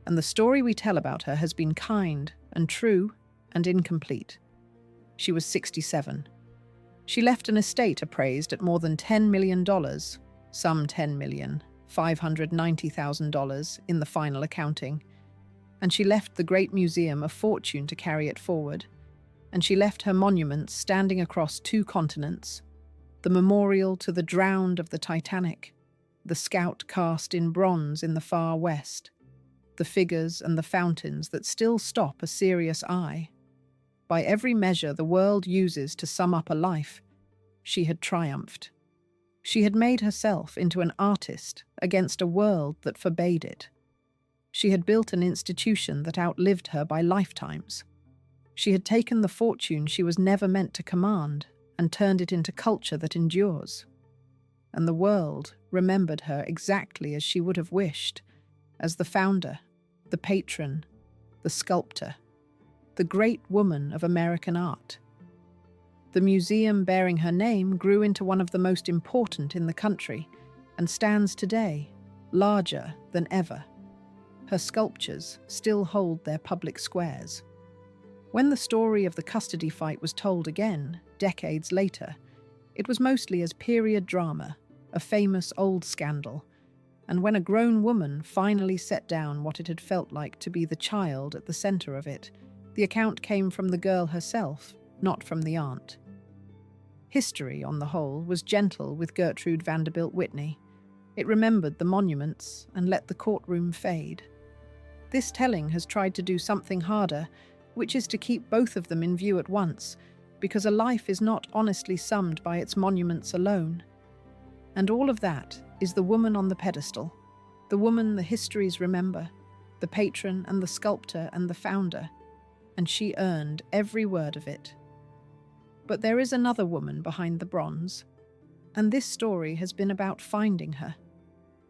and the story we tell about her has been kind and true and incomplete. She was 67. She left an estate appraised at more than $10 million, some $10,590,000 in the final accounting, and she left the Great Museum a fortune to carry it forward, and she left her monuments standing across 2 continents, the memorial to the drowned of the Titanic, the scout cast in bronze in the far west, the figures and the fountains that still stop a serious eye. By every measure the world uses to sum up a life, she had triumphed. She had made herself into an artist against a world that forbade it. She had built an institution that outlived her by lifetimes. She had taken the fortune she was never meant to command and turned it into culture that endures. And the world remembered her exactly as she would have wished, as the founder, the patron, the sculptor, the great woman of American art. The museum bearing her name grew into one of the most important in the country and stands today, larger than ever. Her sculptures still hold their public squares. When the story of the custody fight was told again, decades later, it was mostly as period drama, a famous old scandal, and when a grown woman finally set down what it had felt like to be the child at the center of it, the account came from the girl herself, not from the aunt. History, on the whole, was gentle with Gertrude Vanderbilt Whitney. It remembered the monuments and let the courtroom fade. This telling has tried to do something harder, which is to keep both of them in view at once, because a life is not honestly summed by its monuments alone. And all of that is the woman on the pedestal, the woman the histories remember, the patron and the sculptor and the founder, and she earned every word of it. But there is another woman behind the bronze, and this story has been about finding her.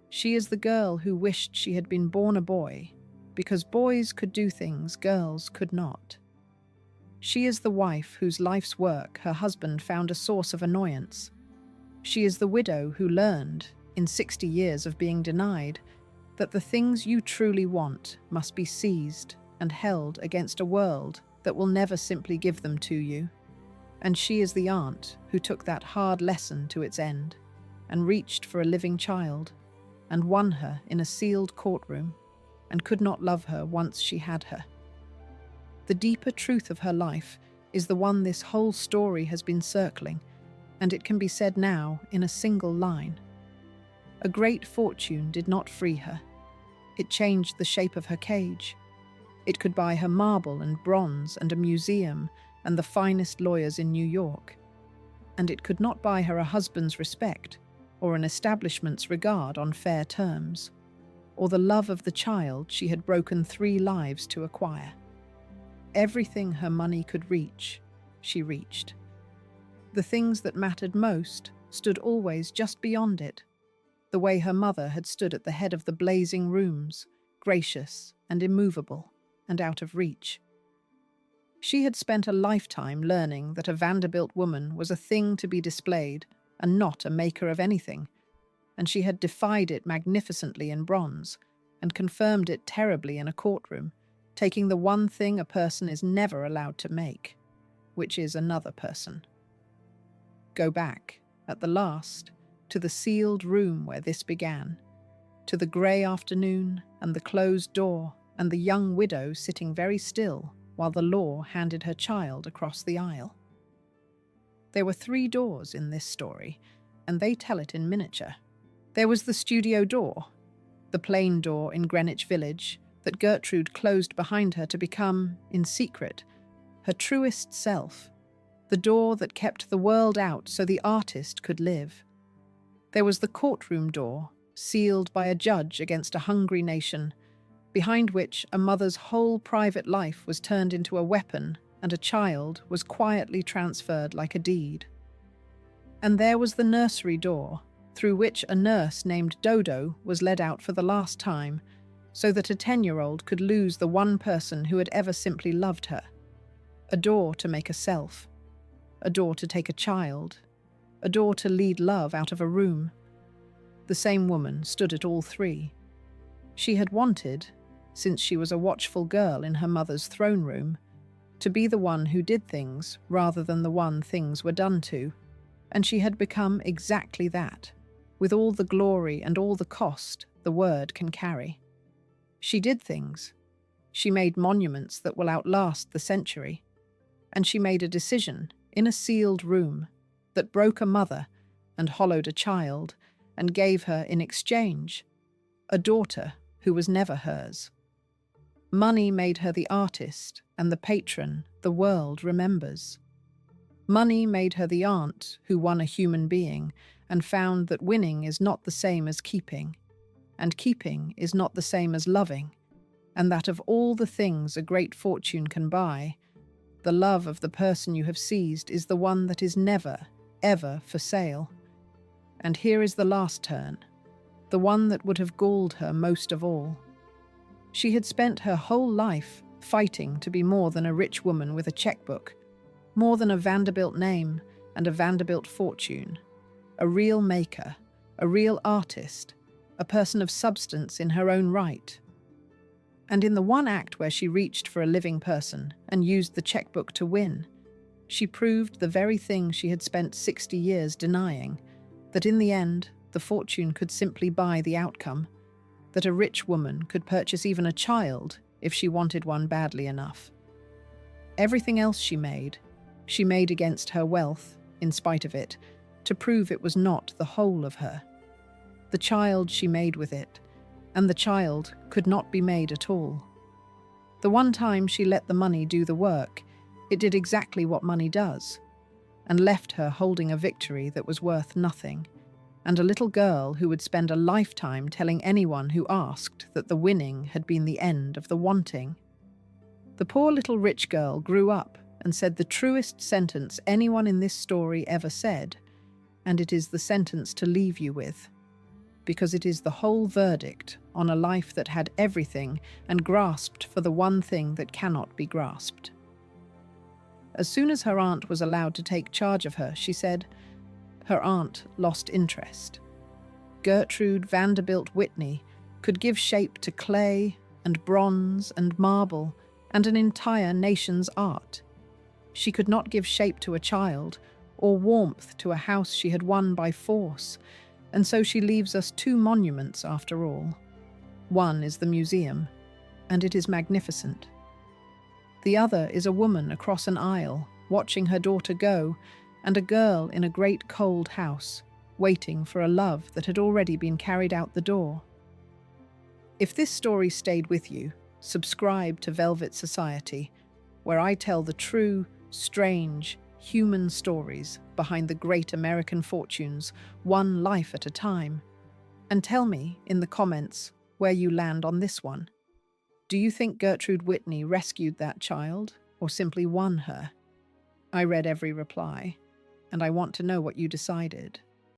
She is the girl who wished she had been born a boy, because boys could do things girls could not. She is the wife whose life's work her husband found a source of annoyance. She is the widow who learned, in 60 years of being denied, that the things you truly want must be seized and held against a world that will never simply give them to you. And she is the aunt who took that hard lesson to its end and reached for a living child and won her in a sealed courtroom and could not love her once she had her. The deeper truth of her life is the one this whole story has been circling, and it can be said now in a single line. A great fortune did not free her. It changed the shape of her cage. It could buy her marble and bronze and a museum and the finest lawyers in New York. And it could not buy her a husband's respect or an establishment's regard on fair terms, or the love of the child she had broken 3 lives to acquire. Everything her money could reach, she reached. The things that mattered most stood always just beyond it, the way her mother had stood at the head of the blazing rooms, gracious and immovable and out of reach. She had spent a lifetime learning that a Vanderbilt woman was a thing to be displayed and not a maker of anything, and she had defied it magnificently in bronze and confirmed it terribly in a courtroom, taking the one thing a person is never allowed to make, which is another person. Go back, at the last, to the sealed room where this began, to the grey afternoon and the closed door and the young widow sitting very still while the law handed her child across the aisle. There were 3 doors in this story, and they tell it in miniature. There was the studio door, the plain door in Greenwich Village that Gertrude closed behind her to become, in secret, her truest self, the door that kept the world out so the artist could live. There was the courtroom door, sealed by a judge against a hungry nation, behind which a mother's whole private life was turned into a weapon and a child was quietly transferred like a deed. And there was the nursery door, through which a nurse named Dodo was led out for the last time, so that a 10-year-old could lose the one person who had ever simply loved her. A door to make a self, a door to take a child, a door to lead love out of a room. The same woman stood at all 3. She had wanted, since she was a watchful girl in her mother's throne room, to be the one who did things rather than the one things were done to, and she had become exactly that, with all the glory and all the cost the word can carry. She did things. She made monuments that will outlast the century, and she made a decision in a sealed room that broke a mother and hollowed a child and gave her in exchange a daughter who was never hers. Money made her the artist and the patron the world remembers. Money made her the aunt who won a human being and found that winning is not the same as keeping, and keeping is not the same as loving, and that of all the things a great fortune can buy, the love of the person you have seized is the one that is never, ever for sale. And here is the last turn, the one that would have galled her most of all. She had spent her whole life fighting to be more than a rich woman with a checkbook, more than a Vanderbilt name and a Vanderbilt fortune, a real maker, a real artist, a person of substance in her own right. And in the one act where she reached for a living person and used the checkbook to win, she proved the very thing she had spent 60 years denying, that in the end, the fortune could simply buy the outcome, that a rich woman could purchase even a child if she wanted one badly enough. Everything else she made against her wealth, in spite of it, to prove it was not the whole of her. The child she made with it, and the child could not be made at all. The one time she let the money do the work, it did exactly what money does, and left her holding a victory that was worth nothing, and a little girl who would spend a lifetime telling anyone who asked that the winning had been the end of the wanting. The poor little rich girl grew up and said the truest sentence anyone in this story ever said, and it is the sentence to leave you with, because it is the whole verdict on a life that had everything and grasped for the one thing that cannot be grasped. As soon as her aunt was allowed to take charge of her, she said, her aunt lost interest. Gertrude Vanderbilt Whitney could give shape to clay and bronze and marble and an entire nation's art. She could not give shape to a child, or warmth to a house she had won by force, and so she leaves us two monuments after all. One is the museum, and it is magnificent. The other is a woman across an aisle, watching her daughter go, and a girl in a great cold house, waiting for a love that had already been carried out the door. If this story stayed with you, subscribe to Velvet Society, where I tell the true, strange, human stories behind the great American fortunes, one life at a time. And tell me in the comments where you land on this one. Do you think Gertrude Whitney rescued that child or simply won her? I read every reply, and I want to know what you decided.